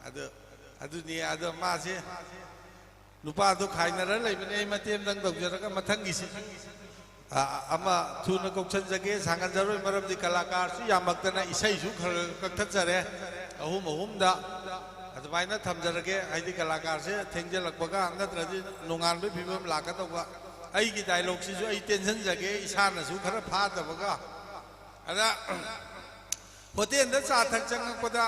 अदुनी अदो मासे नुपा तो खाइनर लेबने मतेम दंग तौजरगा मथंगी सि अमा थुना कौशन जगे सांगन जरोय मरमदि कलाकार सु यामक्तना इसै सु कक्थजरे अहुम अहुमदा अदमाइना थमजरगे आइदि कलाकार से थेंजलकबगा नत्रदि नोंगानबे फिबम लाकतबा आइगी डायलॉग सिसु आई टेंशन जगे इसाना सु खरा फादबगा अदा होटेल दा चा थक चंगपदा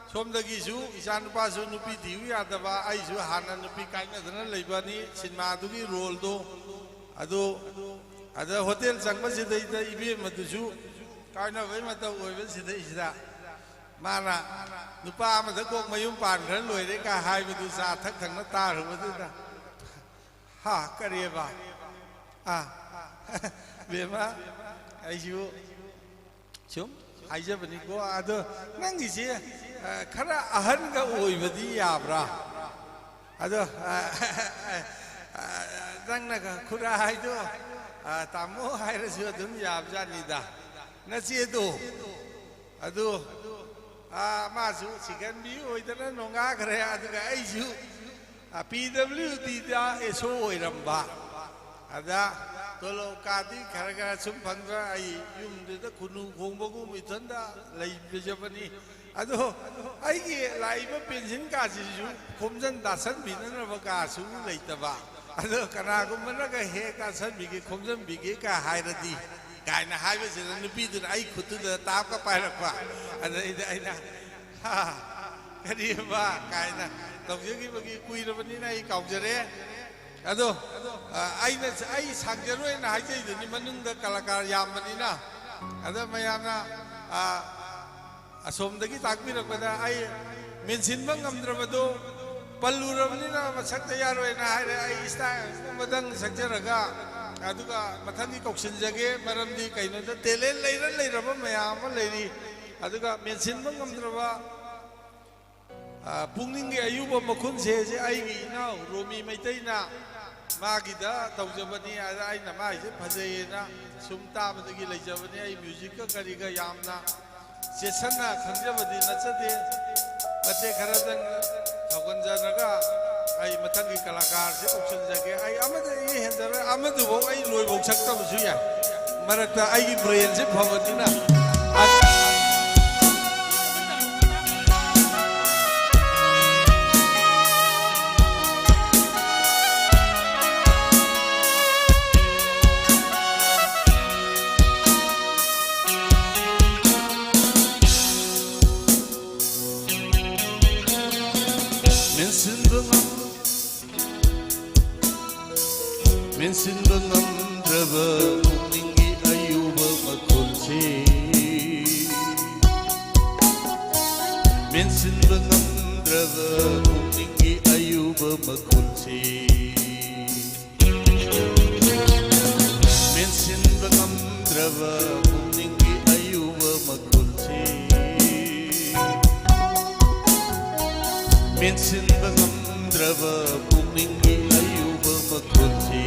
सोमदगीसु इसान नुपासु नुपी दिउ यादबा आइसु हाना नुपी काइनदना लेबानी सिनेमा दुगी रोल दो अदो अदा होटेल चंगबसिदैदा इबे मदुसु काइना बै मत ओइबे सिदैसिदा माना नुपा अमदा कोक मयुम पानखर लोइरे का हाइबदु सा थक थंगना तारबदुदा हा करेबा बेमा आइसु चुम हाइजबनी को अदो नंगिसे खरा अहन का ओइबदी याब्रा अदो नंगना खुरा हाइदो तामो हाइरसु अदुम याबजानिदा नचेदो अदो मासु चिकन बी ओइदना नोंगा खरे अदुगा आइसु PWD दा एसो ओइरम्बा अदा तोलो कादी खरगा सुम फंगरा आई युमदुदा खुनु खोंबगु मिथनदा लैबजबनी अदो आइगी लाइबा पेंशन कासिसु खोमजन दासन बिननबा कासु लैतबा अदो कनागुमनगा हे कासन बिगे खोमजन बिगे का हाइरदी काइना हाइबसिना नुपीदुना आई खुतुदा तापका पाइरकबा अदा आइना हा करिबा काइना तौजगिबगी कुइरबनिना आई काउजरे अदो आइना आई सांगजरोइना हाइजैदुनि मनुंगदा कलाकार यामबनिना अदा मयामना असोमदगी ताकबिरकबदा आई मेंसिनबा ngamद्रबदो पल्लुरबनिना मसक्ता यारोइना हाइरे आई स्टाइल मदंग सक्जरगा अदुगा मथंगी कौशनजगे मरमदि कैनोदा टेलेंट लेरबा मयाम लेरी अदुगा मेंसिनबा ngamद्रबा पुंगनिंगे अयुब मखुन से आईगी इनाव रोमी मैतैना मागिदा तौजबनी आइना माइसे फजेना सुम ताबदगी लेजबनी आई म्यूजिक का करिगा यामना सेसना खंजबदी नचदे मते खरदंग थगनजनगा आई मथंगी कलाकार से ऑप्शन जगे आई अमद ये हेंदर अमद वो आई लोइबो सक्तबसु या मरकता आई ब्रेन से भवदिना ngамdrꯕ pukningi ayuba makulsi Mensinba ngамdrꯕ pukningi ayuba makulsi Mensinba ngамdrꯕ pukningi ayuba makulsi Mensinba ngамdrꯕ pukningi ayuba makulsi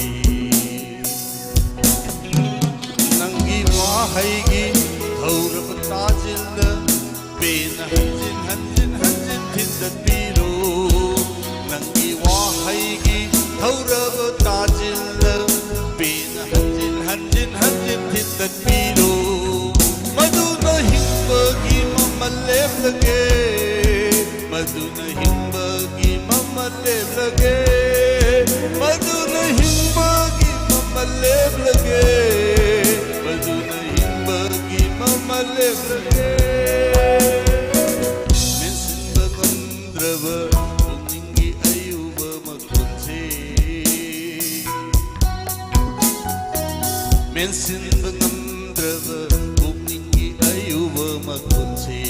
Nangi wahaygi thawraba tajilda Pena hanjin hanjin hanjin thindat biro Nangi wahaygi thawraba tajilda Pena hanjin hanjin hanjin thindat biro Maduna himbagi mamalem lage Maduna himbagi mamalem lage Maduna himbagi mamalem lage Maduna himbagi mamalem lage Mensinba ngамdrꯕ pukningi ayuba makulsi Mensinba ngамdrಬ pukningi ayuba makulsi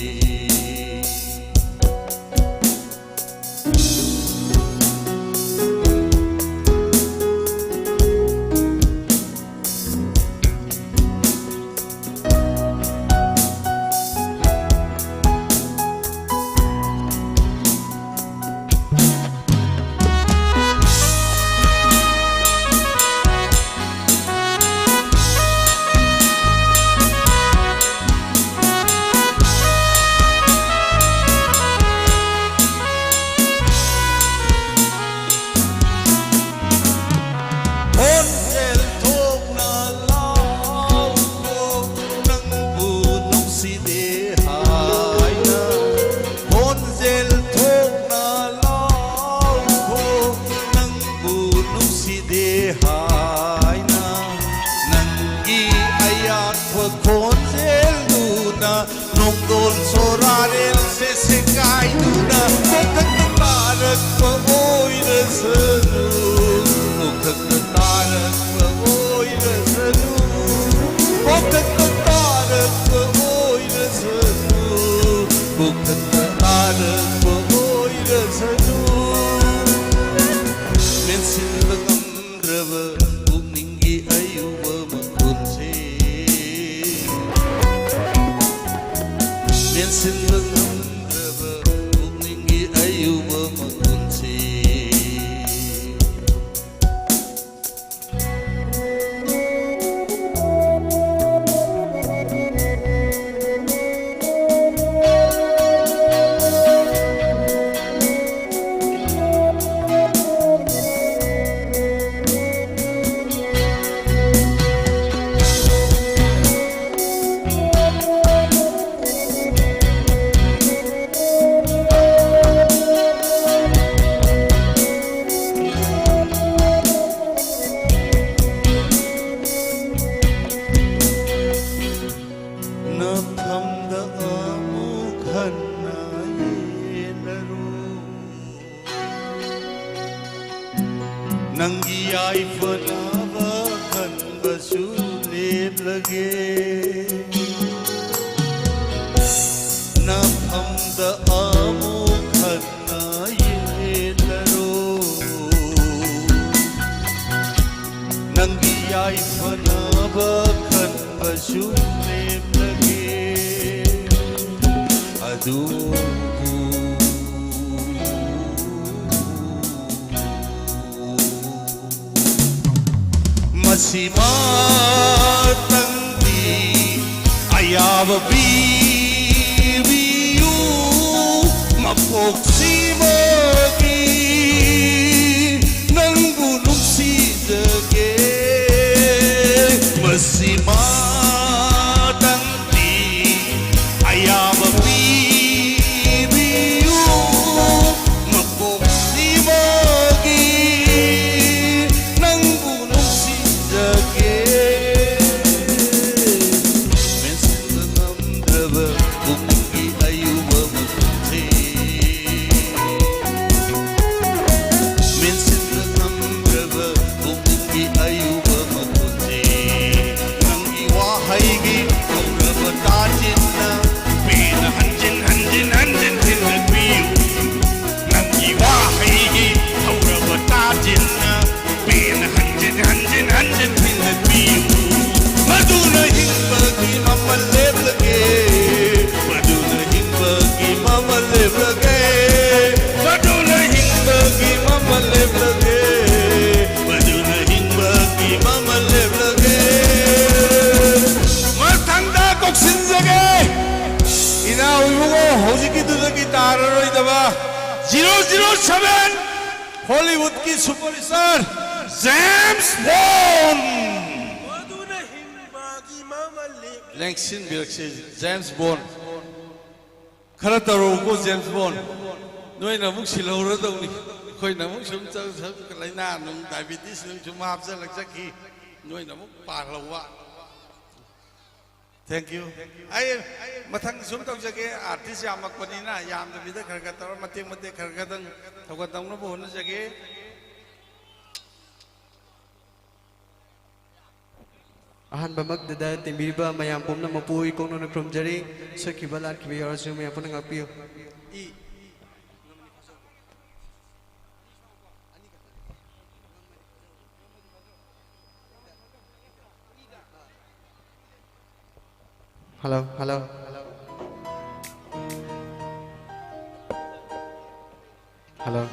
Mensinba ngамdrಬ pukningi ayuba makulsi Mensinba ngамdrಬ pukningi ayuba makulsi Napamda amuk hanna yelaru Nangi ay fanava kan basulib lage Napamda amuk hanna yelaru Nangi ay fanava kan basulib aduh masih matang di ayaba bibiyu mapoksi magi nang gunung si dege masih matang di ayaba Mensinba ngамdrబ pukningi ayuba makulsi की ताररोइदबा 007 Hollywood की superstar James Bond लेंसिन बिरक्से James Bond खरा तरोको James bond नोई नमुक सिलौरदौनी खोई नमुक सुम लाइना नुम डायबिटीज नुम सुम हापजलकजकी नोई नमुक पारलवा थैंक यू आई मथंग सुम तौजगे आर्टिस्ट यामकपनिना यामदबिदा खरगा तौर मते मते खरगादंग थौगदंगनबो होनजगे अहनबमकददा तिंबिबा मयाम पुमना मपुई कोंगनो ख्रुमजरी सखिबा लाखिबा यारसु मयाम पुना ngapiyo Hello, hello. Hello.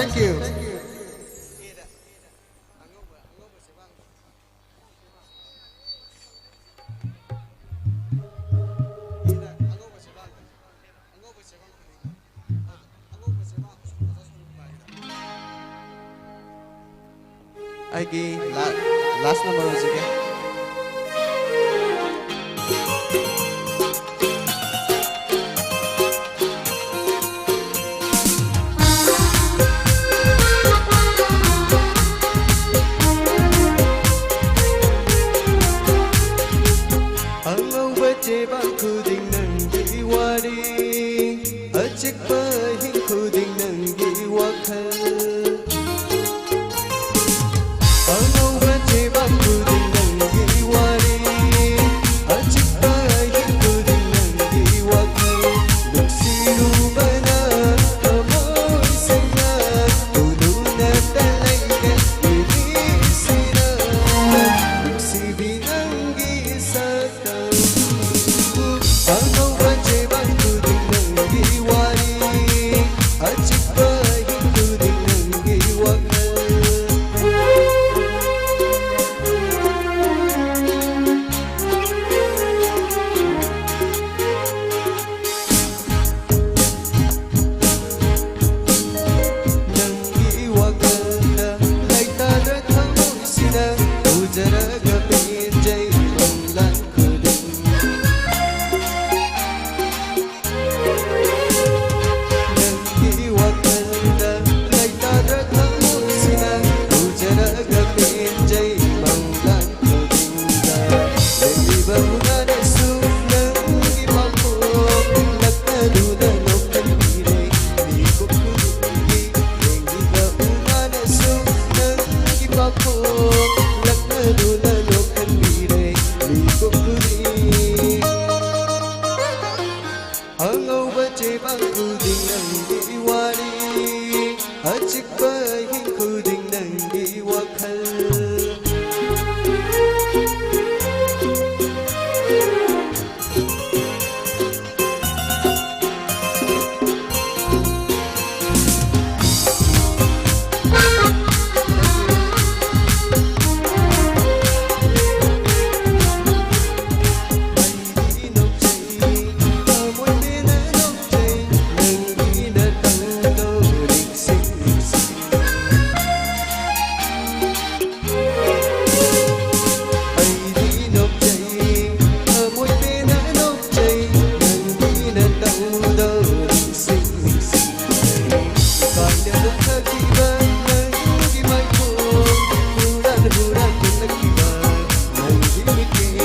Thank you. Aigi last number sige. Angauba jebang kuding nanggi wari, acik bahin kuding nanggi wakal. Angauba jebang kuding nanggi wari, acik bahin kuding nanggi wakal. Luksiru bana amoy sena, tuluna talaga inisina. Luksi binanggi saka. Angauba jebang kuding nanggi wari, acik bahin kuding nanggi wakal. Nanggi wakanda laitara thamoisina ujaraga pinjai banglan kuding. Nanggi wakanda laitara thamoisina ujaraga pinjai banglan kudinga. Leiba munana su nanggi mapok lakaduna nokan pire likop kudingi. Leiba munana su nanggi mapok lakaduna nokan pire likop kudingi. Angauba jebang kuding nanggi wari, acik bahin kuding nanggi wakal. Ay di nokjay, amoy pina nokjay, nanggi natangdo riksik riksik. Ay di nokjay, amoy pina nokjay, nanggi natangdo riksik riksik. Kanya nagkakiba, nanggi may kong, huran-huran yung nagkiba, nanggi miking.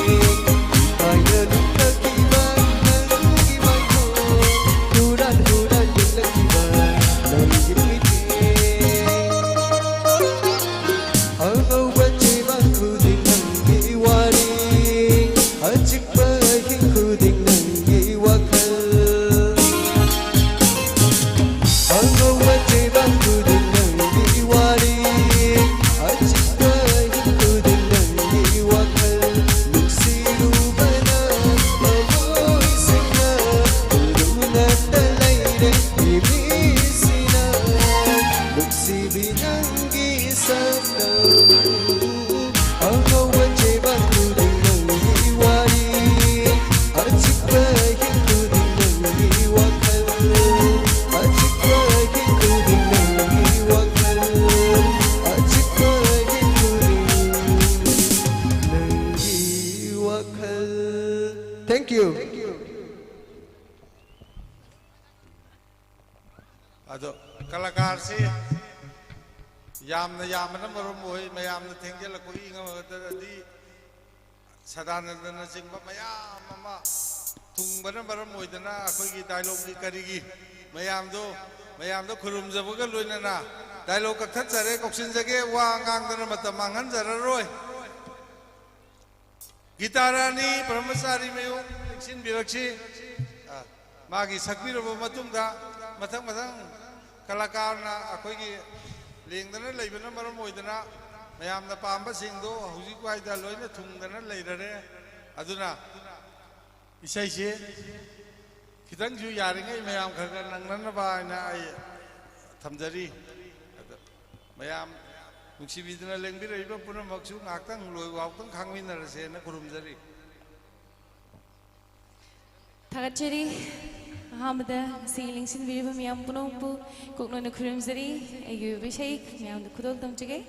Kaya nagkakiba, nanggi may kong, huran-huran yung nagkiba, nanggi miking. Angauba jebang kuding nanggi wari, acik bahin kuding nanggi wakal. Angauba jebang kuding nanggi wari, acik bahin kuding nanggi wakal. Luksiru bana amoy sena, tuluna talaga inisina. Luksi binanggi sana. Angauba jebang kuding nanggi wari, acik bahin kuding nanggi wakal. Acik bahin kuding nanggi wakal. Acik bahin kuding nanggi wakal. Thank you. Ado kalaकार से यामना मरम होई मयामना थेंगेलको इंगमगददी सदानंदना चिंबा मयाम अमा थुंगबना मरम होइदना अखोइगी dialogue की करिगी मयामदो खुरुमजबगा लोइनना dialogue कथजरे कोक्सिनजगे वा गांगदना मतम मांगनजररोय गिटारानी ब्रह्मचारी मयो सिन बिरक्षी मागी सक्बिरबो मतुंगदा मथंग मथंग कलाकारना अखोइगी लेंदना लेबना मरम होइदना मयामना पांबा सिंगदो हुजी क्वाइदा लोइना थुंगदना लेररे अदुना इसाइसे खितंग जु यारिङै मयाम खरगा नंगनबा आइना आइ थमजरी mayam nungsibiduna lengbiraiba punamaksu ngaktang loi waktang khangminarase na khurumjari Thagachari Hamada Sealing Sin Viva Miam Punopu Kokno Kurimzari Ayu Bishake Miam the Kudol Tamchige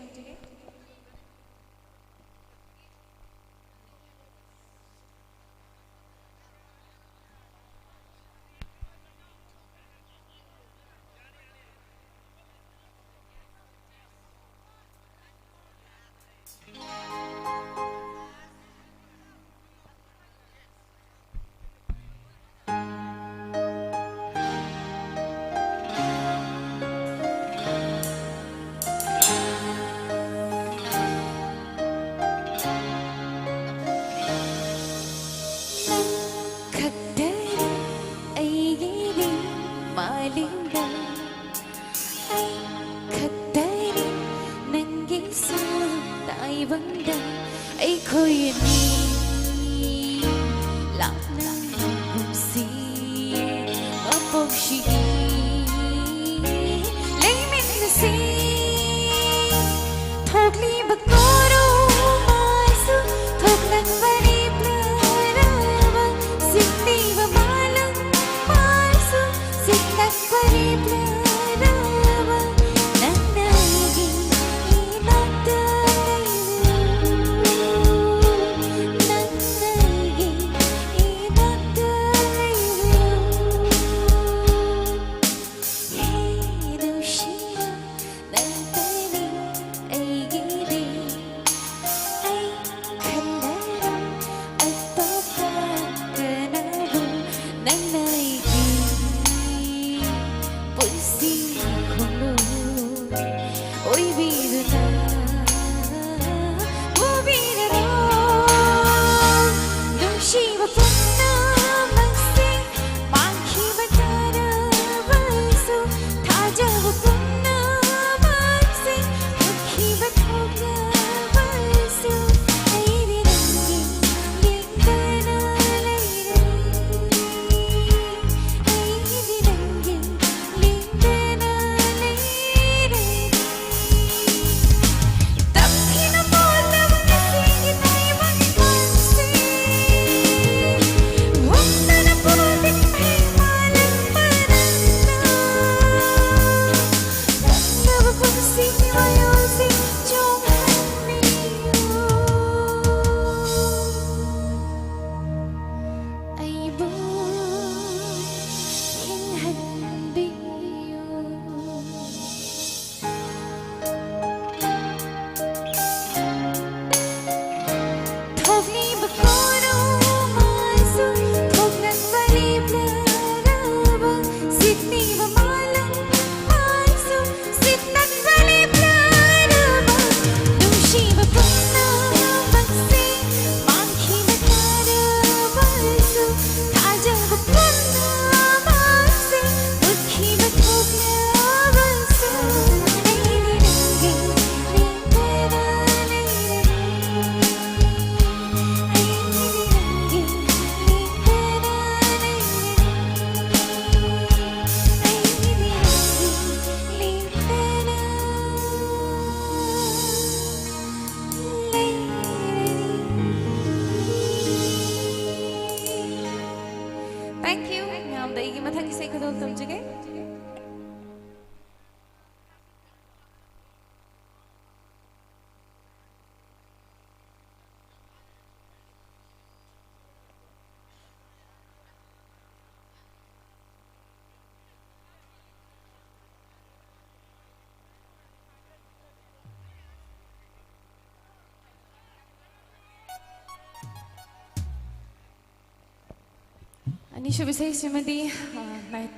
Ani shubisay simadi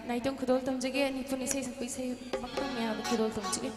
naitong kudol tamjige ani pun isay sakpi isay maktam ya kudol tamjige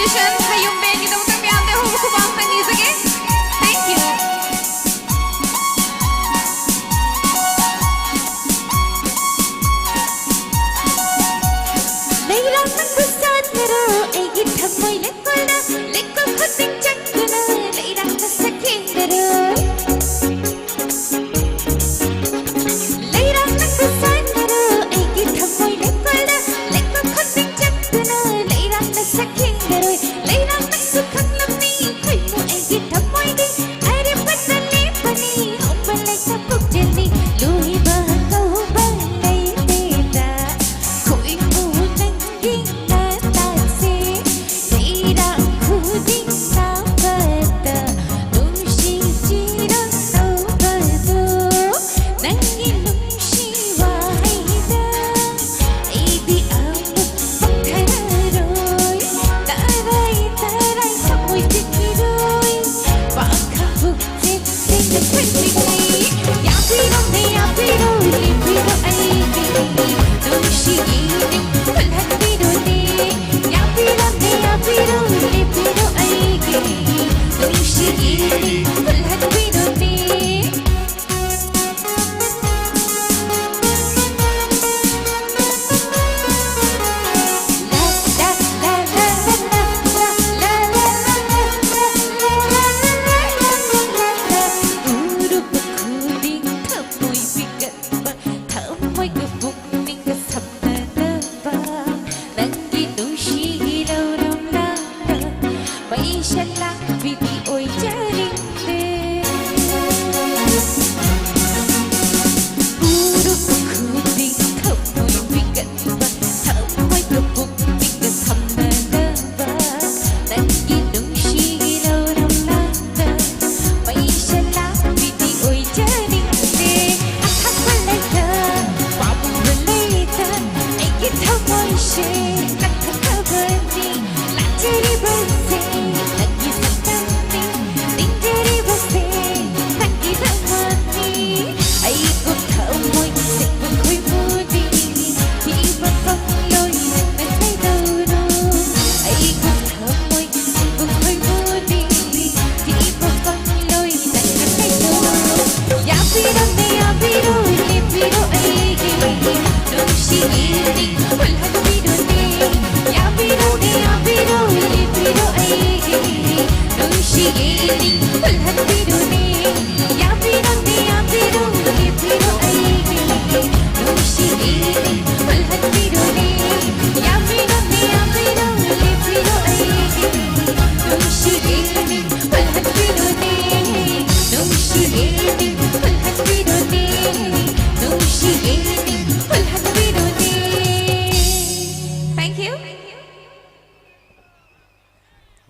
musician hayong ben kita mo kami ante ho kubang tani sige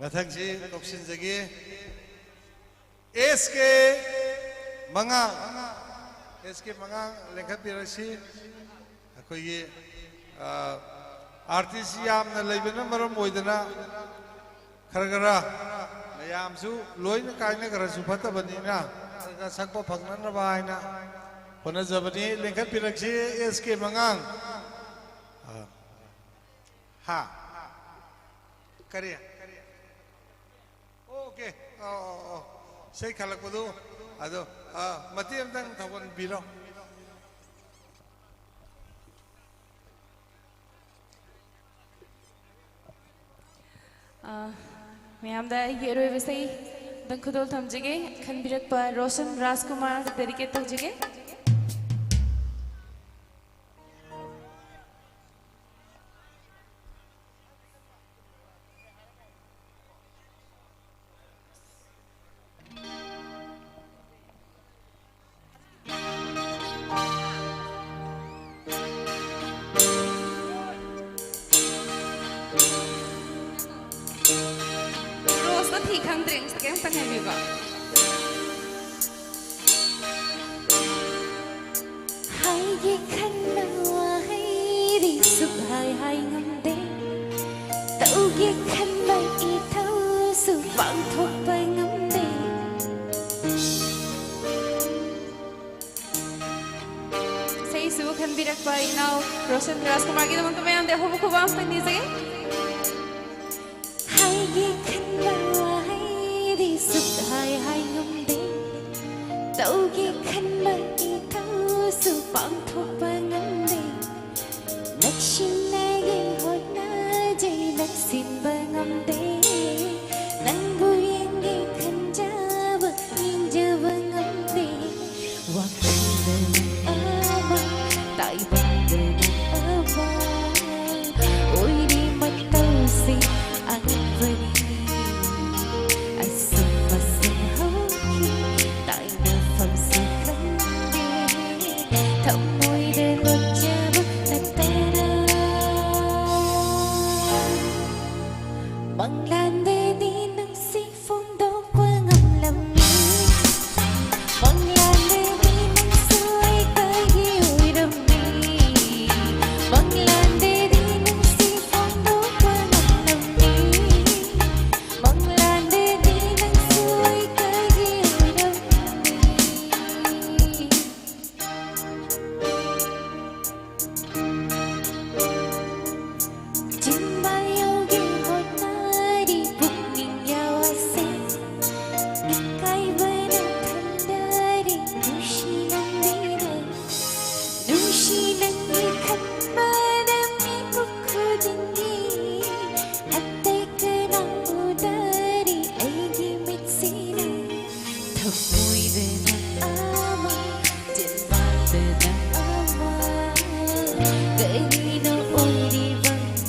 Mathangsi Doksin Jagi SK Mangang Lengkat Pirasi Akogi artist yamna leibena maram oidana kharagara mayamsu loina kaina garasu phata banina sakpa phagnan rabaina hona jabani lengkat piraksi SK Mangang ha kariya okay sei khalak bodu ado mati amtang thawon biro ꯃꯌꯥꯝꯗ ꯑꯩꯒꯤ ꯑꯔꯣꯏꯕ ꯏꯁꯩ ꯗꯪ ꯈꯨꯗꯣꯜ ꯊꯝꯖꯒꯦ ꯈꯟꯕꯤꯔꯛꯄ ꯔꯣꯁꯟ ꯔꯥꯖꯀꯨꯃꯥꯔ dedicate ꯇꯧꯖꯒꯦ khꯟꯕꯤꯔꯛꯄ ꯏꯅꯥꯎ ꯔꯣꯁꯟ ꯔꯥꯖꯀꯨꯃꯥꯔꯒꯤꯗꯃꯛꯇ ꯃꯌꯥꯝꯗ ꯑꯍꯣꯕ ꯈꯨꯕ ꯑꯃꯇꯪ ꯅꯤꯖꯒꯦ ꯍꯥꯏꯒꯦ ꯈꯟꯕ ꯋꯥꯍꯩꯗꯤ ꯁꯨꯛꯍꯥꯏ ꯍꯥꯏ ꯉꯝꯗꯦ ꯇꯧꯒꯦ ꯈꯟꯕ ꯏꯊꯧꯁꯨ ꯄꯥꯡꯊꯣꯛꯄ ꯉꯝꯗꯦ ꯅꯛꯁꯤꯟꯅꯒꯦ ꯍꯣꯠꯅꯖꯩ ꯅꯛꯁꯤꯟꯕ ꯉꯝꯗꯦ ꯅꯪꯕꯨ ꯌꯦꯡꯒꯦ ꯈꯟꯖꯕ ꯌꯦꯡꯖꯕ ꯉꯝꯗꯦ ꯋꯥꯈꯜꯗ ꯑꯃ ꯇꯥꯏꯕꯪꯗ ꯑꯃ ꯑꯣꯏꯔꯤ ꯃꯇꯧꯁꯤ ꯑꯉꯛꯄꯅꯤ ꯑꯁꯨꯝ ꯑꯁꯨꯝ ꯍꯧꯈꯤ ꯇꯥꯏꯅꯐꯝꯁꯨ ꯈꯪꯗꯦ ꯊꯃꯣꯏꯗ ꯂꯣꯠꯆꯕ ꯅꯠꯇꯅ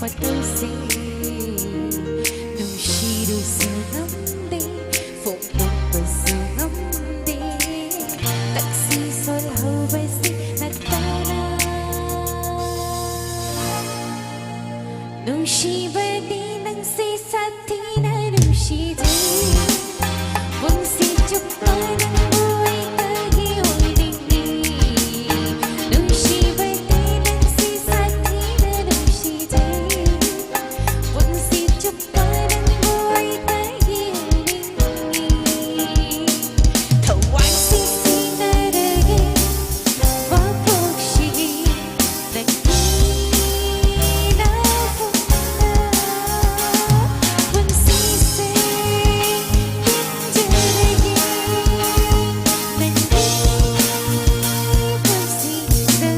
ꯐꯣꯇꯣꯁꯦ ꯅꯨꯡꯁꯤꯔꯨꯁꯨ ꯉꯝꯗꯦ ꯐꯣꯡꯗꯣꯛꯄꯁꯨ ꯉꯝꯗꯦ ꯇꯛꯁꯤ ꯁꯣꯜꯍꯧꯕꯁꯤ ꯅꯠꯇꯅ ꯅꯨꯡꯁꯤꯕꯗꯤ ꯅꯪꯁꯤ ꯁꯥꯊꯤꯅ ꯅꯨꯡꯁꯤꯖꯩ ꯄꯨꯟꯁꯤ ꯆꯨꯞꯄ ꯅꯪꯕꯨ ꯑꯩꯇꯒꯤ ꯑꯣꯏꯅꯤꯡꯉꯤ ꯅꯨꯡꯁꯤꯕꯗꯤ ꯅꯪꯁꯤ ꯁꯥꯊꯤꯅ ꯅꯨꯡꯁꯤꯖꯩ ꯄꯨꯟꯁꯤ ꯆꯨꯞꯄ ꯅꯪꯕꯨ ꯑꯩꯇꯒꯤ ꯑꯣꯏꯅꯤꯡꯉꯤ ꯊꯋꯥꯏꯁꯤ ꯁꯤꯟꯅꯔꯒꯦ ꯋꯥꯄꯣꯛꯁꯤꯒꯤ ꯅꯪꯒꯤ punsise kinjarege nandi punsise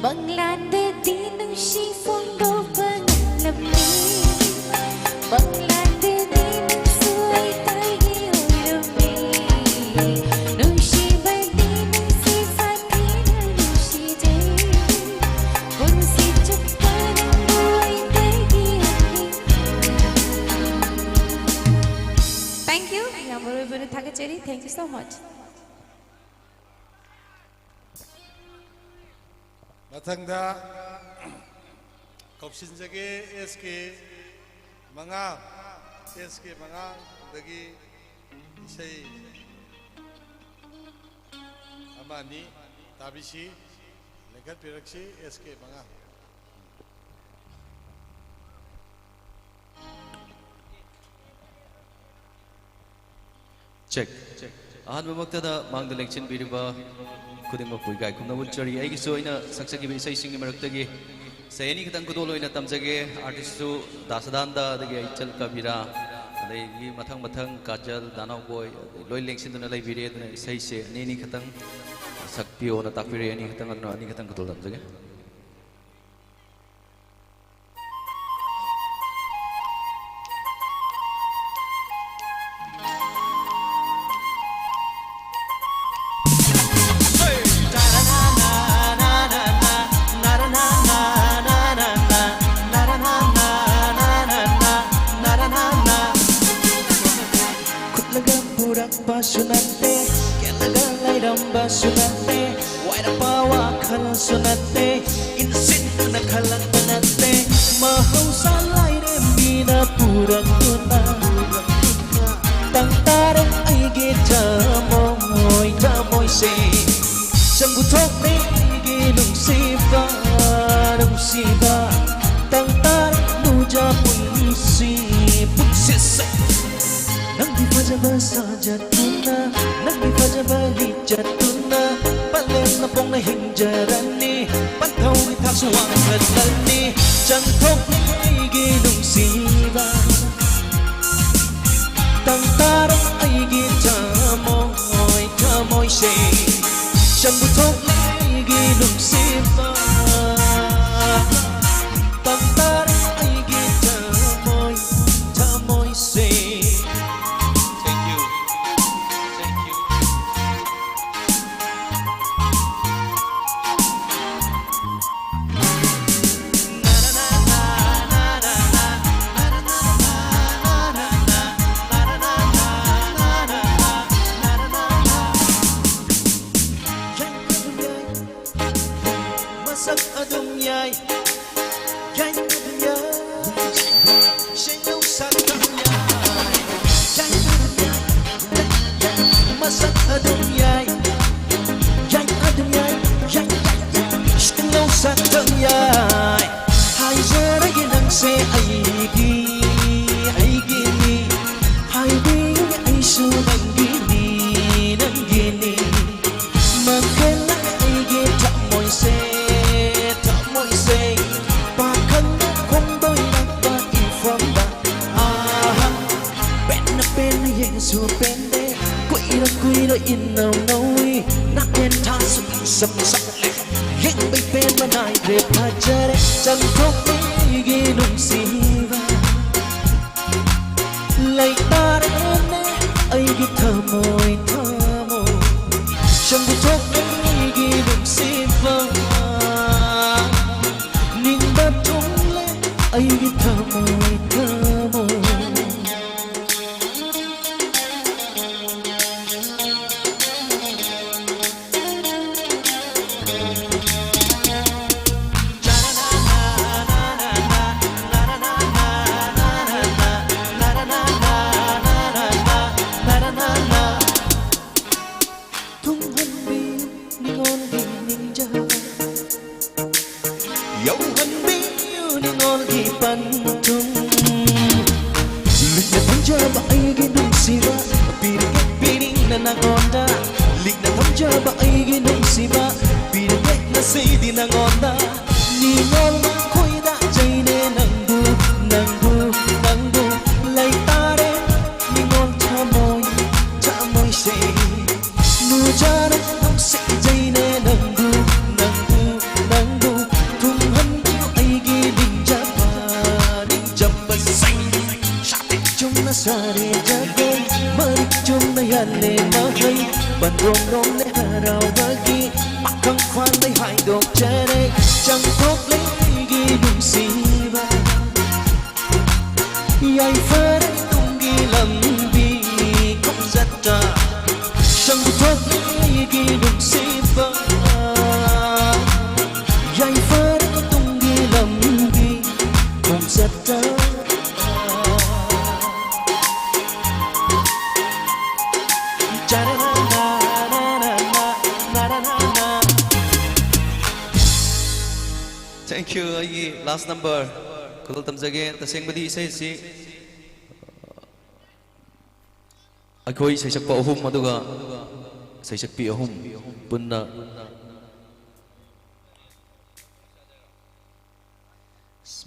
Bangladadi nung sifong do pangalami Bangladadi nung suay tagi ulami Nung shibadi nung sisati na nung shijay Kung si chukpa nung buhay tagi Thank you. Yamuru Thakacheri. Thank you so much. Matangda Kopsinjage SK Manga SK Manga Dagi Isai Amani Tabishi Legat Pirakshi SK Manga Check. Ahan Maktada Mang the Lection Biriba Kudima Pugai Kumawutari Aigisoina Saksaki Sai Maratagi Sayani Kudolo in a Tamzage Artistu Dasadanda the Gaitel Kabira the Matang Matang Kajal Dana Boy Loy Links in the Liberia Say Nini Katang Sakpio Tapiri and Nikatan Kutamzage. Sunate, kelaga laidam basunate, waida pawa khala sunate, insin na khalang banate, mahausa laidem bina pura tuna, tangtarang aige jamoy se, sambutok ne aige nung siba, tangtarang nuja punsi se. Nandi fajaba sajatuna, nandi fajaba lijatuna, palen na pong na hinjarani, pantaw ni taksuang kadalni, jantok ni ay ginong siba, tangtarang ay gitamoy se, siyang butok ni ay ginong siba, tangtarang ay gitamoy se. Kuiro inaw nawi na entasu samsakle yang bay pen manay repajare jantok ni ginong siva ba aigi nungsiba Pinagay na sa'y dinangonda Ningol na ko'y da jayne nangbu Nangbu, nangbu Lay tare Ningol chamoy say Nujara nung say jayne nangbu Nangbu, nangbu Tung handu ay giling japa Ning japa say Shapit chung na sari jagay Marik chung na yale mahay Bandrong rong le haraw bagi Makang kwan lay hai dok jare Chang tok lay gilung siba Yay faray tung gilam bi Kong zata Chang tok lay gilung siba Yay faray tung gilam bi Kong zata Thank you. Ay last number. Kudol tamjage taseng badi isay si Akoy saysak pa uhum maduga saysak pi uhum punna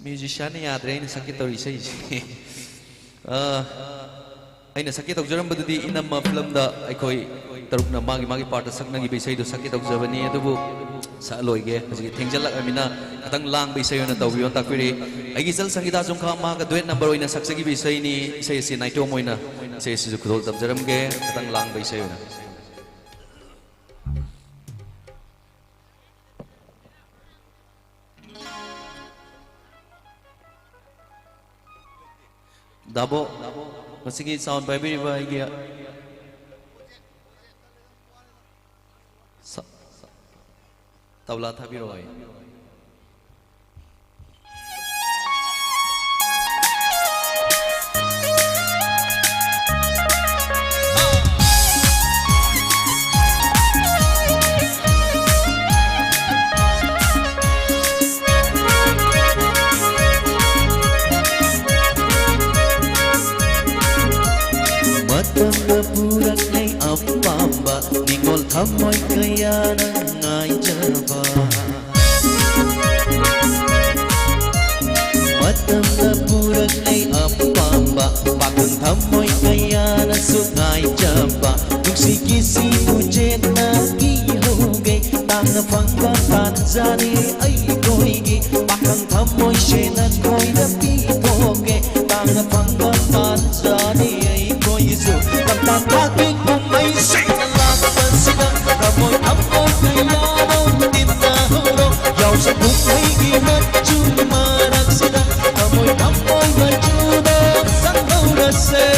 musician ni adre ni sakit tori isay ay na sakit og jaram badudi inam film da akoy taruk na magi part sak nagi bisay do sakit og jabani adubu sa loige kasi thengjal amina katang lang bisay na tawyon takpiri ay gisal sangita jong ka ma ka duet number oina saksagi bisay ni say si naito moina say si kudol tabjaram ge katang lang bisay na dabo masigi sound by biri ba igia tabla thabiro ay Matanda purak ay apamba Ningol tamoy kaya nang ay jaba Matanda purak ay apamba Bakang tamoy kaya na sungay jaba Nung sige-si ujet na ihugay Tanga panggatan zani ay koigi Bakang tamoy siya na ko'y napitoge Tanga panggatan zani ay Yesu Pagtataking kung may sinalapan sila Kamoy amoy kayanaw din na huro Yaw sa bukay gimat chumarag sila Kamoy amoy majudak sa kaurase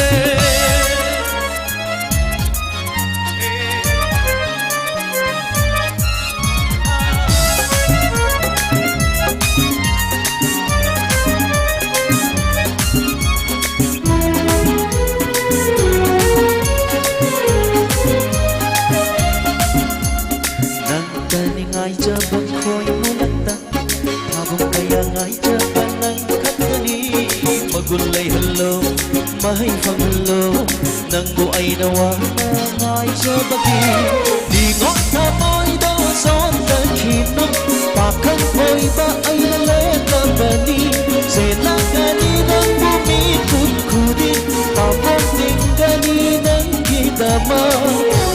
Ngay jabang ko'y mulata Habang kaya ngay jaban ng katani Magulay halo, mahay pangalo Nang buay nawa ngay jabagi Dingot na mo'y doson takino Pakan ko'y ba ay naleta bani Sela kaninang bumikut-kutin Papating kaninang kitama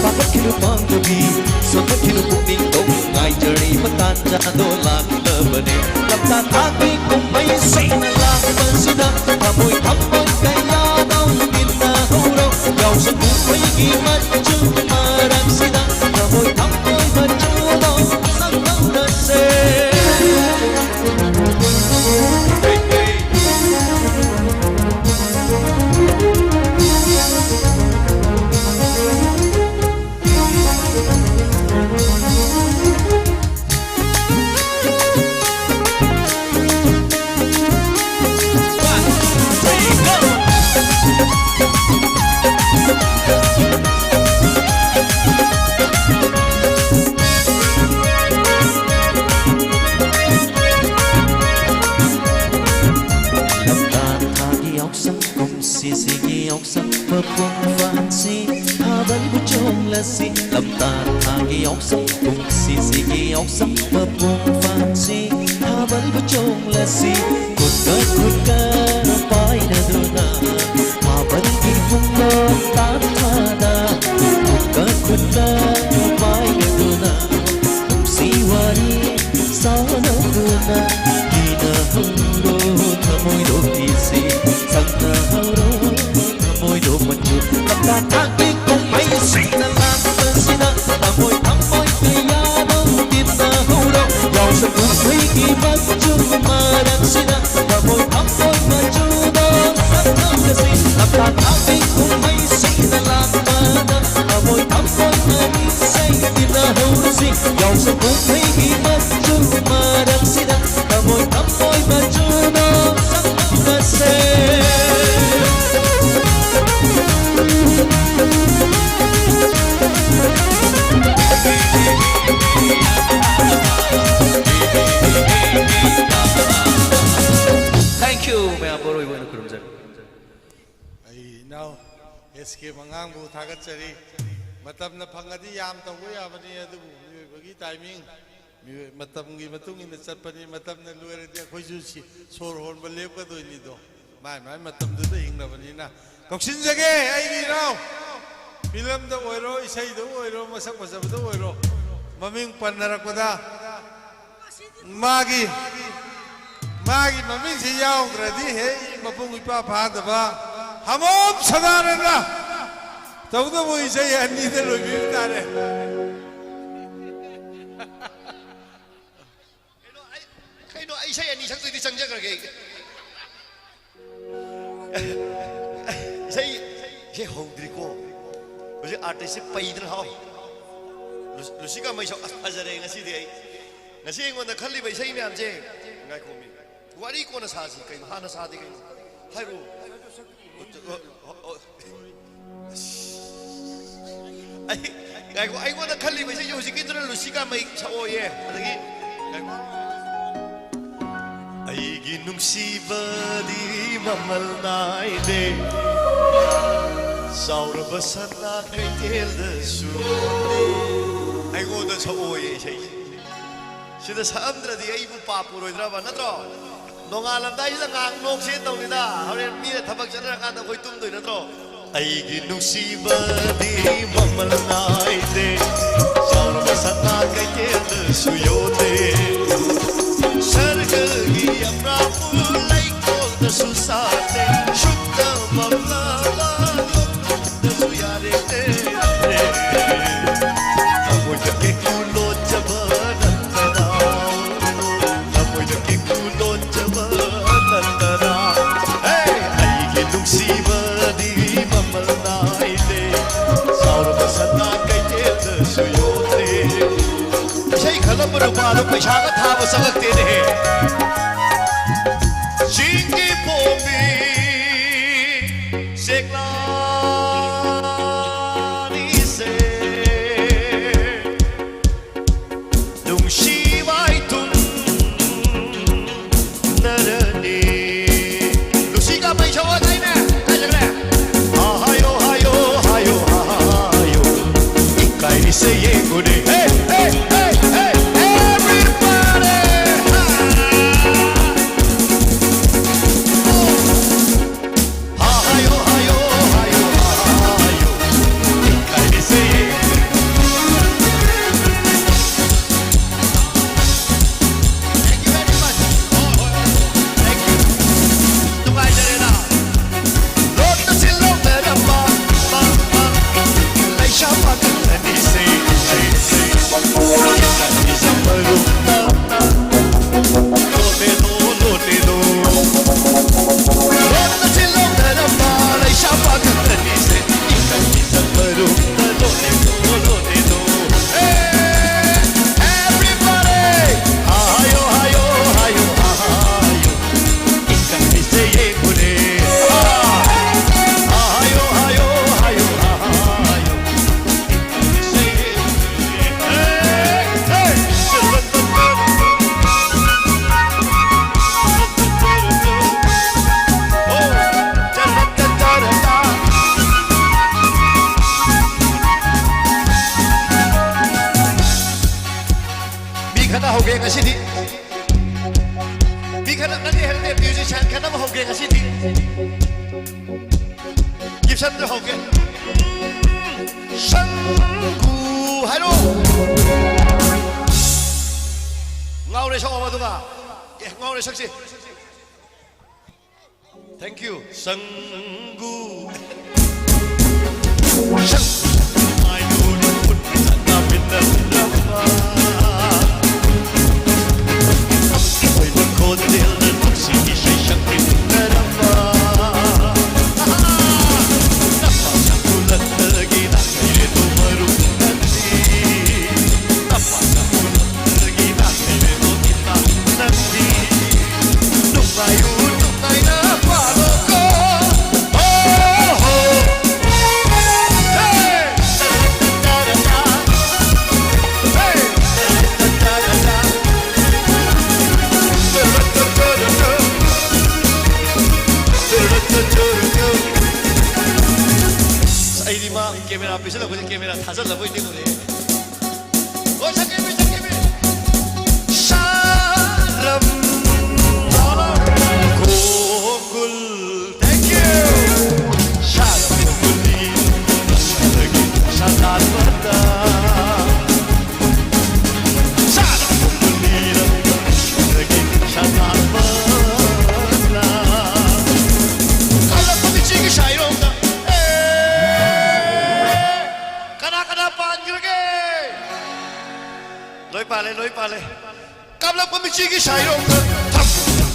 Bakit kinupang gabi Sokat kinupuning tong ngay jari matanda dolang labane Nagtatagi kung may sinalaman sila Amoy hambang kaya daw ginahuro Yaw sa buhay gimat chumarang sila Amoy hambay machulo ang kaurase Sisigi og sang mơ phung phan si Hà bấy bu trông là lasi lam ta thagi oksam kung sisigi oksam mapung fansi habal bachong lasi kutka pai na duna habal ki punga tan thada kutka pai na duna siwari sana duna kina huro thamoi do tisi sakna huro thamoi do manju kapta thagi kung mai sina lam sina thamoi thamoi kaya dong tinna huro yaw sa kumai ki manju marang sina thamoi thamoi manju dong sakna kasi kapta thagi kung mai sina lam thamoi thamoi mani say tinna huro si yaw sa kumai ki manju marang sina thamoi thamoi manju dong sakna kasi. Thank you, maya boroy boy na kurumjari. Ay now, SK Mangang bu thagat chari. Matam na phangadi yam tawgo yabani adu bagi timing. Matam gi matung ina chatpani matam na lueradi akhoi ju sor hon ba lep ka doi ni do. Mai matam du da hing na bani na. Koksin jage ai gi now. Film da oiro isai da oiro masak masab da oiro. Maming pannarakpada magi maming si yaw gradi he mapung ipa phadaba hamom sadarana tawda mo isai anni de loi bi tare kaino ai sai ani sakti changja karge sai he hongdri ko oje artist paidra ha lusika mai so azare ngasi de ngasi ngonda khalli bai sai myam je ngai ko mi wari ko na saji kai hana sadi kai hairu ai ngai ko ai ngonda khalli bai sai yo hojiki dra lusika mai chao ye adagi ngai ko ai gi nungsibadi mamal nai de saura basana kai tel da su ai ngonda chao ye sai sida samdradi ai bu papuroidraba natro nongalamdai la ngang nok se tawnida horen mi thabak chana ka da koi tum doi natro ai gi nusibadi mamal nai de saur basana kai te su yo de sarga gi amra pulai ko da su sa de shukta mamla la da su yare te amo ke kulo jabana Baru पैसा का था वो सकते रहे जिंगी पोमी सेकलानी से लुंशी Y तुम नरनी Lucy का पैसा वो नहीं ना क्या लग रहा है हायो हायो हायो हायो इकाई से ये गुने hey hey hey hey everybody caption ꯍꯧꯒꯦ ꯁꯪꯒꯨ ꯍꯥꯏꯔꯣ ngầu song mà đúng à ngầu này sắc gì thank you sanggu sang ai nu ni pun na pinna lama oi bun ko dil na tuksi ki sai shakti na lama na pa sanggu lagi na ire tu maru nanti na pa sanggu lagi na ire tu kita nanti nungayu nungai na palo ko oh oh hey da da da hey da da da da sai di ma camera pe sala ko camera thasal la boi de mole o sakemi sharam kongul thank you sharam konguli lagi shadan mata sharam konguli lagi shadan mata kalau pemici ki shairong da kana pan gerge loi pale kabla pemici ki shairong da tham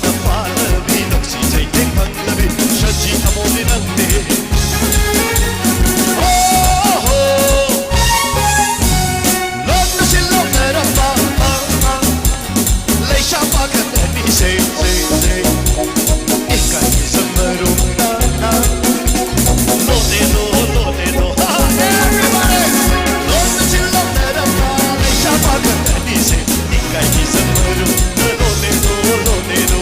na pala bi noksi jai teng bang labi shaji amoni nante oh oh lok na silok na rapa lei sha pa kan ni sei ikai samarum na lo de do everybody lok na silok na rapa lei sha pa kan ni sei ikai samarum lo de do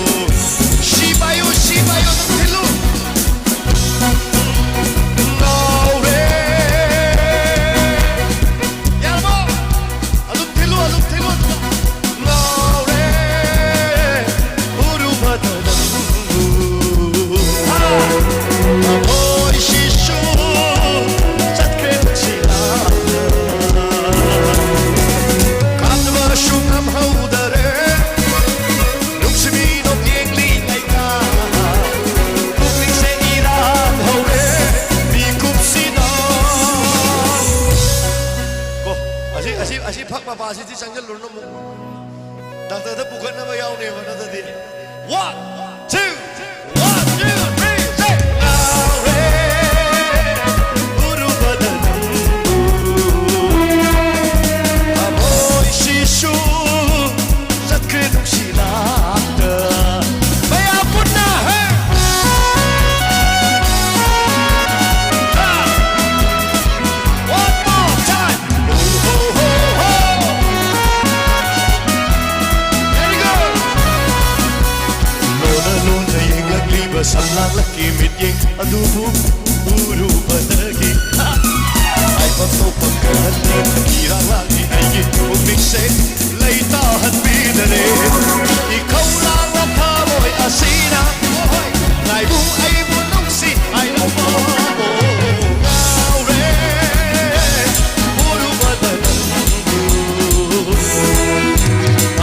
shibayo tilu no re yalmo alum tilu no re uru badalam amoy shishu satke chila kadwa shungam haudare luxmi no piengli laika public se iran hore bi kupsina ko asi phak ma ba si ti changjal lur no mu doctor da pukat na ba yaw ne ba na da di 1 2 3 say aure uru badalam amoy shishu satke duksila baya punna hey one more time oh very good lona yengak liba sallang laki mityeng adubu uru badagi ai pato pakani irang lagi ai public se leita han bidare ikaw lang ang pamoy asina ngai bu ai bu nung si ai lo mo aure uru badalam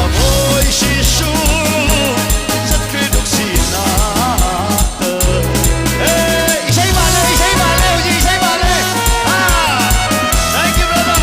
amoy shishu satke duksina isai bale uji isai bale thank you brother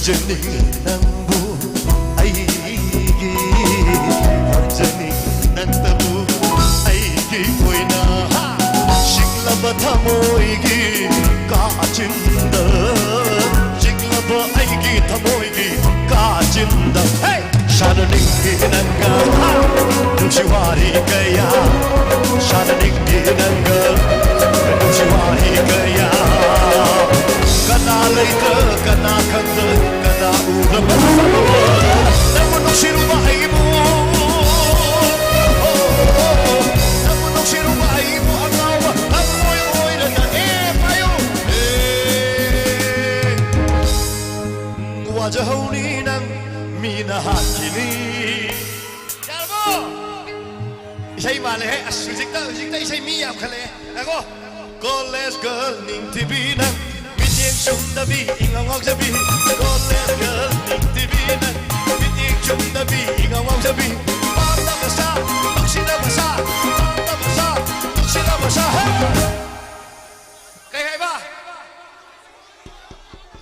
ꯑꯣꯏꯖꯅꯤꯡꯉꯤ ꯅꯪꯕꯨ ꯑꯩꯒꯤ ꯄꯥꯝꯖꯅꯤꯡꯉꯤ ꯅꯪꯇꯕꯨ ꯑꯩꯒꯤ ꯑꯣꯏꯅ ꯆꯤꯛꯂꯕ ꯊꯃꯣꯏꯒꯤ ꯀꯥꯆꯤꯟꯗ ꯆꯤꯛꯂꯕ ꯑꯩꯒꯤ ꯊꯃꯣꯏꯒꯤ ꯀꯥꯆꯤꯟꯗ ꯁꯥꯟꯅꯅꯤꯡꯉꯤ ꯅꯪꯒ ꯅꯨꯡꯁꯤ ꯋꯥꯔꯤ ꯀꯌꯥ ꯁꯥꯟꯅꯅꯤꯡꯉꯤ ꯅꯪꯒ ꯅꯨꯡꯁꯤ ꯋꯥꯔꯤ ꯀꯌꯥ Kana later, kana kanta, kana urama sanawa. Namu nuksiruba aibu, namu nuksiruba aibu agawa. Amoy oy na payo. Wajahuni nang minahakini. Kalmo. Isay male hai, asujikta isay miyam khale. Ako, college girl ning tibinang. Chumdabi, ingawang sabi, golden girl, nigtibinan. Bitik chumdabi, ingawang sabi, pata basa, tuksina basa, pata basa, tuksina basa. Kaya ba?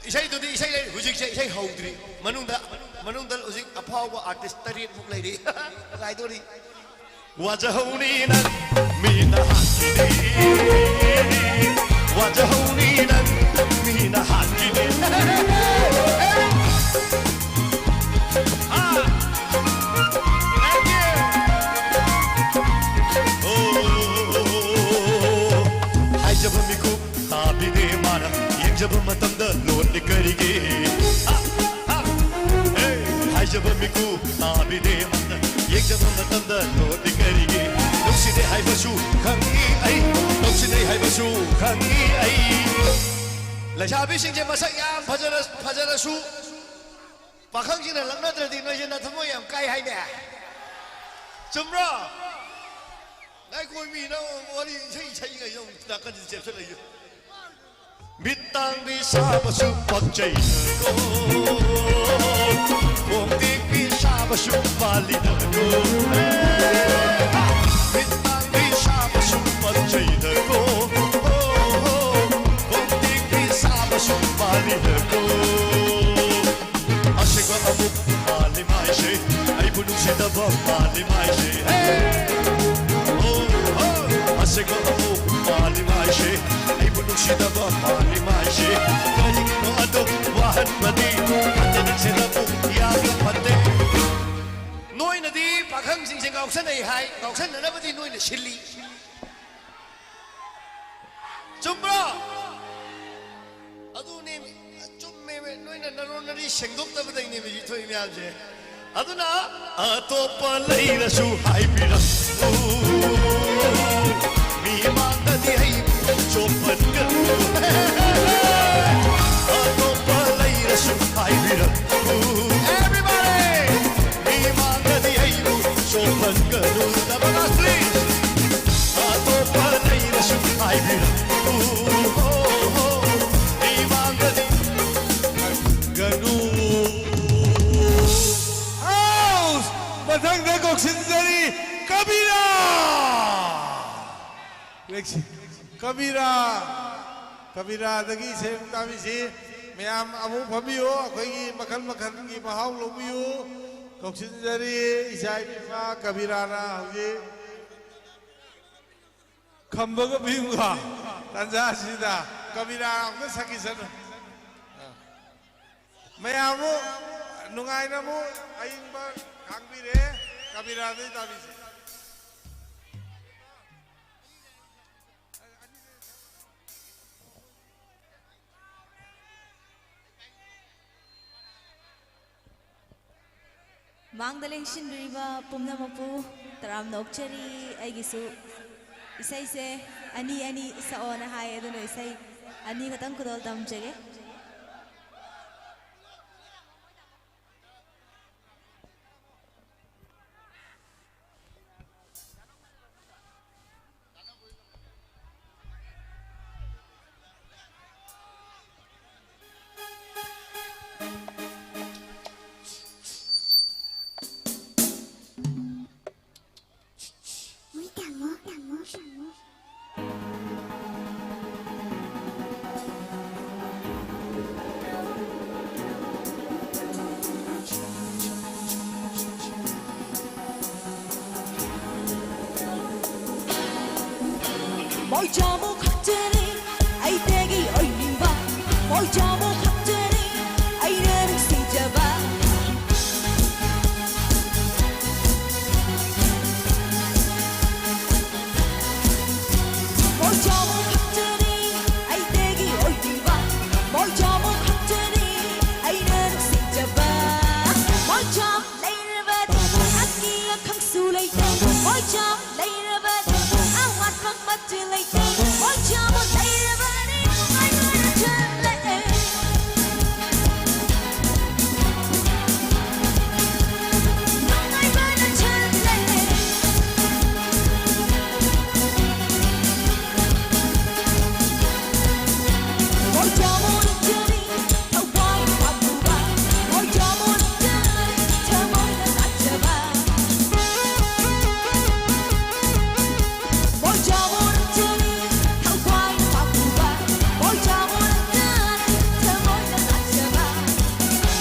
Isay tudi, isay hujik isay haudri. Manungda hujik apawa artist tari muk lady. Kaya dori. Wajahuni nan minahakini. Wajahuni nan minahakini. Haijaba miku tabide mana yengjaba matamda lonni karige. Haijaba miku tabide mana yengjaba matamda lonni karige. Nukside haibasu khangi ai, nukside haibasu khangi ai. ꯂꯩꯁꯥꯕꯤꯁꯤꯡꯁꯦ ꯃꯁꯛ ꯌꯥꯝ ꯐꯖꯔꯁꯨ ꯄꯥꯈꯪꯁꯤꯡꯅ ꯂꯛꯅꯗ꯭ꯔꯗꯤ ꯅꯣꯏꯁꯦ ꯅꯊꯃꯣꯏ ꯌꯥꯝ ꯀꯥꯏ ꯍꯥꯏꯅꯦ ꯆꯨꯝꯕ꯭ꯔꯣ ꯅꯥꯏꯈꯣꯏ ꯃꯤꯅ ꯋꯥꯔꯤ ꯏꯁꯩꯒ ꯌꯧ ꯅꯥꯀꯟꯗ ꯆꯦꯞꯁꯜꯂꯛꯏ ꯃꯤꯠꯇꯥꯡꯕꯤ ꯁꯥꯕꯁꯨ ꯄꯛꯆꯩꯅꯀꯣ ꯈꯣꯡꯇꯦꯛꯄꯤ ꯁꯥꯕꯁꯨ ꯄꯥꯜꯂꯤꯅꯀꯣ ꯃꯤꯠꯇꯥꯡꯕꯤ ꯁꯥꯕꯁꯨ ꯄꯛꯆꯩꯅꯀೋ Malinago Ashigwa amuk mali maishe Ay bunung sidaba mali maishe Ashigwa amuk mali maishe Ay bunung sidaba mali maishe Kaling no ado wahan madi Ate nang silabu yaga pate Noy na di pakhang sing sing gauksan ay hay Gauksan na nabadi noy na shili Chumbra ꯑꯗꯨꯅꯦ ꯆꯨꯝꯃꯦ ꯅꯣꯏꯅ ꯅꯔꯣꯟꯅꯗꯤ ꯁꯦꯡꯗꯣꯛꯇꯕꯗꯩꯅꯦ ꯃꯁꯤ ꯊꯣꯛꯏ ꯃꯌꯥꯝꯁꯦ ꯑꯗꯨꯅ ꯑꯇꯣꯞꯄ ꯂꯩꯔꯁꯨ ꯍꯥꯏꯕꯤꯔꯛꯎ ꯃꯤ ꯃꯥꯡꯗꯗꯤ ꯑꯩꯕꯨ ꯆꯣꯞꯍꯟꯒꯅꯨ ꯑꯇꯣꯞꯄ ꯂꯩꯔꯁꯨ ꯍꯥꯏꯕꯤꯔꯛꯎ Everybody ꯃꯤ ꯃꯥꯡꯗꯗꯤ ꯑꯩꯕꯨ ꯆꯣꯞꯍꯟꯒꯅു ꯑꯇꯣꯞꯄ ꯂꯩꯔꯁꯨ ꯍꯥꯏꯕꯤꯔꯛꯎ Matangda Koksinzari Kabira! Kabira dagi sem kamisi mayam amu phamiyo akhoi makhan gi mahau lobiyo Koksinzari isai bima Kabira na hoje khambaga bimga tanja sida Kabira amna sakisan mayamu nungai namu aingba Kangbire, Kabira de Davis. Mangdaling riba pumna mapu taram nokchari aigisu isai se ani sa ona hai aduno isai ani katang kudol dam jage mỗi cho một khắc trên đi ai 되기 어린바 mỗi cho một khắc trên đi ai 되는 시자바 mỗi cho một khắc trên đi ai 되기 어린바 mỗi cho một khắc trên đi ai 되는 시자바 mỗi cho đây là vật aki khăng su lấy tên mỗi cho đây là vật áo hoa khắc bắt trên lấy tên mỗi cho một đây là vật đi ai muốn chân lệ không ai muốn chân lệ mỗi cho một chân đi thâu quay qua bù ba mỗi cho một chân đi thơ mỗi lần đặt chờ ba mỗi cho một chân đi thâu quay qua bù ba mỗi cho một chân đi thơ mỗi lần đặt chờ ba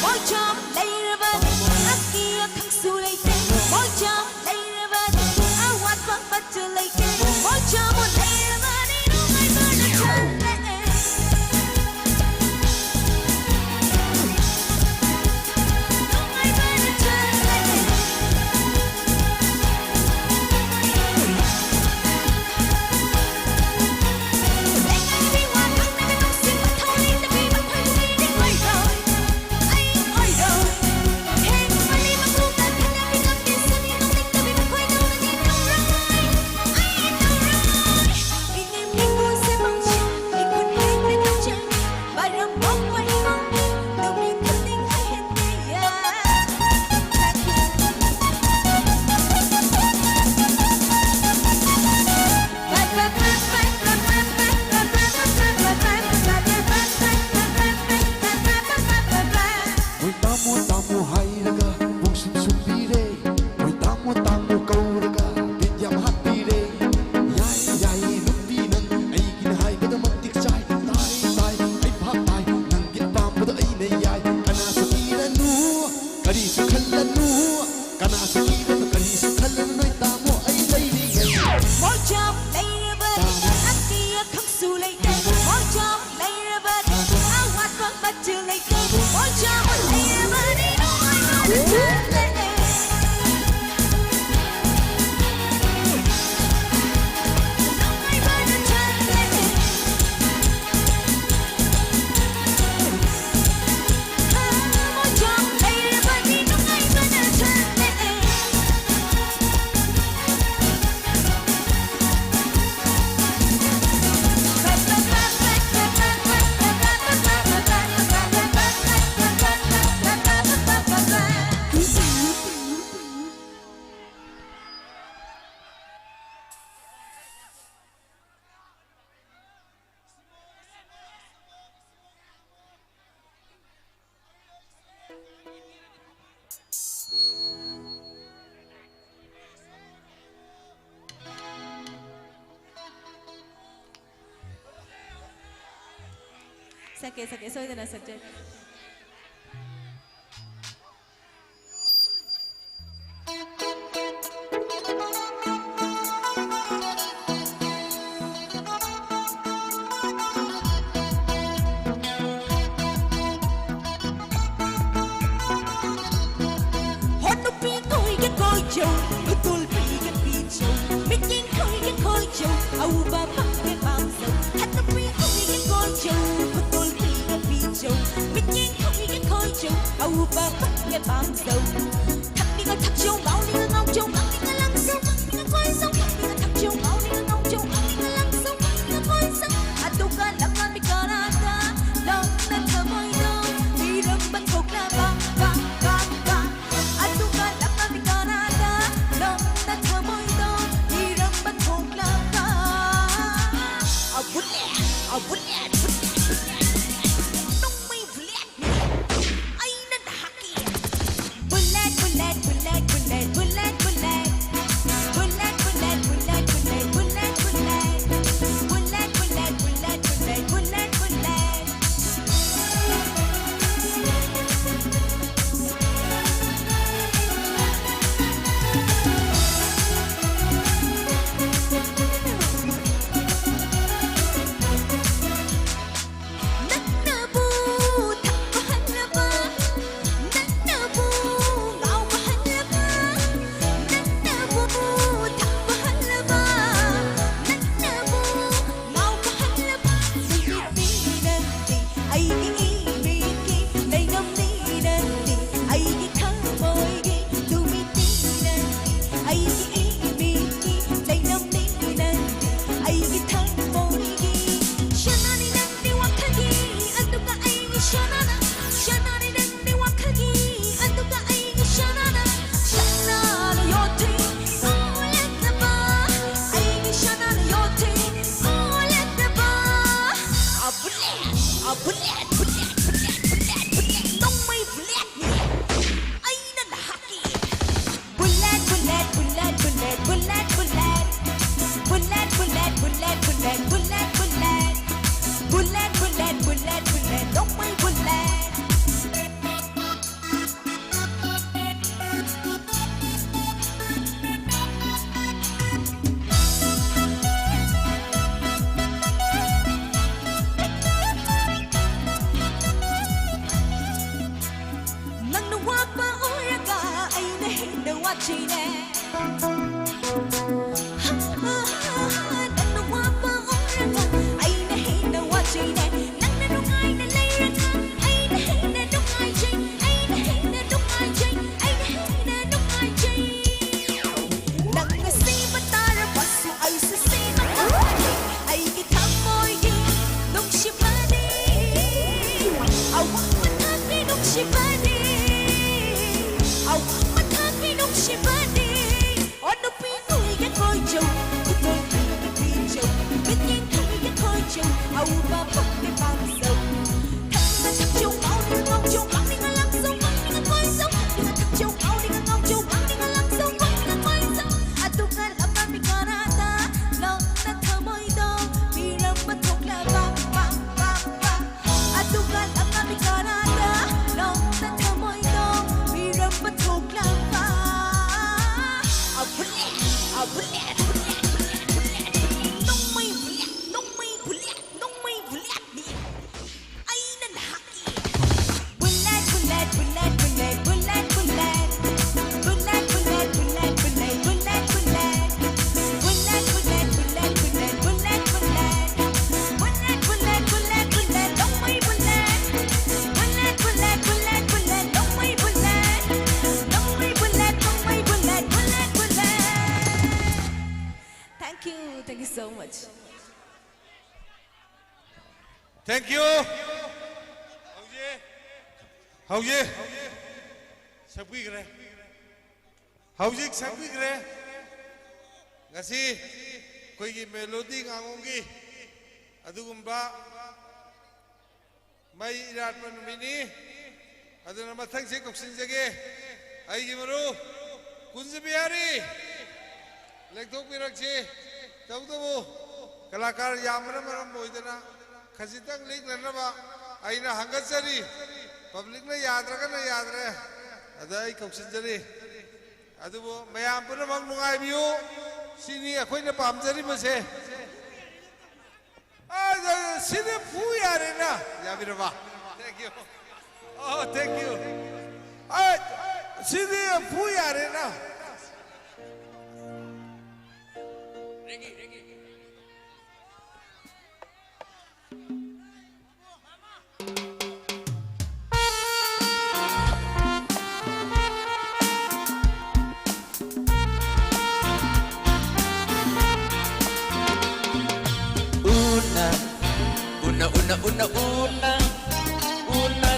mỗi cho đây là vật ác kia khăng su lấy tên mỗi cho đây là vật áo hoa vắng bắt chờ lấy tên mỗi cho một đây là vật đi đâu ai muốn đặt chân lệ Sake soidana subject. Hot no pi koi get koi jo, utul pi get pi jo, mikin koi get koi jo, au ba pak get bang so. Hot no pi koi get koi jo, utul pi get pi jo, mikin koi get koi jo, au ba pak get bang so. Thắc đi ngồi thắc jo, bao đi ngồi ngong jo, bao đi ngồi lăng so, bao đi ngồi coi so. Thắc đi ngồi thắc jo, bao đi ngồi ngong jo, bao đi ngồi lăng so, bao đi ngồi coi so. Atuka lamang mi karata, long na thamoy do, di ram ban thok na ba ba ba ba. Atuka lamang mi karata, long na thamoy do, di ram ban thok na ba. Abut le, nong may bulat ni, ay na haki. Bulat, bulat, bulat, bulat, bulat, bulat. watching Nang nawapa oranga ay nahin na watching Nang nanungay na layranga ay nahin na nungay jay Ay nahin na nungay jay Ay nahin na nungay jay Nang nasima tara baso ay sasima kahani Ay kitang mo'y nung shibani Awak mataki nung shibani Awak mataki nung shibani Ano pinoy ka ko'y jow Kutoy ka pijow Bigyan ka ko'y jow Aw ba pagkipamsaw Tagmatak jow Aw ni ngaw jow Ang ni nga lang saw Ang ni nga ko'y saw Tagmatak jow Aw ni nga ngaw jow Ang ni nga lang saw Ang ni nga ko'y saw Atungan ang mami karata Long na tamoy do Pirang batok la bang bang bang bang Atungan ang mami karata Long na tamoy do Pirang batok la bang Abulet Abulet Nung may bulet Nung may bulet Nung may bulet Ay nanahaki Bulet bulet bulet bulet bulet bulet Bulet bulet bulet bulet bulet bulet Bulet bulet bulet bulet bulet bulet Bulet bulet bulet bulet Nung may bulet Bulet bulet bulet bulet Nung may bulet Nung may bulet Nung may bulet bulet bulet Thank you so much Thank you. Hauji. Sabui kare. Hauji sabui kare. Ngasi koi ki melody ngangongi. Adugumba mai irat manumini. Aduna mathang se koksin jage. Ai ki maru kunja bihari. Lekthok pirakche. Tawdabu kalakar yamra maram boidana. खजितंग लिख लेनबा आइना हंगचरी public ने याद रखना याद रहे अदाई कौशंजरी अदुबो मयाम पुनमक नुंगाइबियो सिनी अखोइने पामजरी मसे सिने फू यारे ना याबिरबा thank you oh thank you सिने फू यारे ना Una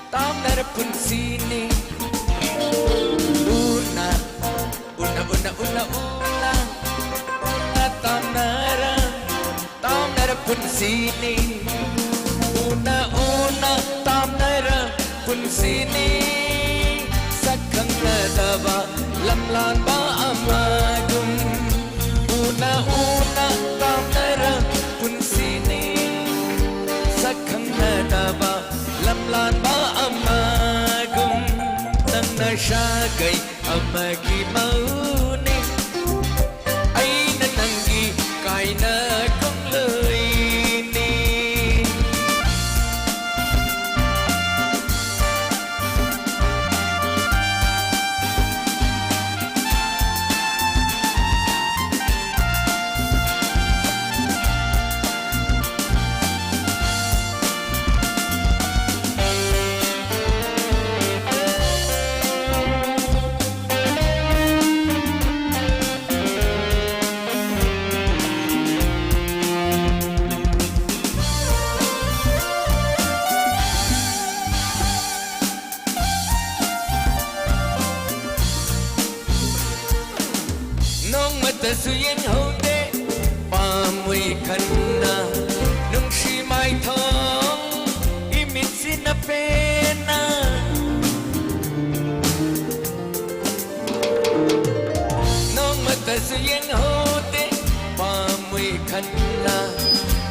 tamnara pun sini Una tamnara pun sini Una tamnara pun sini Sakang nadaba lamlan ba amagum Una tamnara pun sini Sakang nadaba lamlan ba amagum Nang nasyagay amagi mauni Ay nananggi kay na kong luyini Suyên hậu tê ba mươi khăn na nung si mai thong imit sin na pena nong mata suyên hậu tê ba mươi khăn na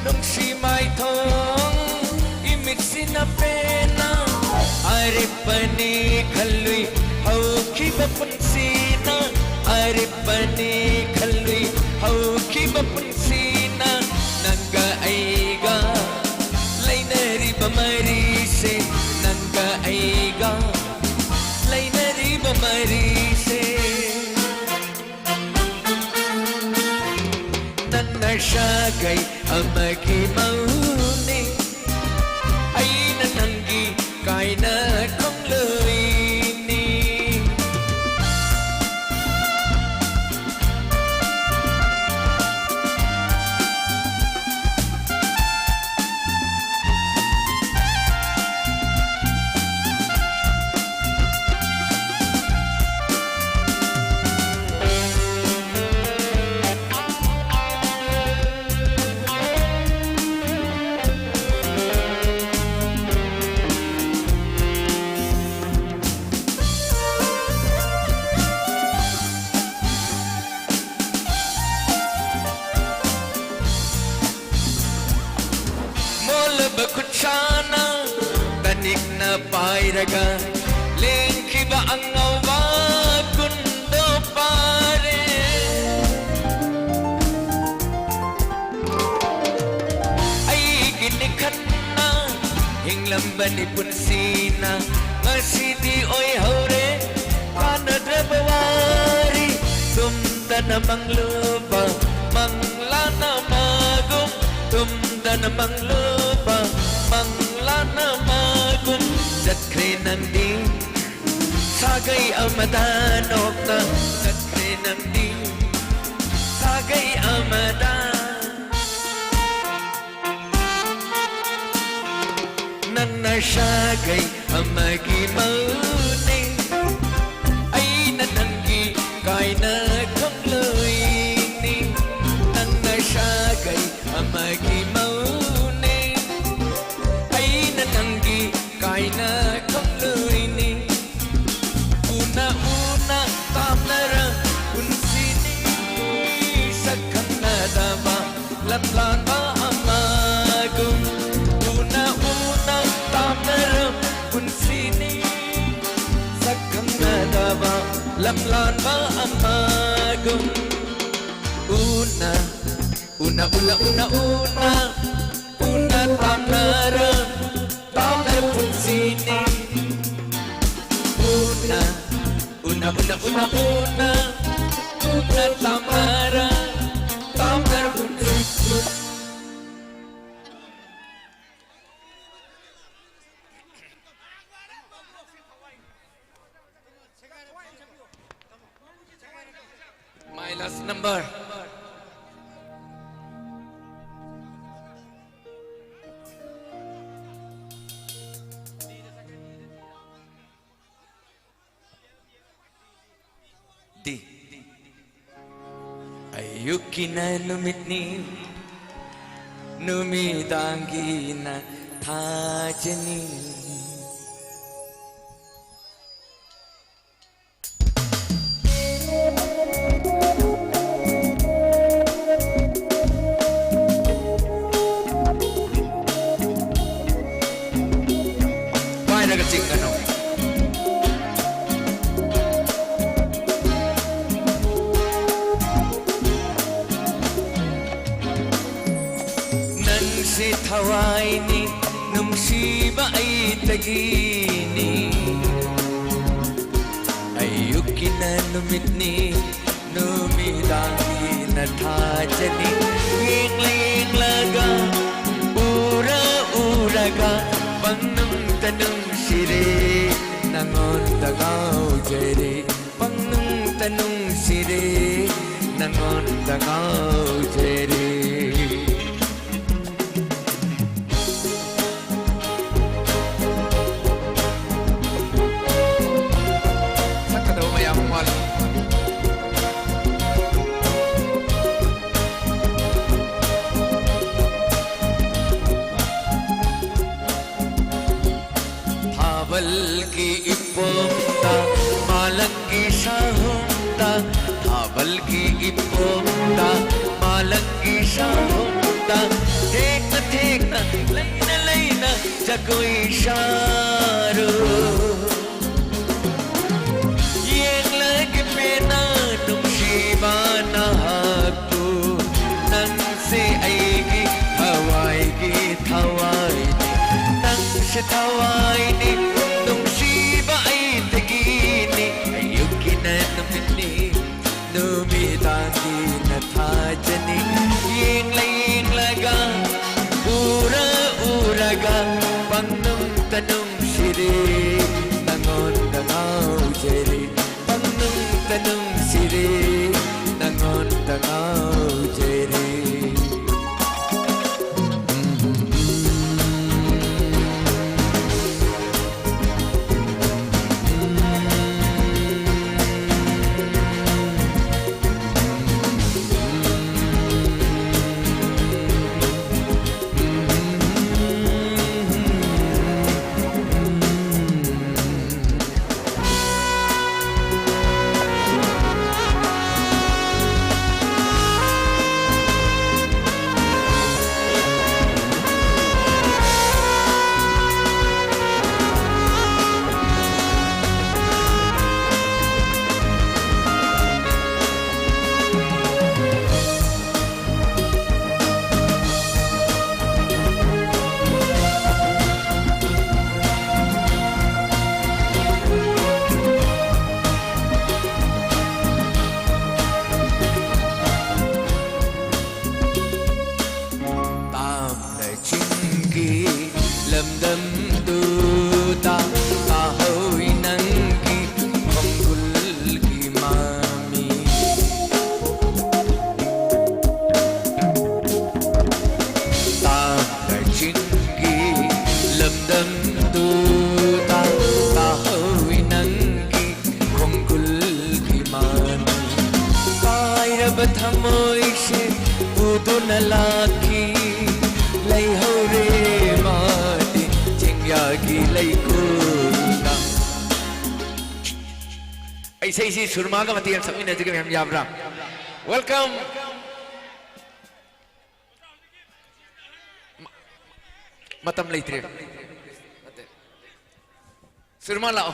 nung si mai thong imit sin na pena are pani khalui hau khi ba pun sina are pani khalui hau khi ba pun sina nanga aiga lainari ba mari se nanga aiga lainari ba मरी से नन्नशा गई अमकी मौने अईना नंगी कायना कंगलोईनी Kuchana tanik na pairaga lengki ba ang awa kundo pare ay ginikhan na hinglam ba ni punsina ngasidi oy haure kana drabawari tumda na mangluba mangla na magum tumda na mangluba mangla na magum jatkre nandi sagay amadanok na jatkre nandi sagay amadan nanna sagay amagi maune ay nanangi kaina kongloini nanna sagay amagi maune ay nanangi kaina kongloini una tamnara unsini sakhan nadama lamlan ba amagum una tamnara unsini sakhan nadama lamlan ba amagum una tamnara unsini una tamnara unsini my last number D ayukina numitni numidangina thajani Why naga chingano si thawaini numsiba ay tagini ayukina numitni numidangi na thajani yinglaga uraga pangnum tanum sire nangon dagaw jere pangnum tanum sire nangon dagaw jere Thabalki ipomta malangi sahumta Thabalki ipomta malangi sahumta Thekna laina jagoi sharo Yeng lagi pena numshiba na haktu Nang se aigi hawaii Nang se tawaini numshiba ay tagini पुतुना लाखी लई हौरे मादी चिंग्यागी लई कुना ऐसे ही सुरमा का मतियन सभी नजर में हम याबरा वेलकम मतम लेते सुरमा लाओ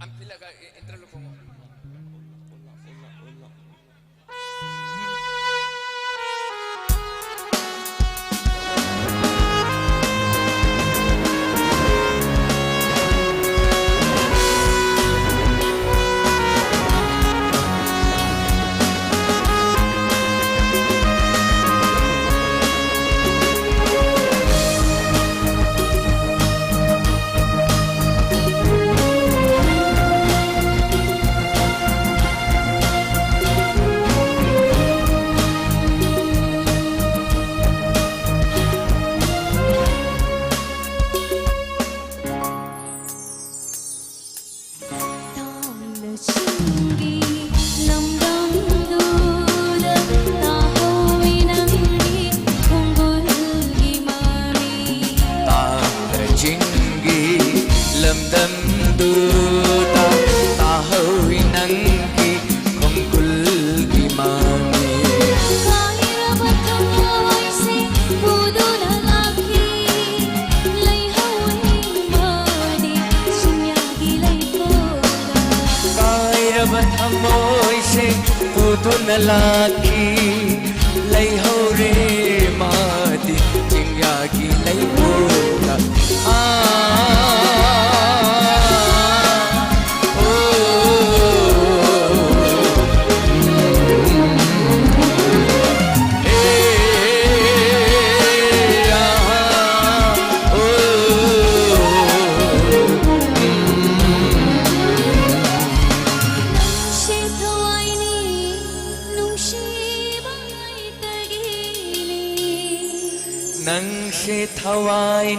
Ambil agak intro lu kong. Laki lay hore mati jingyagi lay pula Hawaii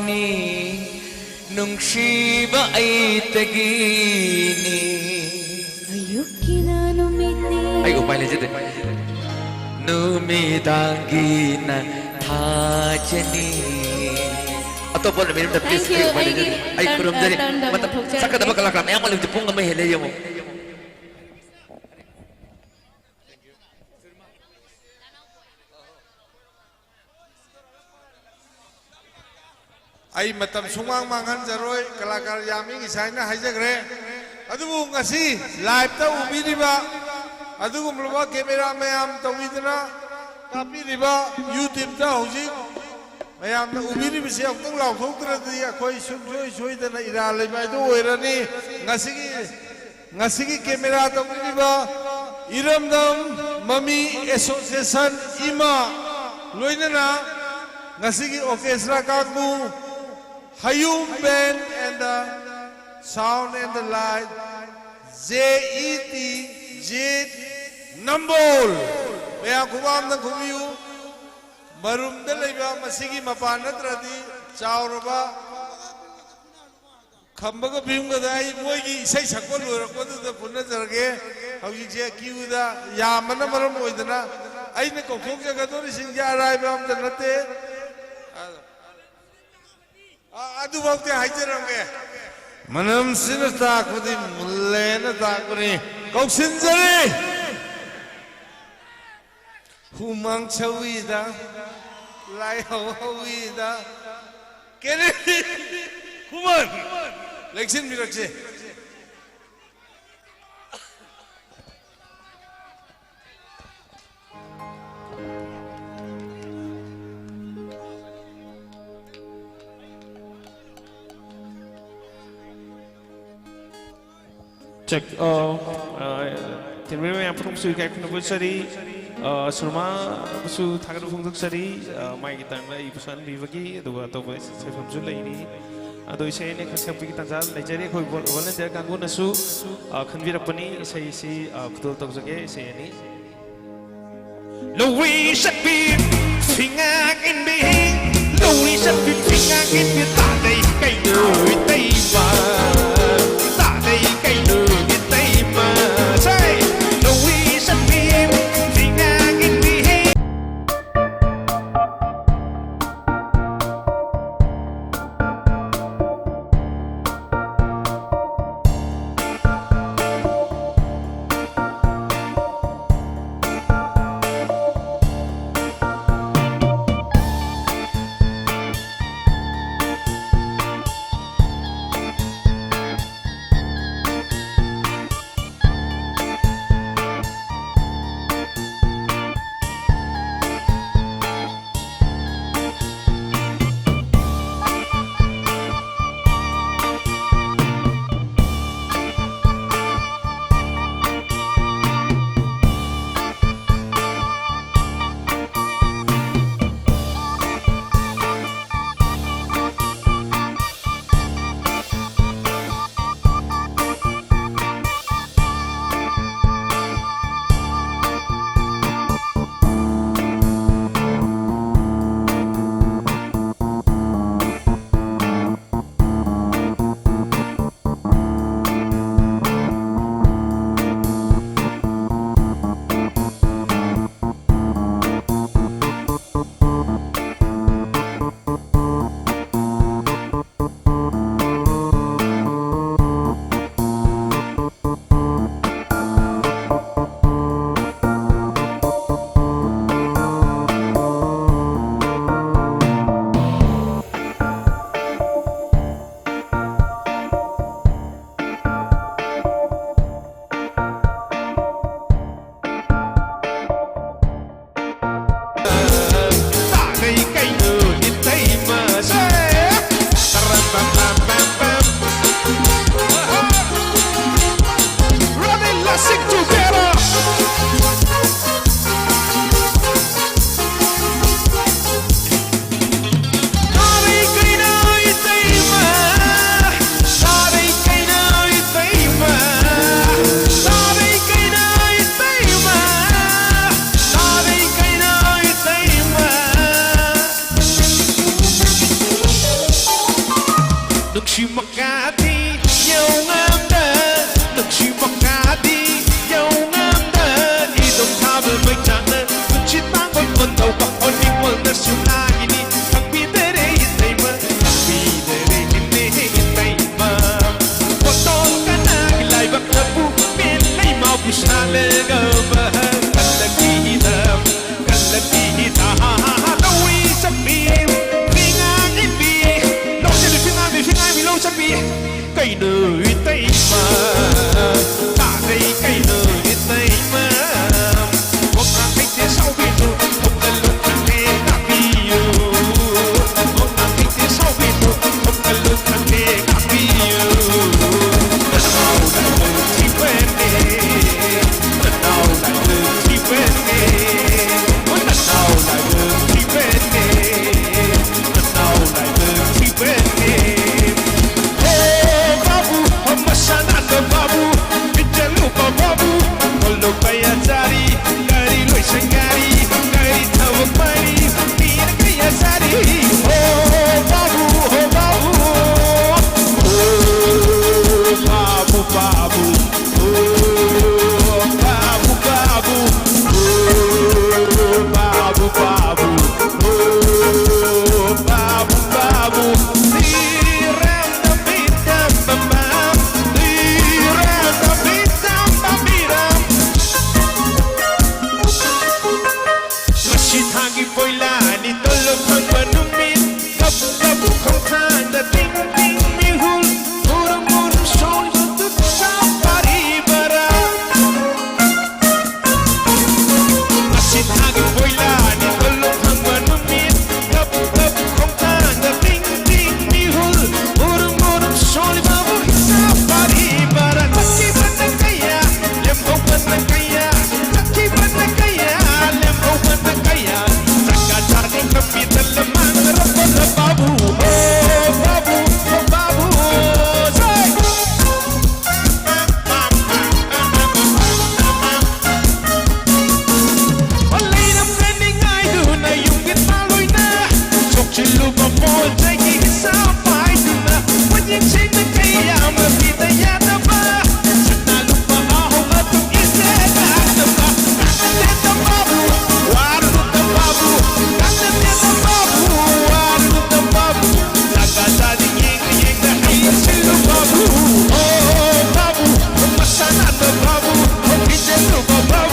nung shiba ay tagini ayukina numiti ay upay legit numidangina thajani ato po namin na please ay kurum dari saka dapat kalakam ay ako lang tipong may helay mo ai matam sumang mangan jaroi kalakar yami isaina haijagre adubu ngasi live ta ubiriba adugu mluba camera mayam tawidna kapiriba youtube ta hoji mayam na ubiriba se aktang law thoktra di akoi soi dana ira leba do oirani ngasi camera tawidba iramdam mami association ima loinana ngasi orchestra kaku Hayum Band and the sound and the light ZET Jet Nambol Maya Kubam na Kumiyu Marum da Laiba Masigi Mapanatradi Chauraba Kambaga Bimga Dai Moigi Sai Sakol Rakoda the Punazarge Hauji Kiuda Yamana Maram Oidana Aina Kokokja Gatori Sinja Raibam the Nate Adu waktu hajarange, manam sini takudi mulena takuni, kau sinjari, humang cawida, lai hawida, kene, human, leksin birakse. Check. Tinwe yang perlu sudah kayak pun bersari, surma su thakar pun bersari, mai kita nilai pesan bagi dua atau saya pun jual ini. Ado saya ini kasih kita jal, lejar kau volunteer kanggo nasu, kanvir apa ni saya si betul tak sebagai saya ini. Louis should be singing in me, Louis should be ngang ít biết ta đây cây đời tây mà ta đây cây đời tây mà say no we should be vì ngang ít vì hey cây đời tây mà ta đây cây đời tây mà một ngàn thanh thế sau bên tu một lần luôn thằng thế cả biu một ngàn thanh thế sau bên tu một lần luôn thằng thế cả biu lần nào lại từ chi quen đi lần nào lại từ chi quen đi lần nào lại từ chi quen đi lần nào lại từ chi quen đi babu, bijalu babu, kalau kaya cari, dari luar sengari, dari tahu mari, biar kaya cari. Oh babu, oh babu, oh babu babu, oh babu babu, oh babu babu, oh babu babu. Tiram tapi tambah. Take it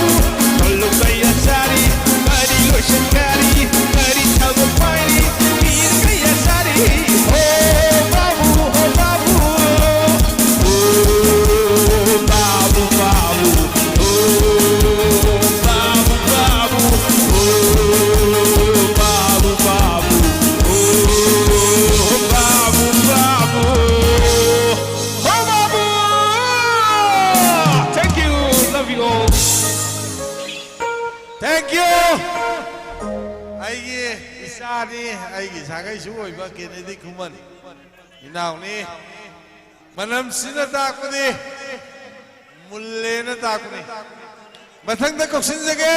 babu Tolu kaya sari Kari lotion kari Kari tabu pairi Mir kaya sari Oh babu Oh babu babu Oh babu babu Oh babu babu Oh babu babu Oh babu Thank you love you all Thank you Aigi isani aigi sagai suoi ba Kennedy Kuman Inau ni Manam sina takuni Mulle na takuni Mathang da koksin jage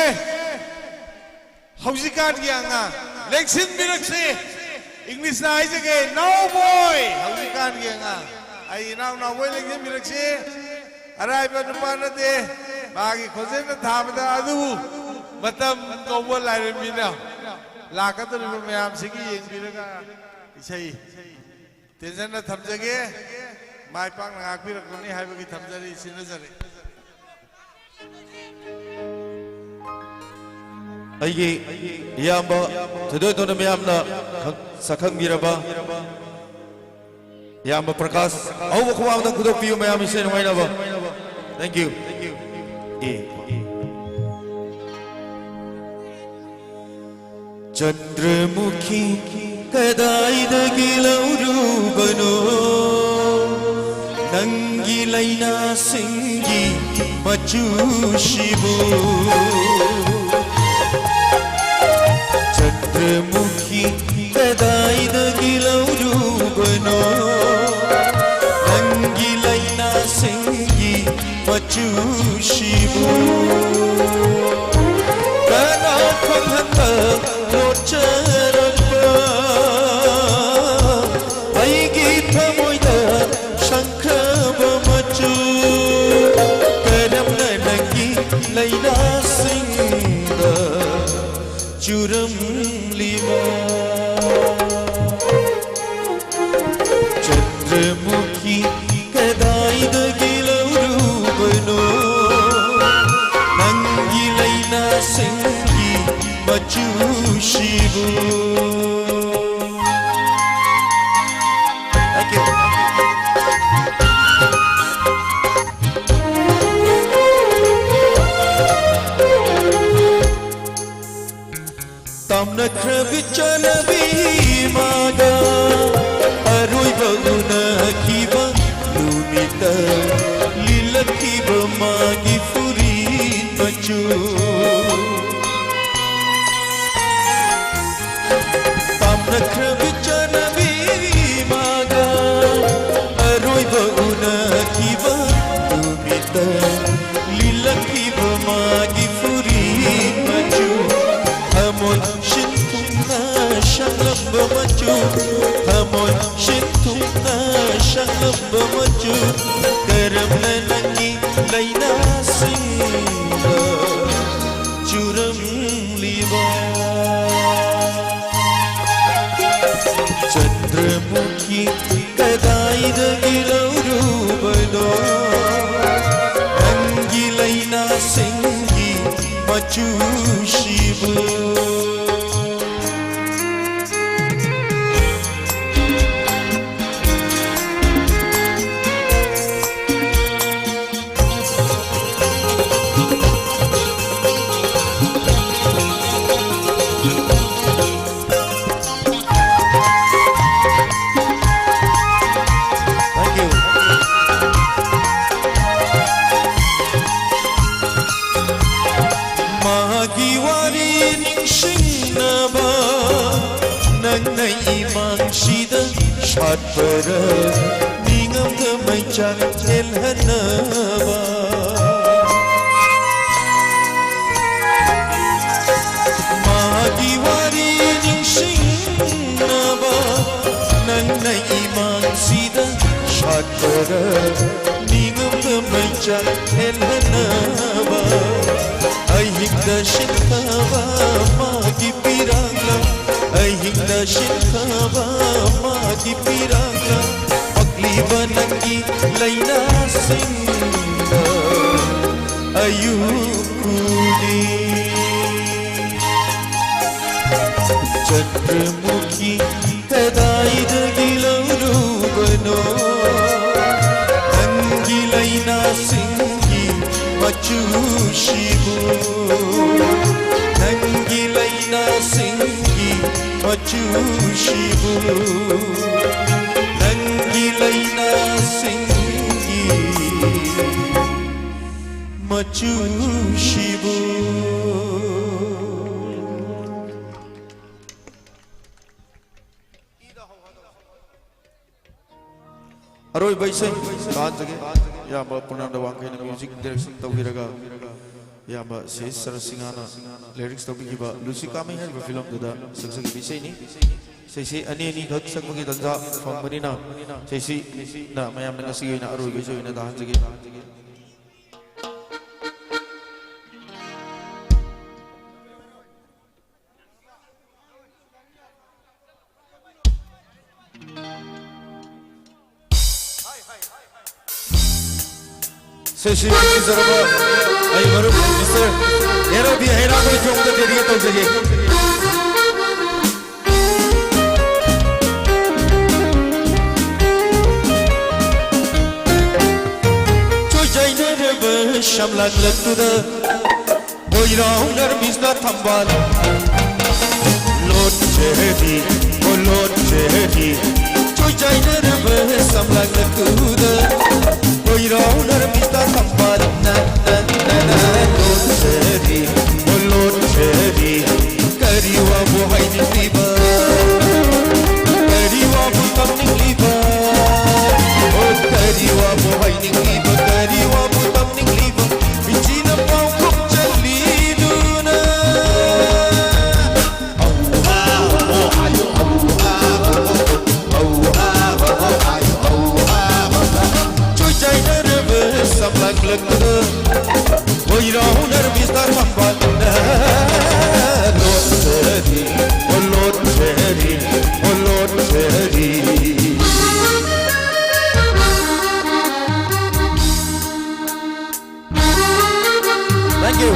Hausikat ki anga Leksin biraksi English na ai jage No boy Hausikat ki anga Ai no boy leksin biraksi Arai ba nupa na de Bagi khosen na thamada adu Matam kawwa lairamina Lakadariba mayam sigi yengbiraga isai Tension na thamjage Mai pang ngakpirakuni haibagi thamjari sinajari ꯑꯩꯒꯤ ꯏꯌꯥꯝꯕ ꯊꯣꯏꯗꯣꯛꯇꯣꯟꯅ ꯃꯌꯥꯝꯅ ꯁꯛꯈꯪꯕꯤꯔꯕ ꯏꯌꯥꯝꯕ ꯄ꯭ꯔꯀꯥꯁ ꯑꯍꯧꯕ ꯈꯨꯃꯥꯡꯗ ꯈꯨꯗꯣꯛꯄꯤꯌꯨ ꯃꯌꯥꯝ ꯏꯁꯩ ꯅꯨꯡꯉꯥꯏꯅꯕ thank you Chandramukhi कदाइदगी लौरूबनो नंगी लैना सिंगी मचूशिबो चंद्रमुखी कदाइदगी लौरूबनो नंगी लैना सिंगी मचूशिबो कना खंगता लोचरप्पा अयगी थमोयदा शंखब मचू करमना नंगी लैना सिंदा चुरम लिवा चंद्रमुखी कदाइदगी लौरूबनो नंगी लैना सिंगी मचूशिबो Thank you. Tamna krabicana bimaga aroiba una kiba lunita lila kiba magi furin machu Tamna krabicana bimaga aroiba una kiba lunita lila kiba magi furin machu Hamoy shintumna shalamba machu Hamoy shintumna shalamba machu Karamna nangi laina singa Churam liwa Chandramukhi kadaidagi laurubano Nangi laina singi machushibu Shatpara ningam damai chan elhanaba Magiwari ningshingnaba Nanna iman sida Shatpara ningam damai chan elhanaba Ahikda shinkava magi pirangla Ahikda shinkava magi pirangla Pagliba nangi laina singa Ayuku Nangi laina singi Machushiburu Nangi laina singi Machushiburu Aroi baisai ban jage ya ba punanda wangkai na music direction tawhiraga ya ba sis sarasingana lyrics tawbi ba Lucy Kamai hai ba film da saksaki bisai ni sei ani khak sakmagi danja phambani na sei na mayam na sigi na aroi baisai na dahan jage Sesi Zaraba, I Maru, Mr. Erabi Hera from the Deriat of the Gate. Shamlan Latuda, Boyround, Mr. Tambal, Lord Jerry, oh Lord Jerry, Joyner, Samlan Latuda. Boyround, Mr. Tambal, Lord Jerry, oh Lord Jerry, Kariwa Bohai Liba, Kariwa Butamni Liba, oh Kariwa Bohai Liba, Kariwa Butamni Liba, Vijina Pau Jaliduna. Samlang lekna, boyround Mr. Tambal, Lord Jerry, oh Lord Jerry, oh Lord Jerry. Thank you.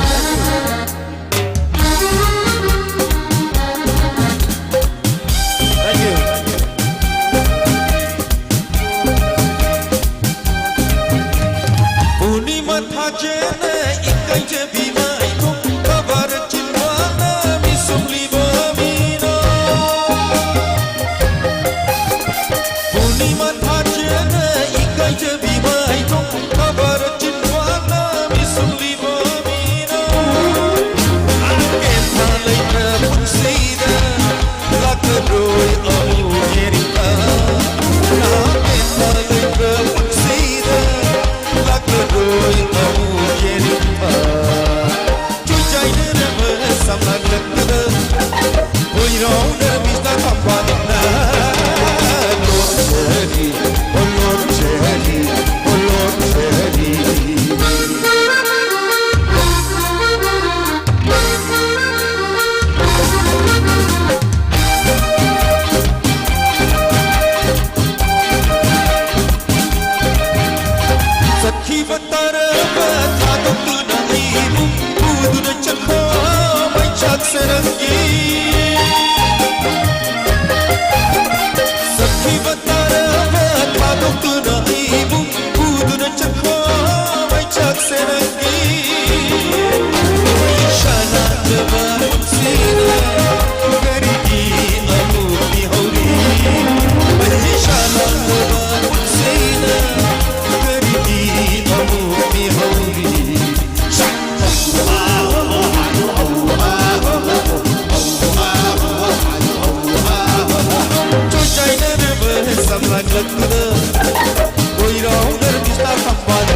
Thank you. Jene ikai je bima iko kabar chilwana misumli bamina Puni matha jene ikai je bima iko kabar chilwana misumli bamina Ake thalai na punsida lakroi amu yerika Ake thalai na punsida lakroi amu Samlang lekna, boyround Mr. Tambal, Lord Jerry, oh Lord Jerry, oh Lord Jerry. Sakhi batara batha to tu nahi budu na chakho Sarangi Sakhi batara batha to tu nahi budu na chakho mai chak sarangi Shana jaba sina garigi amuni hori Shana jaba sina garigi amuni hori Samlang lekna, boyround Mr. Tambal,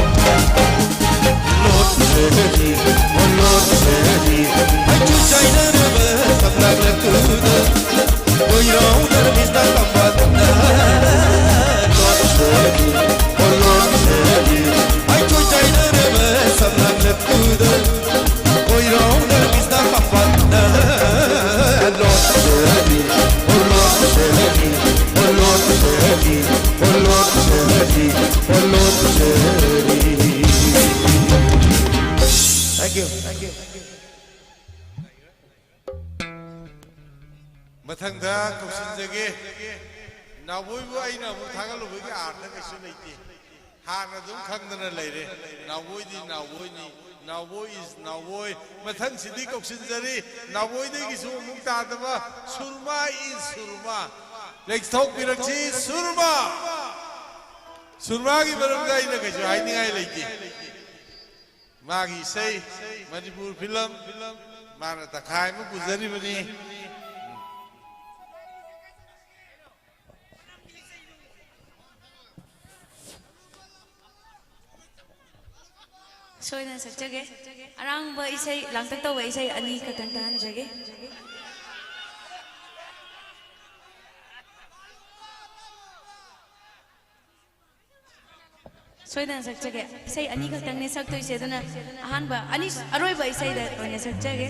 Lord Jerry, oh Lord Jerry. I do China river, samlang lekna, boyround Mr. Tambal, Lord Jerry, oh Lord Jerry. I do China river, samlang lekna, boyround Mr. Tambal, Lord Jerry, oh Lord Jerry. Oh Lord Jerry, oh Lord Jerry, oh Lord Jerry. Thank you, thank you. Mathangda kausinjage nawoibu aina bu thagalubu ki artha kaisu leite hana dum khangdana leire nawoi di nawoi ni Nowboy is Nowboy. Mathang Sidi Koksinjari. Nowboy de Gisu Muktadaba. Surma is Surma. Let's talk Pirachi Surma. Surma ki baramda ina kajo hiding I like it. Magi say Manipur film. Mana takai mu guzari bani. Soina sakjage arang ba isai langtak taw ba isai ani ka kantahan jage Soina sakjage isai ani ka tang ne sak to isai dana ahan ba ani aroi ba isai da onya sakjage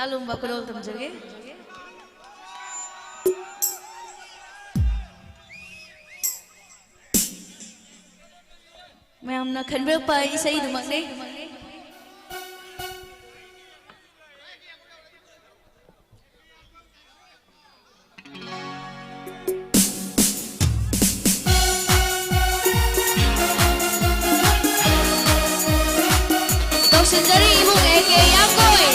lalum ba kulol tamjage mayamna khanbra pa isai dumak ne Senjari ibu eke yang kowe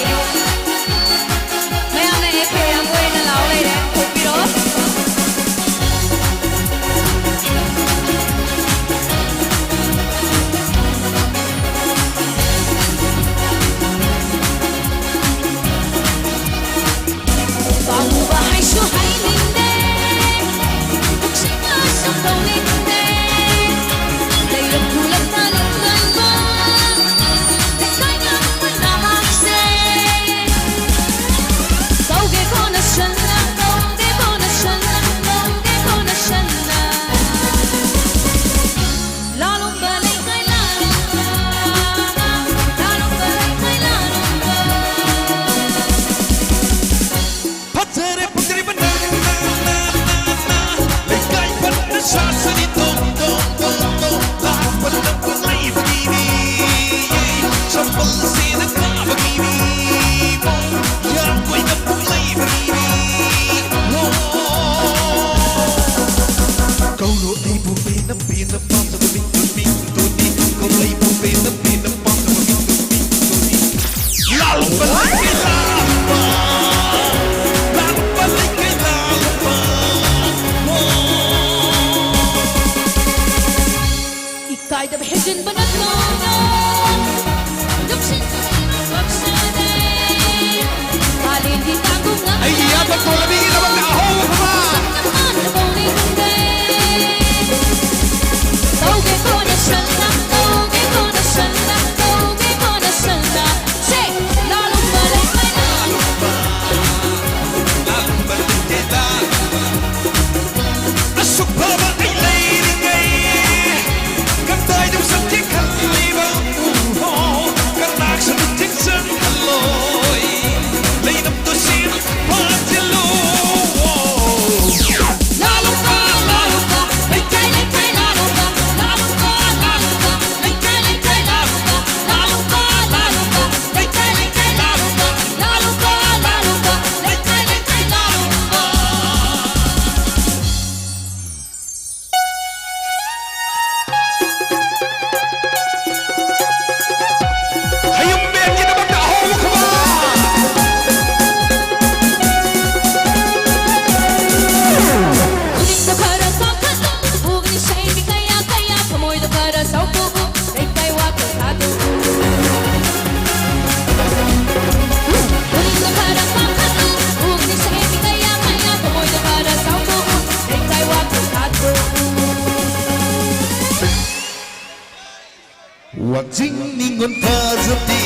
Wajing ningon pazati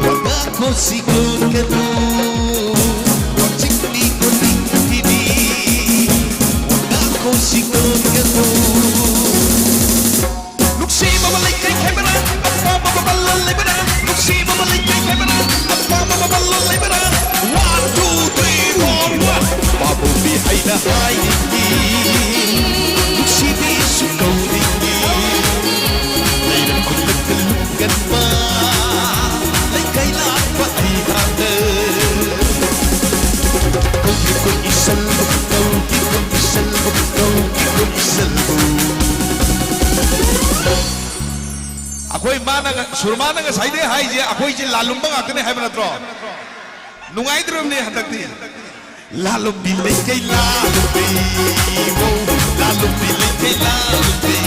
Waga ko sigun kadu Wajing ningon ningtidi Waga ko sigun kadu Luksi mabalik kay kamera Apa mababalon libera Luksi mabalik kay kamera Apa mababalon libera 1, 2, 3, 4, 1 Babu behind the high Luksi di sukaw dingi Laylan ko nagkalugan pa Ay kailan pa ihanda Kung di ko isalbog ikaw Di ko isalbog ikaw Di ko isalbog Ako'y surma na nga sa ide hay je ako'y je lalumba ngakane hay manatro nungay drum ni hadakti lalum bilay kay lalumbi mo lalum bilay kay lalumbi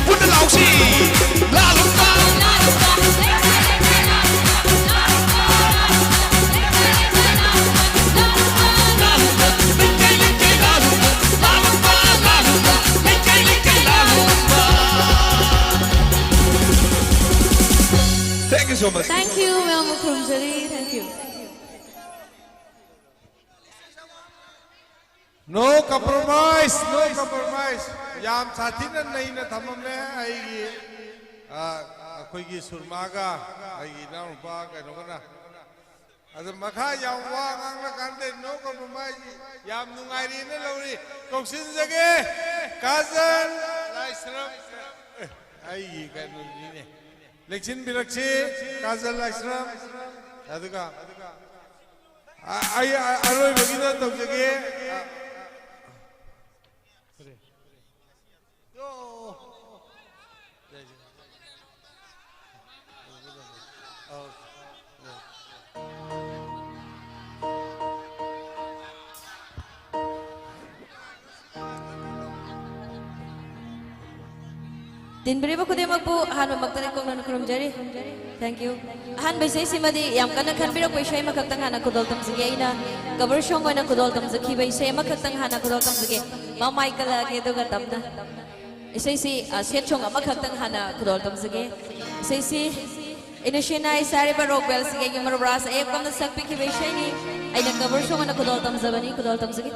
puna lausi lalum pa Thank you so much. Thank you, Melmo Krumzari. Thank you. No compromise, no compromise. Yam sathina nahi na thamamne aigi akhoi surmaga aigi na rupa ka no kana adu makha yam wa ngang la kande no compromise yam nungai ri na lori koksin jage kazan laisram aigi ka no ni ne lekin birakchi kazan laisram aduga ai aroi bagina tawjage Tinberi ba kundi magpo han magtanong kong nanukramjari. Thank you. Han ba say simadi yam kana kan bira ko siya makagtang hana kudol tam sige ina cover song ko na kudol tam zaki ba siya makagtang hana kudol tam sige ma Michael lagi do gatam na. Isay si set song makagtang hana kudol tam sige. Isay si initiana isari ba rogbel sige yung marabras ay kam na sakpi ki ba siya ni ay na cover song na kudol tam zabani kudol tam sige.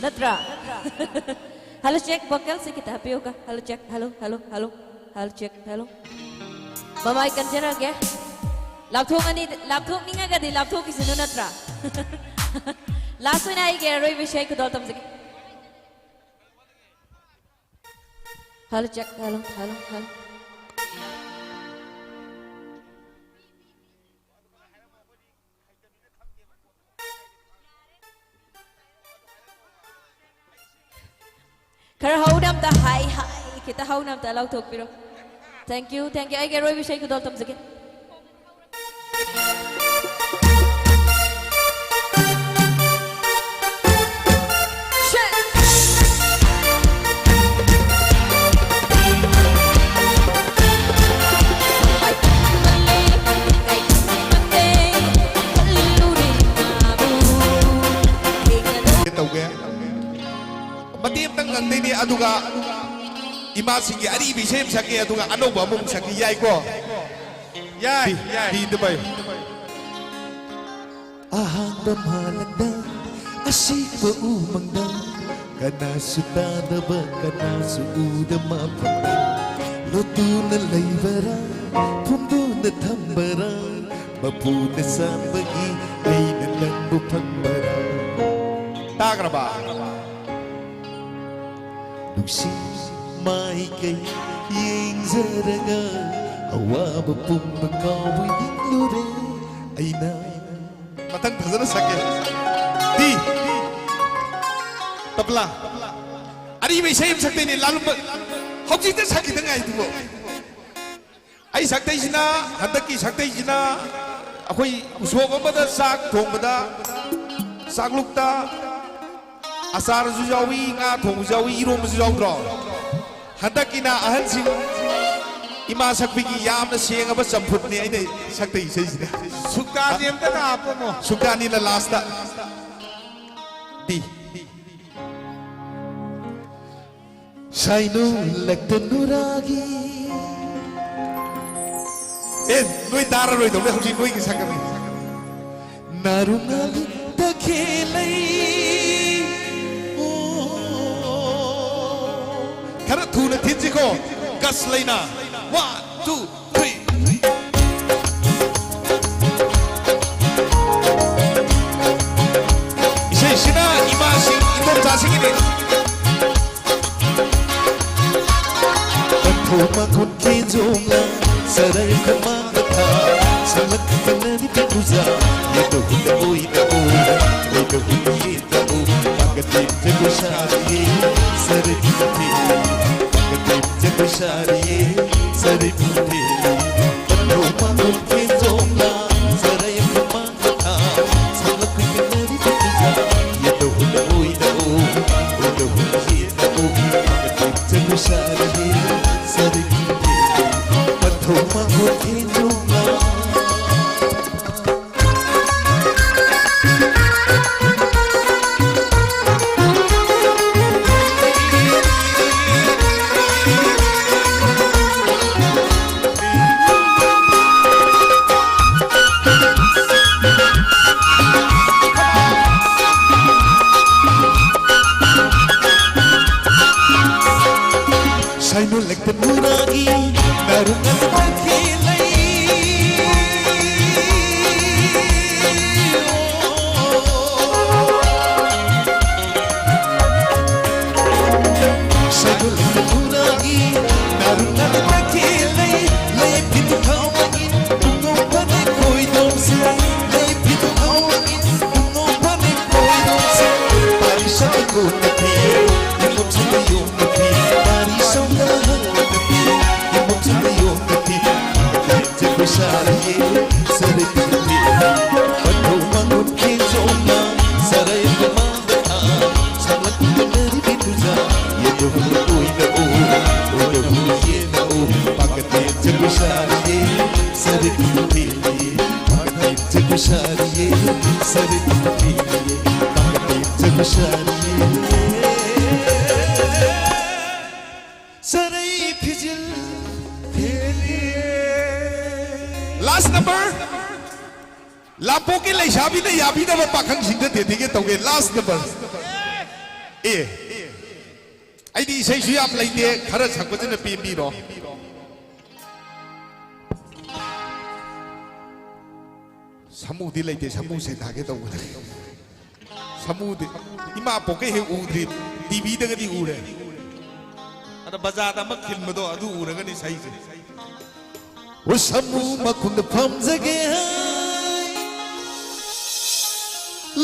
Natra. Hello check vocal si kita happy ka. Hello check. Hello. Hello check. Hello. Mamay kan jara ge. Laptop ni nga gadi laptop ki sino natra. Last one ai ge roi vishay ko daltam sige. Hello check. Hello. Kara hau nam ta hi kita hau nam ta lau thok piro. Thank you. Ai ge roi vishay ko daltam sige. Nang ni aduga ima singi ari bisem saki aduga ano ba mum saki yai ko yai di Dubai Ahang malagda asipa umangda kana sutada ba kana suuda mapanda lotu na laibara pumdu na thambara mapu na sambagi ay na lang bupambara tagraba Nuksi mai kay yengzaraga awaba pumakawi dinlure ay na matang phazana sake di tabla ari me same sakte ni lalu hauji ta saki dangai dubo ai sakte sina handaki sakte sina akoi usok amada sak thongbada saklukta Asar Zujawi, nga thong Zujawi, irom Zujaudro. Handakina ahansing ima sakpigi yam na siyang aba samput ni ay na sakta isay sila. Sukani am ta apa mo? Sukani na last na. Di. Saino lagtanuragi Nuy dara nuy dong, hauji nuy kisakami. Narungali takilay Kara thuna thinji ko gas leina 1 2 3 Isay sina ima sing itom jasing ini Pagpumakot kizongla saray kamakata salat kanani pikuza ito hitaboy ito hita o pagkatip jago sari saray puti pagkatip jago sari saray puti pagpumakot kizongla saray kamakata salat kanani pikuza ito hitaboy ito hita o pagkatip jago sari saray puti pagpumakot kizongla Saino lagtanuragi narungan magkilay Saino lagtanuragi narungan magkilay layip dito kawagin kung panik ko'y domsay layip dito kawagin kung panik ko'y domsay pari sa ikot na piyo yung sa iyong napi pari sa lahat Sari, sari pili, pagkumangot kizongla, saray kumangata, salat kumari bituza, yedo hulukoy na o, ulo huluye na o, pagkatip jago sari, sari pili, pagkatip jago sari, sari pili, pagkatip jago sari, saray pijil, Last number Lapo ke lai shabi na yabi na pakhang singda de dige toge last number ए ꯑꯩꯗꯤ ꯏꯁꯩꯁꯨ ꯌꯥꯝ ꯂꯩꯇꯦ ꯈꯔ ꯁꯛꯄꯁꯤꯅ ꯄꯦꯟꯕꯤꯔꯣ ꯁꯃꯨꯗꯤ ꯂꯩꯇꯦ ꯁꯃꯨ ꯁꯦꯟꯊꯥꯒꯦ ꯇꯧꯕꯅꯦ ꯁꯃꯨꯗꯤ 이마 ꯄꯣꯛꯀꯩ ꯍꯦꯛ ꯎꯗ꯭ꯔꯤ ꯇꯤꯚꯤꯗꯒꯗꯤ ꯎꯔꯦ ꯑꯗ ꯕꯖꯥꯔꯗ ꯑꯃ ꯈꯤꯟꯕꯗꯣ ꯑꯗꯨ ꯎꯔꯒꯅꯤ ꯏꯁꯩꯁꯦ ꯁꯃꯨ ꯃꯈꯨꯟꯗ ꯐꯝꯖꯒꯦ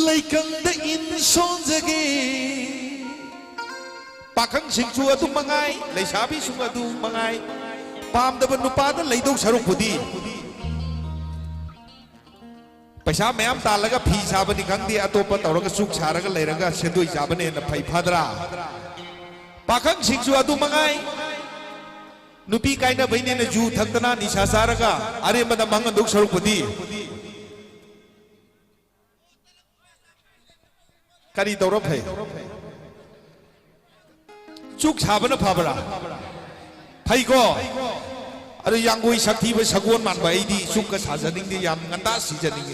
ꯂꯩꯀꯪꯗ ꯏꯟ ꯁꯣꯟꯖꯒꯦ ꯄꯥꯈꯪꯁꯤꯡꯁꯨ ꯑꯗꯨꯝ ꯃꯉꯥꯏ ꯂꯩꯁꯥꯕꯤꯁꯨ ꯑꯗꯨꯝ ꯃꯉꯥꯏ ꯄꯥꯝꯗꯕ ꯅꯨꯄꯥꯗ ꯂꯩꯗꯧ ꯁꯔꯨꯛꯄꯨꯗꯤ पैसा मैम तालगा फी साबनी खंगदी अतोप तौरगा सुख सारगा लेरगा सेदुई जाबने न फै फादरा पाखंग सिंगसु अदु मंगाई नुपी काइना बइने न जू थक्तना निशा सारगा अरे मदा मंगन दुख सरुपदी करी तौर फै सुख साबन फाबरा फैको अरे यांगोई शक्ति ब सगोन मान बाइदी सुख साजनिंग दे याम गंदा सीजनिंग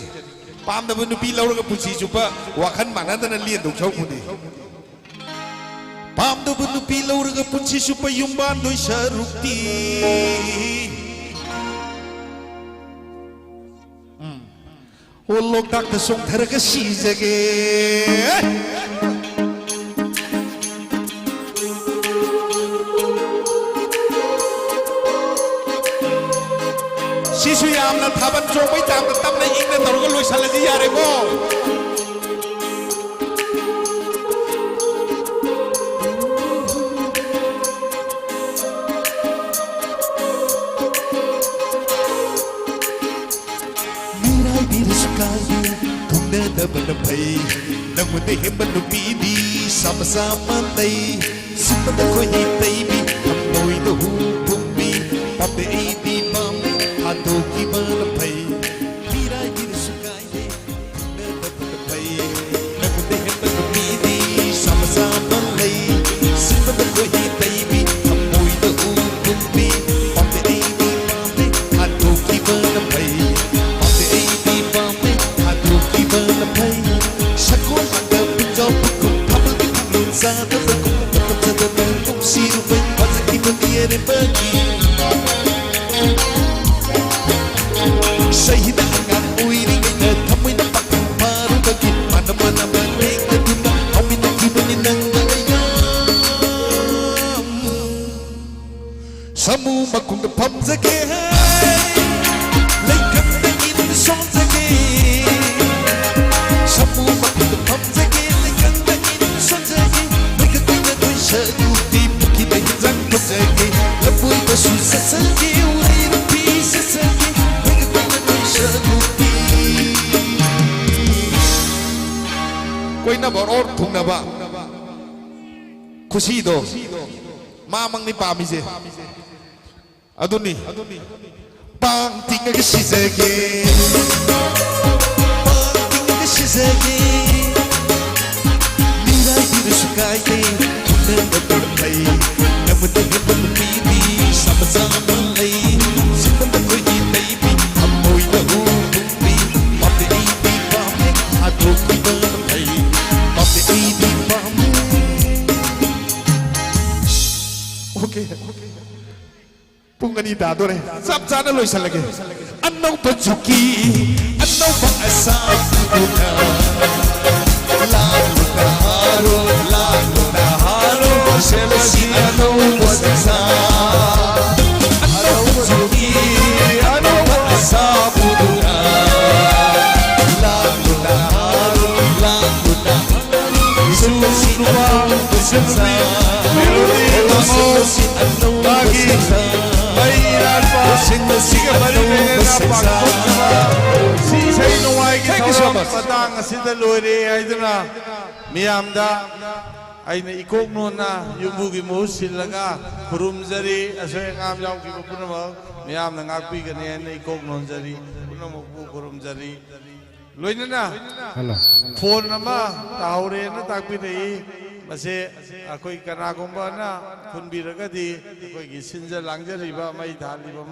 पाम दब नुपी लौरग पुसी चुप वाखन मानदन लियन दुख सौपुदी पाम दब नुपी लौरग पुसी चुप युम्बान दोई सरुक्ति ओ लोकदाक the song थरग सीजगे 시수 야암나 타반 쪽의 담다 땀나 익는 너를 로이살라지 야래고 미라이 비르스카이 동네다 번나파이 나무데 힘만 누비디 사마사만다이 스마다 코니 베이비 함노이도 후품비 밥데 에이디 Ado ki mana pai, mirai di sukai he, na dapat pai, na kude he na kumidi, sama sama lay, simba da koi taibi, amoi da kumbi, pampe aibi pampe, ado ki mana pai, pampe aibi pampe, ado ki mana pai, sakon ada pinjau buku, pampe ki pulun sada buku, pampe sada buku siru pai, pampe ki bagiere bagi. Sahida angan uiring na thamoy na pagparu bagi mana mana banig na duna kami na kibani ng gayam Samu makung na pamzage Laikang na insonzage Samu makung na pamzage Laikang na insonzage Laikang na doy sa duti Puki na hinzang pamzage Laboy na susasage Uray na pisasage कोई ना bore और थुंग ना बा खुशी दो माँ मंगनी पामी जे अदुनी पांग तिंग के शिजेगे पांग तिंग के शिजेगे मीरा हिर सुकाई के तुमने न पढ़ाई नमते के बल पीती सब साम लई सिपंद कोई नहीं भी हम कोई न हो भी पापे नहीं भी पापे आधो की बल भाई पापे नहीं भी पापे ओके पुंगनी दादो रे सब जाना लोई सलगे अन्नों बजुकी अन्नों बासा बुना लालो नहारो सेलसी अन्नों बसा अन्नों बजुकी अन्नों बासा बुना लालो नहारो सेलसी अन्नों बसा सेलसी अन्नों बसा Patang asida loire ayduna miyamda ayna ikok nona yumugi musilaga kurumjari asoy ngam yaw ki punama miyamna ngakpi gane ayna ikok nonjari punama pu kurumjari loinana phone nama taure na takpi dei mase akoi kana gomba na khunbiragadi akoi gi sinja langjari ba mai dhali ba